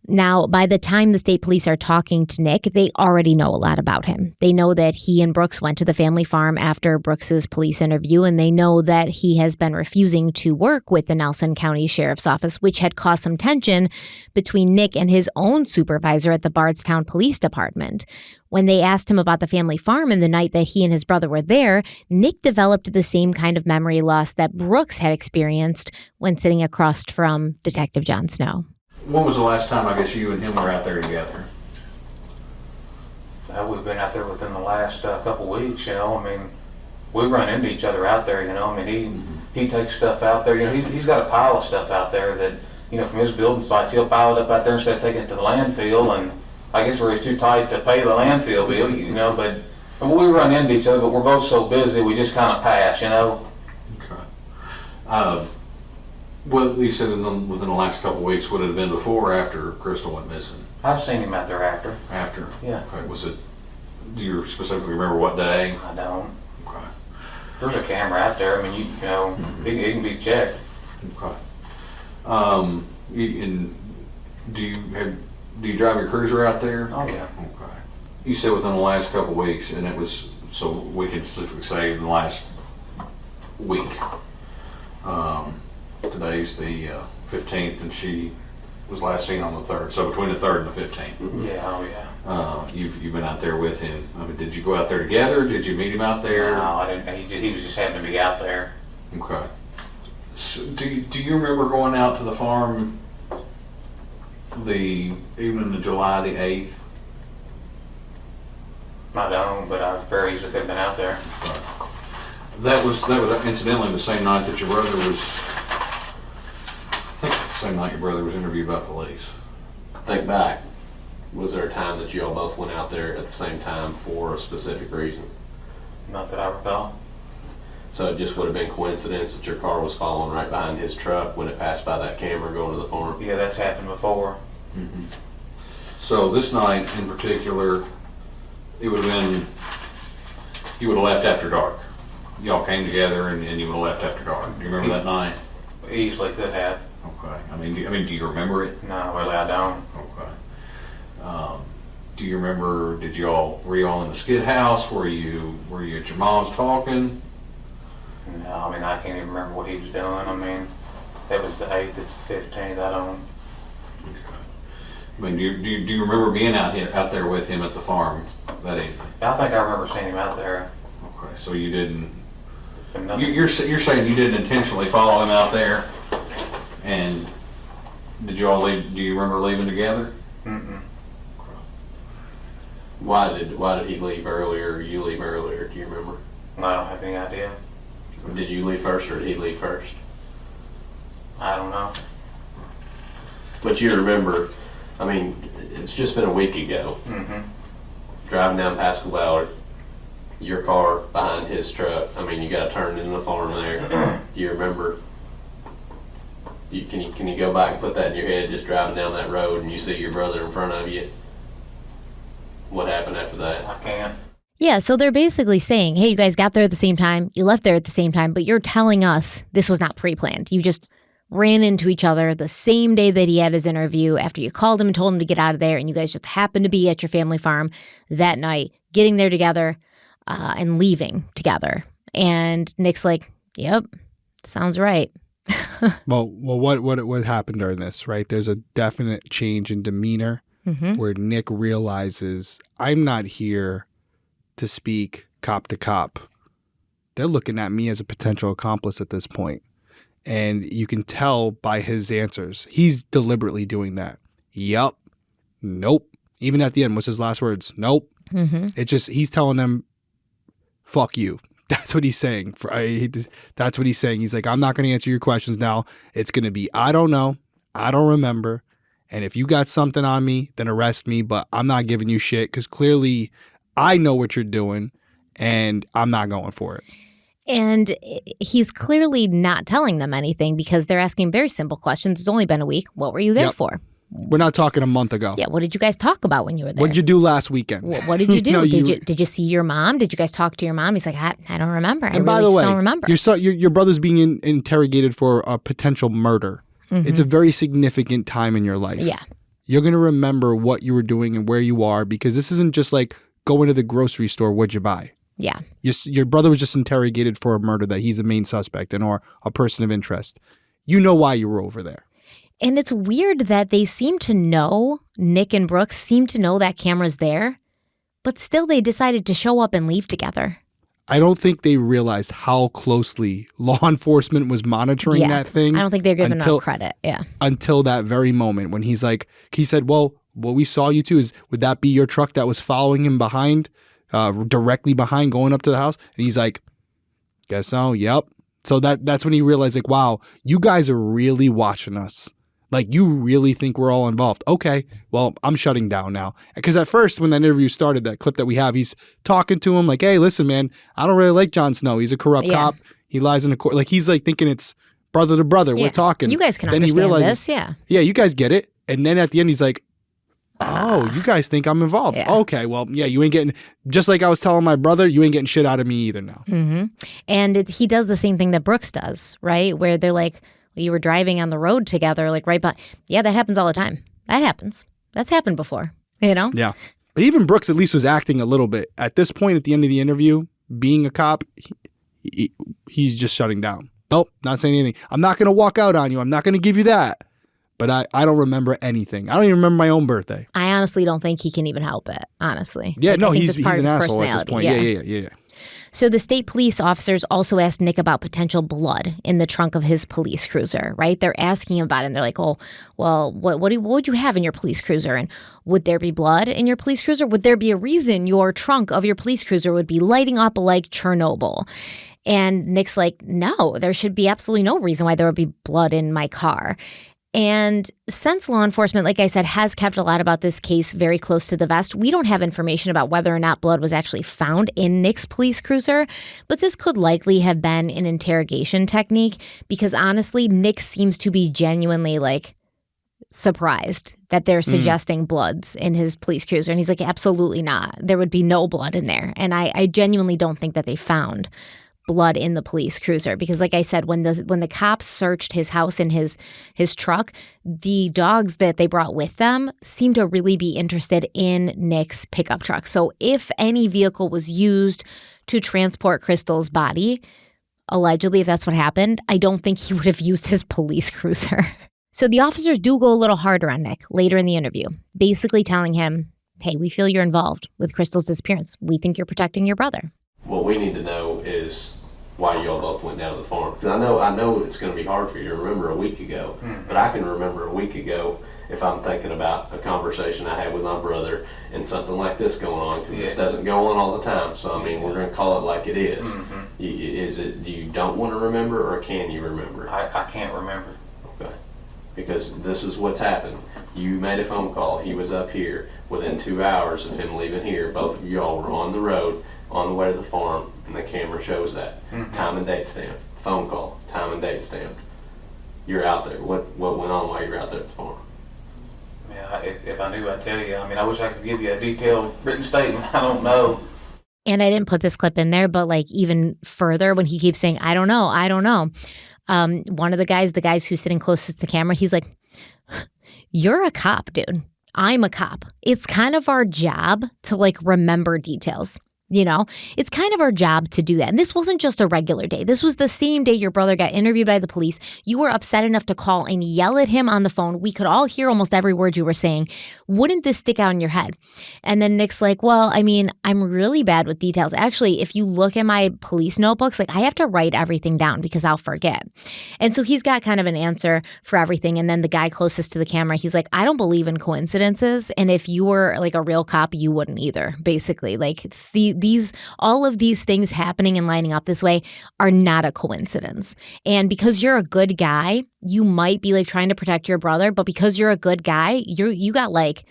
Now, by the time the state police are talking to Nick, they already know a lot about him. They know that he and Brooks went to the family farm after Brooks's police interview, and they know that he has been refusing to work with the Nelson County Sheriff's Office, which had caused some tension between Nick and his own supervisor at the Bardstown Police Department. When they asked him about the family farm and the night that he and his brother were there, Nick developed the same kind of memory loss that Brooks had experienced when sitting across from Detective John Snow. when was the last time, I guess, you and him were out there together? We've been out there within the last couple weeks, you know. I mean, we run into each other out there, you know. I mean, he takes stuff out there. You know, he's got a pile of stuff out there that, you know, from his building sites, he'll pile it up out there instead of taking it to the landfill. And I guess where he's too tight to pay the landfill bill, you know. But we run into each other, but we're both so busy, we just kind of pass, you know. Okay. Well, you said within the last couple of weeks, would it have been before or after Crystal went missing? I've seen him out there after. After? Yeah. Okay. Was it, do you specifically remember what day? I don't. Okay. There's a camera out there. I mean, you know, it can be checked. Okay. And do you drive your cruiser out there? Oh, yeah. Okay. You said within the last couple of weeks, and it was, so we can specifically say in the last week. Today's the 15th, and she was last seen on the 3rd. So between the 3rd and the 15th. Yeah, oh yeah. You've been out there with him. I mean, did you go out there together? Did you meet him out there? No, I didn't. He was just happening to be out there. Okay. So do you remember going out to the farm the evening of July the 8th? I don't, but I very easily could have been out there. Okay. That was incidentally the same night that your brother was. I think the same night your brother was interviewed by police. Think back. Was there a time that you all both went out there at the same time for a specific reason? Not that I recall. So it just would have been coincidence that your car was following right behind his truck when it passed by that camera going to the farm? Yeah, that's happened before. Mm-hmm. So this night in particular, it would have been, you would have left after dark. Y'all came together and you would have left after dark. Do you remember that night? Easily could have. Okay. I mean, do you remember it? No, really, I don't. Okay. Do you remember? Were you all in the skid house? Were you at your mom's talking? No, I mean, I can't even remember what he was doing. I mean, that was the 8th, it's the 15th, I don't. Okay. I mean, do you remember being out there with him at the farm that evening? I think I remember seeing him out there. Okay, so you didn't. You're saying you didn't intentionally follow him out there, and did you all leave? Do you remember leaving together? Mm-mm. Why did he leave earlier or you leave earlier? Do you remember? I don't have any idea. Did you leave first or did he leave first? I don't know. But you remember, I mean, it's just been a week ago. Mm-hmm. Driving down Pascal Ballard, your car behind his truck. I mean, you got to turn in the farm there. Do you remember? Can you go back and put that in your head, just driving down that road and you see your brother in front of you? What happened after that? I can't. Yeah, so they're basically saying, hey, you guys got there at the same time, you left there at the same time, but you're telling us this was not pre-planned. You just ran into each other the same day that he had his interview after you called him and told him to get out of there, and you guys just happened to be at your family farm that night, getting there together and leaving together. And Nick's like, yep, sounds right. Well, what happened during this, right? There's a definite change in demeanor where Nick realizes, I'm not here to speak cop to cop. They're looking at me as a potential accomplice at this point. And you can tell by his answers. He's deliberately doing that. Yup. Nope. Even at the end, what's his last words? Nope. It just, he's telling them, fuck you. That's what he's saying. That's what he's saying. He's like, I'm not going to answer your questions now. It's going to be, I don't know. I don't remember. And if you got something on me, then arrest me. But I'm not giving you shit because clearly I know what you're doing and I'm not going for it. And he's clearly not telling them anything because they're asking very simple questions. It's only been a week. What were you there for? We're not talking a month ago. Yeah. What did you guys talk about when you were there? What did you do last weekend? What did you do? Did you see your mom? Did you guys talk to your mom? He's like, I don't remember. And by the way, don't remember. Your brother's being interrogated for a potential murder. It's a very significant time in your life. Yeah. You're going to remember what you were doing and where you are because this isn't just like going to the grocery store, what'd you buy? Yeah. Your brother was just interrogated for a murder that he's a main suspect in or a person of interest. You know why you were over there. And it's weird that they seem to know, Nick and Brooks seem to know that camera's there, but still they decided to show up and leave together. I don't think they realized how closely law enforcement was monitoring that thing. I don't think they're giving enough credit. Yeah. Until that very moment when he said, well, what we saw you to is, would that be your truck that was following him behind, directly behind, going up to the house? And he's like, guess so. Yep. So that's when he realized, like, wow, you guys are really watching us. Like, you really think we're all involved. Okay, well, I'm shutting down now. Because at first, when that interview started, that clip that we have, he's talking to him like, hey, listen, man, I don't really like Jon Snow. He's a corrupt cop. He lies in the court. Like, he's like thinking it's brother to brother. We're talking. You guys can then understand he realizes, this, yeah. Yeah, you guys get it. And then at the end, he's like, oh, you guys think I'm involved. Yeah. Okay, well, yeah, you ain't getting, just like I was telling my brother, you ain't getting shit out of me either now. Mm-hmm. And he does the same thing that Brooks does, right? Where they're like, you were driving on the road together, like right by. Yeah, that happens all the time. That happens. That's happened before, you know? Yeah. But even Brooks at least was acting a little bit. At this point, at the end of the interview, being a cop, he's just shutting down. Nope, not saying anything. I'm not going to walk out on you. I'm not going to give you that. But I don't remember anything. I don't even remember my own birthday. I honestly don't think he can even help it, honestly. Yeah, like, no, he's an asshole at this point. Yeah. So the state police officers also asked Nick about potential blood in the trunk of his police cruiser, right? They're asking about it, and they're like, oh, well, what would you have in your police cruiser? And would there be blood in your police cruiser? Would there be a reason your trunk of your police cruiser would be lighting up like Chernobyl? And Nick's like, no, there should be absolutely no reason why there would be blood in my car. And since law enforcement, like I said, has kept a lot about this case very close to the vest, we don't have information about whether or not blood was actually found in Nick's police cruiser. But this could likely have been an interrogation technique because honestly, Nick seems to be genuinely like surprised that they're suggesting bloods in his police cruiser. And he's like, absolutely not. There would be no blood in there. And I genuinely don't think that they found blood in the police cruiser because, like I said, when the cops searched his house and his truck, the dogs that they brought with them seemed to really be interested in Nick's pickup truck. So if any vehicle was used to transport Crystal's body, allegedly, if that's what happened, I don't think he would have used his police cruiser. So the officers do go a little harder on Nick later in the interview, basically telling him, hey, we feel you're involved with Crystal's disappearance. We think you're protecting your brother. What we need to know is why y'all both went down to the farm. Because I know it's going to be hard for you to remember a week ago, but I can remember a week ago if I'm thinking about a conversation I had with my brother and something like this going on, because this doesn't go on all the time. So, I mean, we're going to call it like it is. Is it you don't want to remember, or can you remember? I can't remember. Okay. Because this is what's happened. You made a phone call. He was up here. Within 2 hours of him leaving here, both of y'all were on the road, on the way to the farm, and the camera shows that. Time and date stamped. Phone call. Time and date stamped. You're out there. What went on while you were out there at the farm? Yeah, if I knew, I'd tell you. I mean, I wish I could give you a detailed written statement. I don't know. And I didn't put this clip in there, but like even further when he keeps saying, I don't know. One of the guys who's sitting closest to the camera, he's like, you're a cop, dude. I'm a cop. It's kind of our job to like remember details. You know, it's kind of our job to do that. And this wasn't just a regular day. This was the same day your brother got interviewed by the police. You were upset enough to call and yell at him on the phone. We could all hear almost every word you were saying. Wouldn't this stick out in your head? And then Nick's like, well, I mean, I'm really bad with details. Actually, if you look at my police notebooks, like I have to write everything down because I'll forget. And so he's got kind of an answer for everything. And then the guy closest to the camera, he's like, I don't believe in coincidences. And if you were like a real cop, you wouldn't either, basically. Like all of these things happening and lining up this way are not a coincidence. And because you're a good guy, you might be like trying to protect your brother, but because you're a good guy, you got like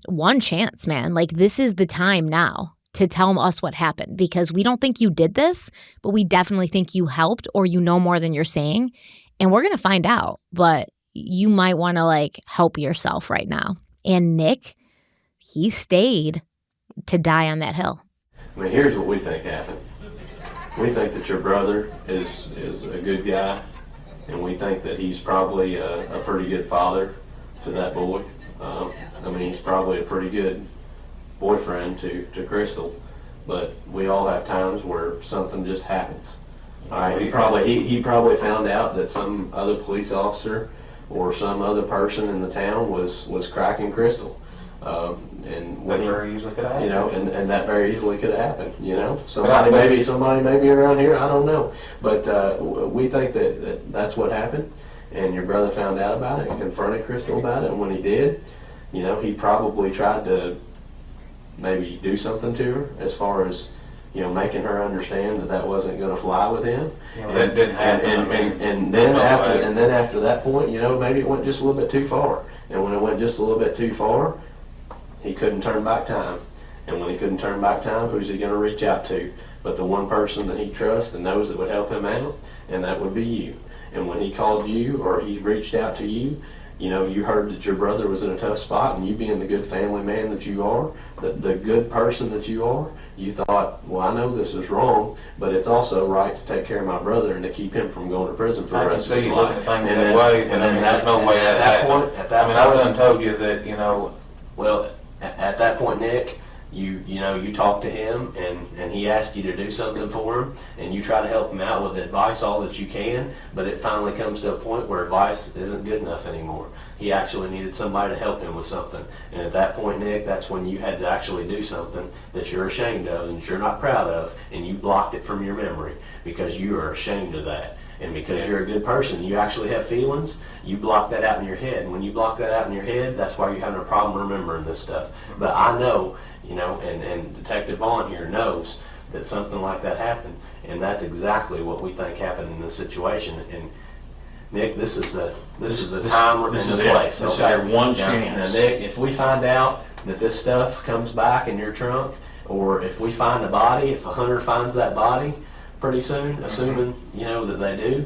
one chance, man. Like this is the time now to tell us what happened, because we don't think you did this, but we definitely think you helped or you know more than you're saying. And we're going to find out, but you might want to like help yourself right now. And Nick, he stayed to die on that hill. I mean, here's what we think happened. We think that your brother is a good guy, and we think that he's probably a pretty good father to that boy. I mean, he's probably a pretty good boyfriend to Crystal, but we all have times where something just happens. All right, he probably found out that some other police officer or some other person in the town was cracking Crystal. And That when he, very easily could happen. you know, and that very easily could have happened, you know. Somebody maybe around here, I don't know. But we think that that's what happened, and your brother found out about it and confronted Crystal about it, and when he did, you know, he probably tried to maybe do something to her as far as, you know, making her understand that wasn't going to fly with him. You know, that didn't happen. And then after that point, you know, maybe it went just a little bit too far. And when it went just a little bit too far, he couldn't turn back time. And when he couldn't turn back time, who's he going to reach out to? But the one person that he trusts and knows that would help him out, and that would be you. And when he called you or he reached out to you, you know, you heard that your brother was in a tough spot, and you being the good family man that you are, the good person that you are, you thought, well, I know this is wrong, but it's also right to take care of my brother and to keep him from going to prison for the rest of his life. I can see you looking at things that way, but I mean, there's no way that happened. I mean, I've done told you that, you know. Well, at that point, Nick, you talked to him and he asked you to do something for him, and you try to help him out with advice all that you can, but it finally comes to a point where advice isn't good enough anymore. He actually needed somebody to help him with something. And at that point, Nick, that's when you had to actually do something that you're ashamed of and that you're not proud of, and you blocked it from your memory because you are ashamed of that. And because you're a good person, you actually have feelings, you block that out in your head. And when you block that out in your head, that's why you're having a problem remembering this stuff. But I know, you know, and Detective Vaughn here knows that something like that happened. And that's exactly what we think happened in this situation. And Nick, this is the time and the place. This is your one chance. Now, Nick, if we find out that this stuff comes back in your trunk, or if we find a body, if a hunter finds that body pretty soon, assuming, you know, that they do,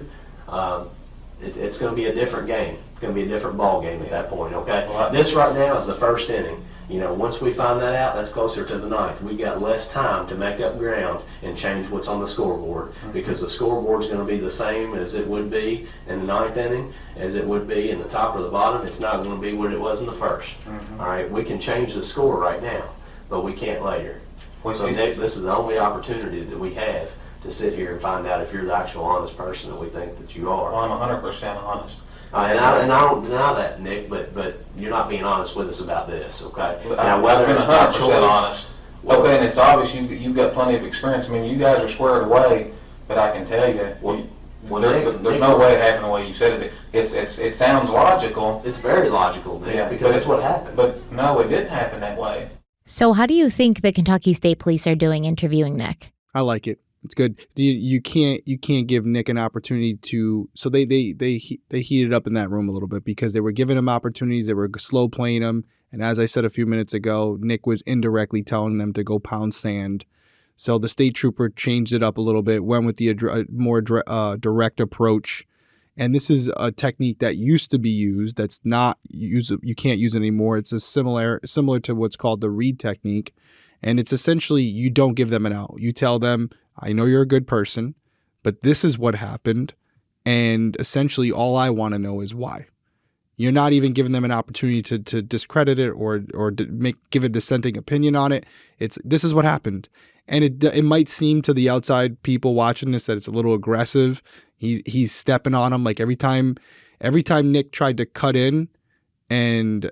it's going to be a different game. It's going to be a different ball game at that point, okay? Well, this right now is the first inning. You know, once we find that out, that's closer to the ninth. We've got less time to make up ground and change what's on the scoreboard, because the scoreboard's going to be the same as it would be in the ninth inning, as it would be in the top or the bottom. It's not going to be what it was in the first. All right, we can change the score right now, but we can't later. So, Nick, this is the only opportunity that we have to sit here and find out if you're the actual honest person that we think that you are. Well, I'm 100% honest. And I don't deny that, Nick, but you're not being honest with us about this, okay? Now, whether I've been 100% honest. Okay, and it's obvious you've got plenty of experience. I mean, you guys are squared away, but I can tell you, there's no way it happened the way you said it. It sounds logical. It's very logical, Nick, because that's what happened. But no, it didn't happen that way. So how do you think the Kentucky State Police are doing interviewing Nick? I like it. It's good. You can't give Nick an opportunity to. So they heated up in that room a little bit because they were giving him opportunities. They were slow playing him, and as I said a few minutes ago, Nick was indirectly telling them to go pound sand. So the state trooper changed it up a little bit, went with the more direct approach, and this is a technique that used to be used. That's not used. You can't use it anymore. It's similar to what's called the Reed technique, and it's essentially you don't give them an out. You tell them, I know you're a good person, but this is what happened, and essentially all I want to know is why. You're not even giving them an opportunity to discredit it or give a dissenting opinion on it. This is what happened, and it might seem to the outside people watching this that it's a little aggressive. He's stepping on them like every time Nick tried to cut in and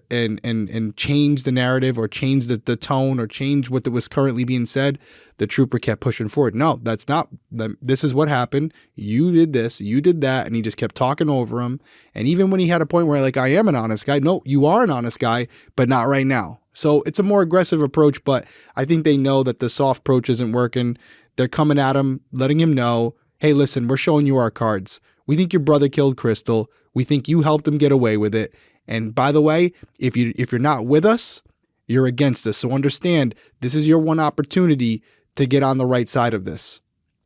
change the narrative or change the tone or change what was currently being said, the trooper kept pushing forward. No, that's not. This is what happened. You did this, you did that, and he just kept talking over him. And even when he had a point where like, I am an honest guy. No, you are an honest guy, but not right now. So it's a more aggressive approach, but I think they know that the soft approach isn't working. They're coming at him, letting him know, hey, listen, we're showing you our cards. We think your brother killed Crystal. We think you helped him get away with it. And by the way, if you're not with us, you're against us. So understand, this is your one opportunity to get on the right side of this.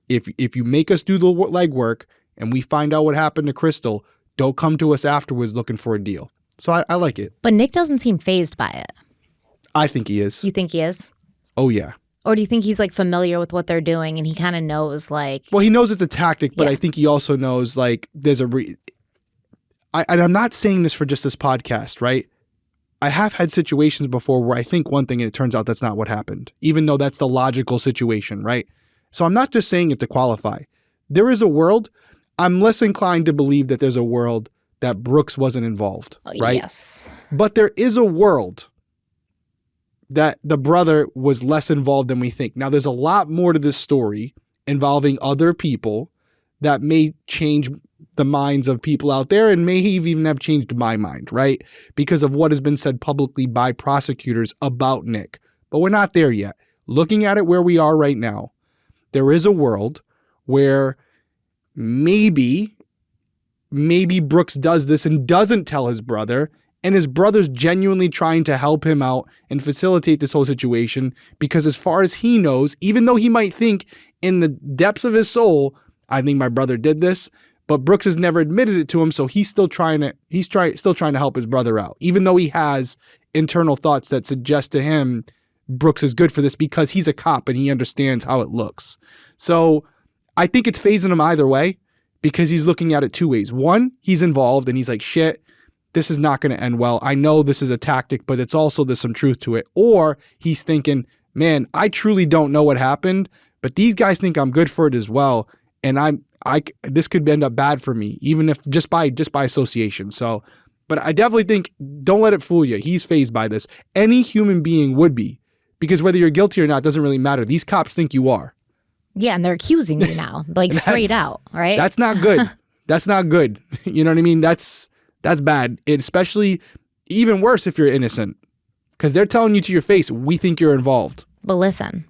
If you make us do the legwork and we find out what happened to Crystal, don't come to us afterwards looking for a deal. So I like it. But Nick doesn't seem fazed by it. I think he is. You think he is? Oh, yeah. Or do you think he's like familiar with what they're doing and he kind of knows like... Well, he knows it's a tactic, but Yeah. I think he also knows like there's and I'm not saying this for just this podcast, right? I have had situations before where I think one thing and it turns out that's not what happened, even though that's the logical situation, right? So I'm not just saying it to qualify. There is a world. I'm less inclined to believe that there's a world that Brooks wasn't involved, right? Yes. But there is a world that the brother was less involved than we think. Now, there's a lot more to this story involving other people that may change the minds of people out there and may even have changed my mind, right? Because of what has been said publicly by prosecutors about Nick. But we're not there yet. Looking at it where we are right now, there is a world where maybe Brooks does this and doesn't tell his brother, and his brother's genuinely trying to help him out and facilitate this whole situation because as far as he knows, even though he might think in the depths of his soul, I think my brother did this, but Brooks has never admitted it to him, so he's still trying to help his brother out, even though he has internal thoughts that suggest to him Brooks is good for this because he's a cop and he understands how it looks. So I think it's phasing him either way because he's looking at it two ways. One, he's involved and he's like, shit, this is not going to end well. I know this is a tactic, but it's also there's some truth to it. Or he's thinking, man, I truly don't know what happened, but these guys think I'm good for it as well. And this could end up bad for me, even if just by association. So, but I definitely think don't let it fool you. He's fazed by this. Any human being would be, because whether you're guilty or not doesn't really matter. These cops think you are. Yeah, and they're accusing you now, like straight out, right? That's not good. That's not good. You know what I mean? That's bad. Especially even worse if you're innocent, because they're telling you to your face, we think you're involved. But listen,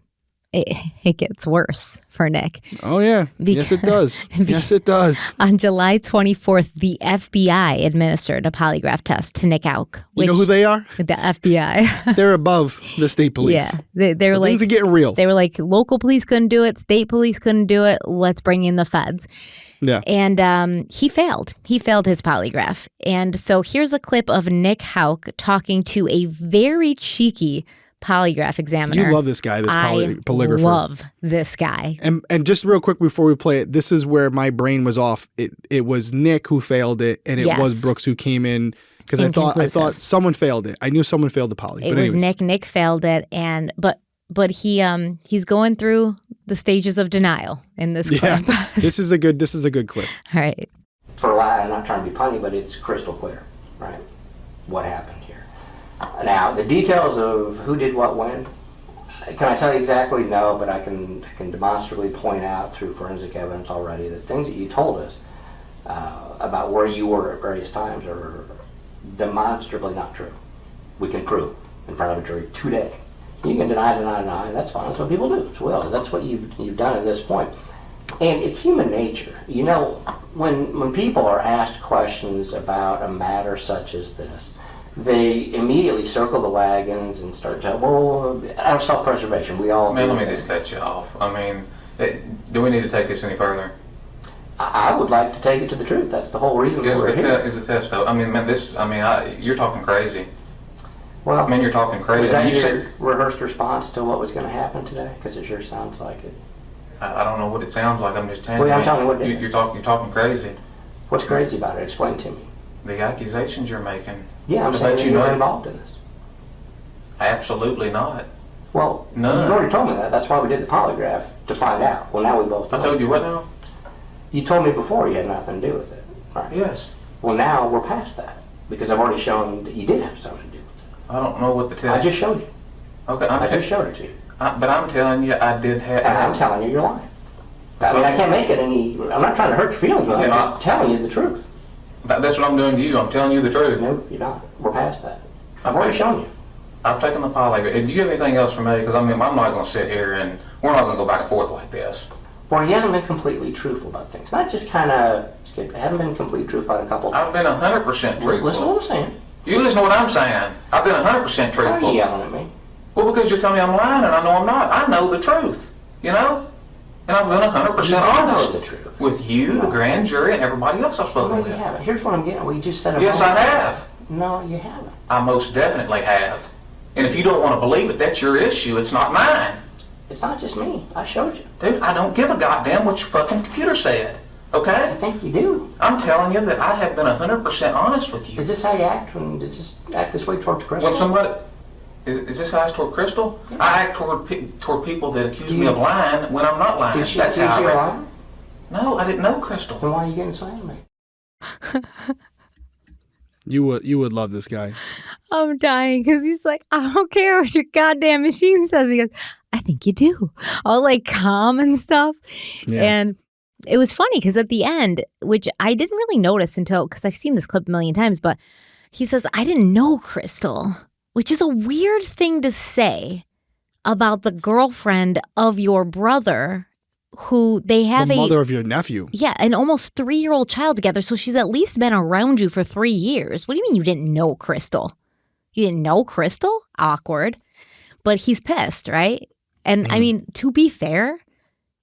it gets worse for Nick. Oh, yeah. Yes, it does. Yes, it does. On July 24th, the FBI administered a polygraph test to Nick Houck. You know who they are? The FBI. They're above the state police. Yeah. They're like, things are getting real. They were like, local police couldn't do it. State police couldn't do it. Let's bring in the feds. Yeah. And he failed. He failed his polygraph. And so here's a clip of Nick Houck talking to a very cheeky polygraph examiner. You love this guy, this polygrapher. I love this guy. And just real quick before we play it, this is where my brain was off. It was Nick who failed it, and it was Brooks who came in because I thought someone failed it. I knew someone failed the poly. It was Nick. Nick failed it, and but he's going through the stages of denial in this clip. This is a good clip. All right. For a while, I'm not trying to be punny, but it's crystal clear, right? What happened here? Now, the details of who did what when, can I tell you exactly? No, but I can demonstrably point out through forensic evidence already that things that you told us about where you were at various times are demonstrably not true. We can prove in front of a jury today. You can deny, that's fine. That's what people do. That's what you've done at this point. And it's human nature. You know, when people are asked questions about a matter such as this, they immediately circle the wagons and start to, out of self-preservation, we all Man, let me just cut you off. I mean, do we need to take this any further? I would like to take it to the truth. That's the whole reason we're here. Is the test, though? I mean, you're talking crazy. Well, I mean, you're talking crazy. Was that your rehearsed response to what was going to happen today? Because it sure sounds like it. I don't know what it sounds like. I'm just telling you. I'm telling you what it is. You're talking crazy. What's crazy about it? Explain to me. The accusations you're making. Yeah, I'm saying you were involved in this. Absolutely not. Well, none. You already told me that. That's why we did the polygraph, to find out. Well, now we both know. I told you what now? You told me before you had nothing to do with it. Right? Yes. Well, now we're past that, because I've already shown that you did have something to do with it. I don't know what the test... I just showed you. Okay, I just showed it to you. But I'm telling you, I did have... And I'm telling you, you're lying. I mean, I can't make it any... I'm not trying to hurt your feelings, but I'm just telling you the truth. That's what I'm doing to you. I'm telling you the truth. No, you're not. We're past that. I've already shown you. I've taken the polygraph. Do you have anything else for me? Because I mean, I'm not going to sit here and we're not going to go back and forth like this. Well, you haven't been completely truthful about things. Not just kind of skip. I haven't been completely truthful about a couple of I've been 100% truthful. Listen to what I'm saying. You listen to what I'm saying. I've been 100% truthful. Why are you yelling at me? Well, because you're telling me I'm lying and I know I'm not. I know the truth. You know? And I've been 100% honest the truth. With you, the grand jury, and everybody else I've spoken No, with. you haven't. Here's what I'm getting. Well, you just said it. Yes, I have. No, you haven't. I most definitely have. And if you don't want to believe it, that's your issue. It's not mine. It's not just me. I showed you. Dude, I don't give a goddamn what your fucking computer said. Okay? I think you do. I'm telling you that I have been 100% honest with you. Is this how you act when you just act this way towards Crystal? When somebody... Is this how I act toward Crystal? Yeah. I act toward people that accuse me of lying when I'm not lying. Did she accuse you of lying? No, I didn't know Crystal. Then why are you getting so angry? You would love this guy. I'm dying because he's like, I don't care what your goddamn machine says. He goes, I think you do. All like calm and stuff. Yeah. And it was funny because at the end, which I didn't really notice until, because I've seen this clip a million times, but he says, I didn't know Crystal, which is a weird thing to say about the girlfriend of your brother who they have the mother of your nephew. Yeah, an almost 3-year-old child together. So she's at least been around you for 3 years. What do you mean you didn't know Crystal? You didn't know Crystal? Awkward. But he's pissed, right? And I mean, to be fair,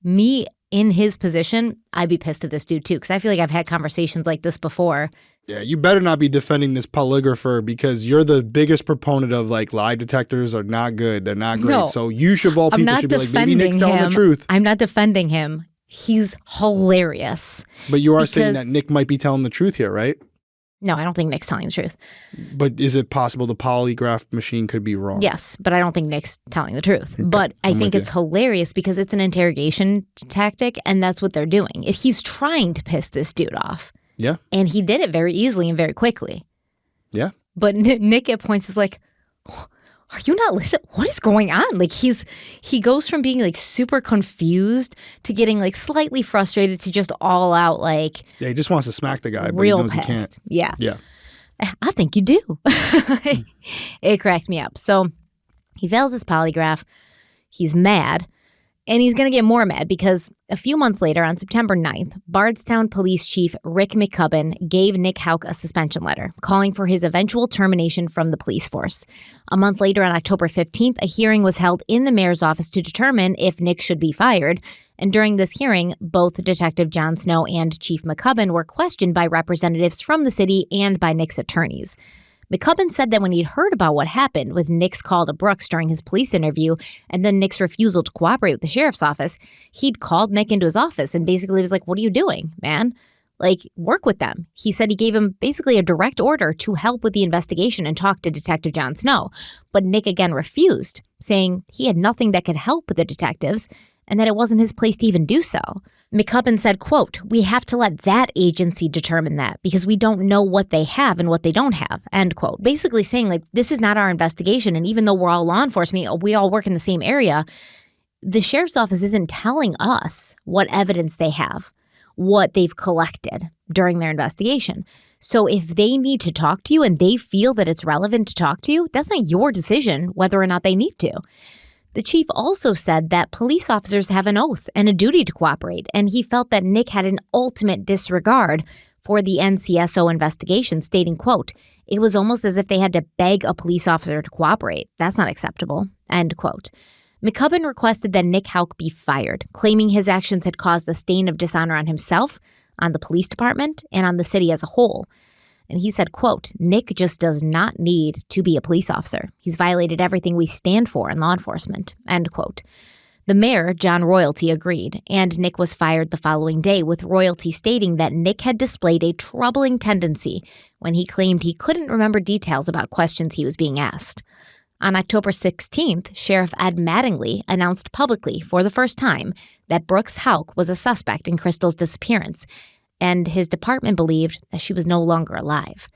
me in his position, I'd be pissed at this dude too, because I feel like I've had conversations like this before. Yeah, you better not be defending this polygrapher because you're the biggest proponent of like lie detectors are not good. They're not great. No, so you should, of all people, should be like, maybe Nick's telling the truth. I'm not defending him. He's hilarious. But you are saying that Nick might be telling the truth here, right? No, I don't think Nick's telling the truth. But is it possible the polygraph machine could be wrong? Yes, but I don't think Nick's telling the truth. Okay. But I think it's hilarious because it's an interrogation tactic, and that's what they're doing. He's trying to piss this dude off. Yeah. And he did it very easily and very quickly. Yeah. But Nick at points is like, are you not listening? What is going on? Like he goes from being like super confused to getting like slightly frustrated to just all out like. Yeah, he just wants to smack the guy, but real he knows pissed. he can't. Yeah. Yeah. I think you do. It cracked me up. So he fails his polygraph. He's mad. And he's going to get more mad because a few months later, on September 9th, Bardstown Police Chief Rick McCubbin gave Nick Houck a suspension letter, calling for his eventual termination from the police force. A month later, on October 15th, a hearing was held in the mayor's office to determine if Nick should be fired. And during this hearing, both Detective John Snow and Chief McCubbin were questioned by representatives from the city and by Nick's attorneys. McCubbin said that when he'd heard about what happened with Nick's call to Brooks during his police interview and then Nick's refusal to cooperate with the sheriff's office, he'd called Nick into his office and basically was like, what are you doing, man? Like, work with them. He said he gave him basically a direct order to help with the investigation and talk to Detective John Snow. But Nick again refused, saying he had nothing that could help with the detectives and that it wasn't his place to even do so. McCubbin said, quote, we have to let that agency determine that because we don't know what they have and what they don't have, end quote. Basically saying, like, this is not our investigation. And even though we're all law enforcement, we all work in the same area, the sheriff's office isn't telling us what evidence they have, what they've collected during their investigation. So if they need to talk to you and they feel that it's relevant to talk to you, that's not your decision whether or not they need to. The chief also said that police officers have an oath and a duty to cooperate, and he felt that Nick had an ultimate disregard for the NCSO investigation, stating, quote, it was almost as if they had to beg a police officer to cooperate. That's not acceptable, end quote. McCubbin requested that Nick Houck be fired, claiming his actions had caused a stain of dishonor on himself, on the police department, and on the city as a whole. And he said, quote, Nick just does not need to be a police officer. He's violated everything we stand for in law enforcement, end quote. The mayor, John Royalty, agreed, and Nick was fired the following day, with Royalty stating that Nick had displayed a troubling tendency when he claimed he couldn't remember details about questions he was being asked. On October 16th, Sheriff Ed Mattingly announced publicly for the first time that Brooks Houck was a suspect in Crystal's disappearance, and his department believed that she was no longer alive.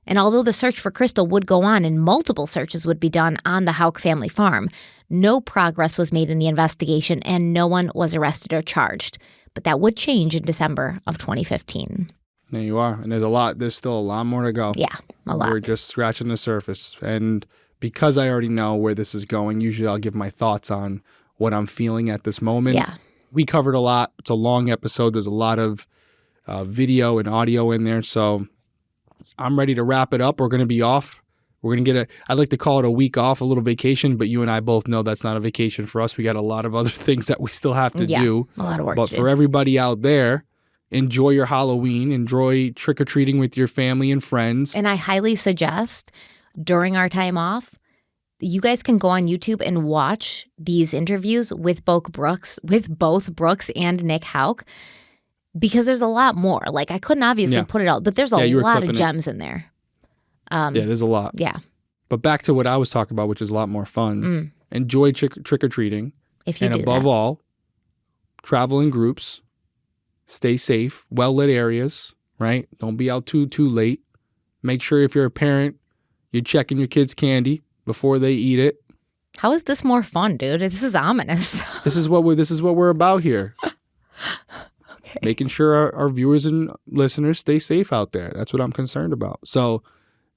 And although the search for Crystal would go on and multiple searches would be done on the Houck family farm, no progress was made in the investigation and no one was arrested or charged. But that would change in December of 2015. There you are. And there's still a lot more to go. Yeah, a lot. We're just scratching the surface. And because I already know where this is going, usually I'll give my thoughts on what I'm feeling at this moment. Yeah. We covered a lot. It's a long episode. There's a lot of video and audio in there. So I'm ready to wrap it up. We're going to be off. We're going to get I'd like to call it a week off, a little vacation, but you and I both know that's not a vacation for us. We got a lot of other things that we still have to do. A lot of work But to for do. everybody out there, enjoy your Halloween. Enjoy trick-or-treating with your family and friends. And I highly suggest during our time off, you guys can go on YouTube and watch these interviews with both Brooks and Nick Houck. Because there's a lot more. Like, I couldn't obviously put it out, but there's a lot of gems in there. Yeah, there's a lot. Yeah. But back to what I was talking about, which is a lot more fun. Enjoy trick-or-treating. If you and do above that. all, travel in groups. Stay safe. Well-lit areas, right? Don't be out too late. Make sure if you're a parent, you're checking your kids' candy before they eat it. How is this more fun, dude? This is ominous. This is what we're about here. Okay. Making sure our viewers and listeners stay safe out there. That's what I'm concerned about. So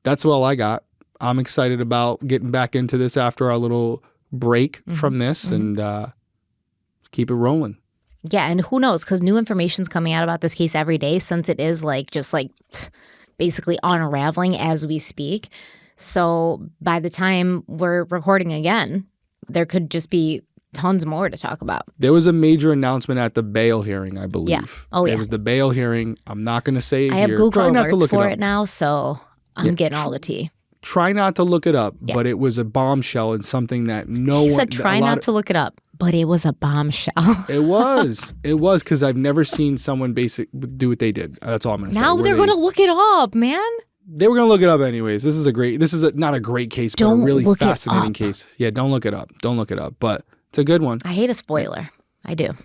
that's all I got. I'm excited about getting back into this after our little break from this and keep it rolling. Yeah, and who knows? Because new information's coming out about this case every day since it is just basically unraveling as we speak. So by the time we're recording again, there could just be tons more to talk about. There was a major announcement at the bail hearing, I believe. Yeah. Oh, yeah. It was the bail hearing. I'm not going to say it I have here. Google Try not to alerts look for it it now, so I'm getting all the tea. Try not to look it up, Yeah. but it was a bombshell and something that no He one... said try not to look it up, but it was a bombshell. It was. It was because I've never seen someone do what they did. That's all I'm going to say. Now they're going to look it up, man. They were going to look it up anyways. This is not a great case, but a Don't really look it fascinating up. case. Yeah, don't look it up. Don't look it up, but it's a good one. I hate a spoiler. I do.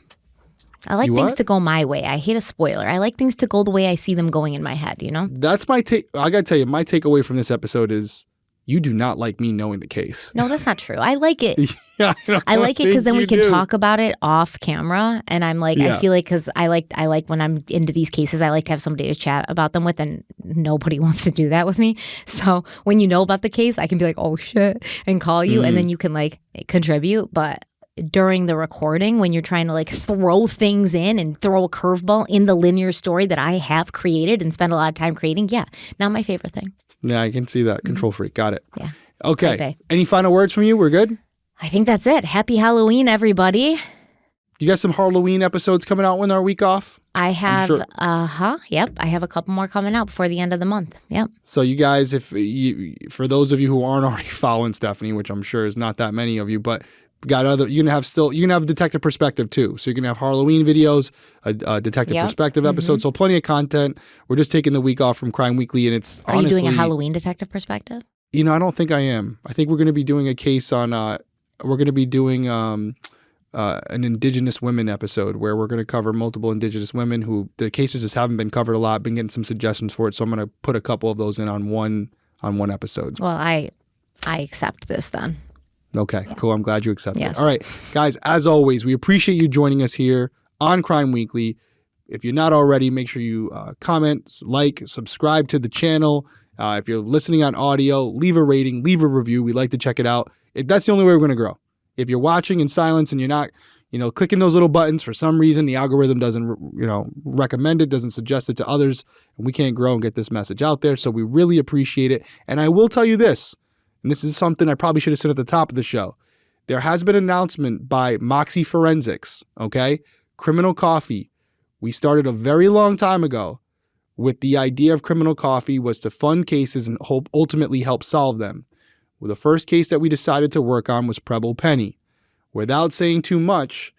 I like You things what? to go my way. I hate a spoiler. I like things to go the way I see them going in my head, you know? That's my take. I got to tell you, my takeaway from this episode is you do not like me knowing the case. No, that's not true. I like it. Yeah, I like it because then we can do. talk about it off camera. And I'm like, Yeah. I feel like because I like when I'm into these cases, I like to have somebody to chat about them with, and nobody wants to do that with me. So when you know about the case, I can be like, oh shit, and call you, and then you can contribute. But during the recording, when you're trying to throw things in and throw a curveball in the linear story that I have created and spend a lot of time creating, not my favorite thing. Yeah, I can see that. Control freak. Got it. Yeah. Okay. Okay. Any final words from you? We're good? I think that's it. Happy Halloween, everybody. You got some Halloween episodes coming out when our week off? I have, sure. Yep. I have a couple more coming out before the end of the month. Yep. So you guys, for those of you who aren't already following Stephanie, which I'm sure is not that many of you, but you can have detective perspective too. So you can have Halloween videos, a detective perspective episode. So plenty of content. We're just taking the week off from Crime Weekly, and it's Are you doing a Halloween detective perspective? I don't think I am. I think we're going to be doing a case on. We're going to be doing an Indigenous women episode where we're going to cover multiple Indigenous women who the cases just haven't been covered a lot. Been getting some suggestions for it, so I'm going to put a couple of those in on one episode. Well, I accept this then. Okay, cool. I'm glad you accepted Yes. it. All right, guys, as always, we appreciate you joining us here on Crime Weekly. If you're not already, make sure you comment, subscribe to the channel. If you're listening on audio, leave a rating, leave a review. We'd like to check it out. That's the only way we're going to grow. If you're watching in silence and you're not, clicking those little buttons for some reason, the algorithm doesn't, recommend it, doesn't suggest it to others, and we can't grow and get this message out there. So we really appreciate it. And I will tell you this, and this is something I probably should have said at the top of the show. There has been an announcement by Moxie Forensics, okay? Criminal Coffee. We started a very long time ago with the idea of Criminal Coffee was to fund cases and ultimately help solve them. Well, the first case that we decided to work on was Preble Penny. Without saying too much,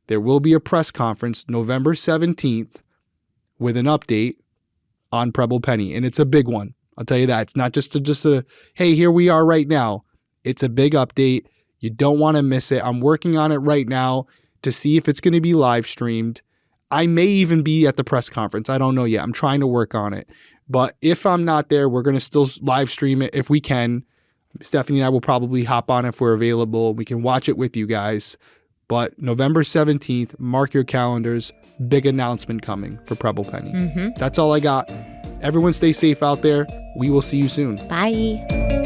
there will be a press conference November 17th with an update on Preble Penny, and it's a big one. I'll tell you that. It's not just a hey, here we are right now. It's a big update. You don't want to miss it. I'm working on it right now to see if it's going to be live streamed. I may even be at the press conference. I don't know yet. I'm trying to work on it. But if I'm not there, we're going to still live stream it if we can. Stephanie and I will probably hop on if we're available. We can watch it with you guys. But November 17th, mark your calendars. Big announcement coming for Preble Penny. That's all I got. Everyone stay safe out there. We will see you soon. Bye.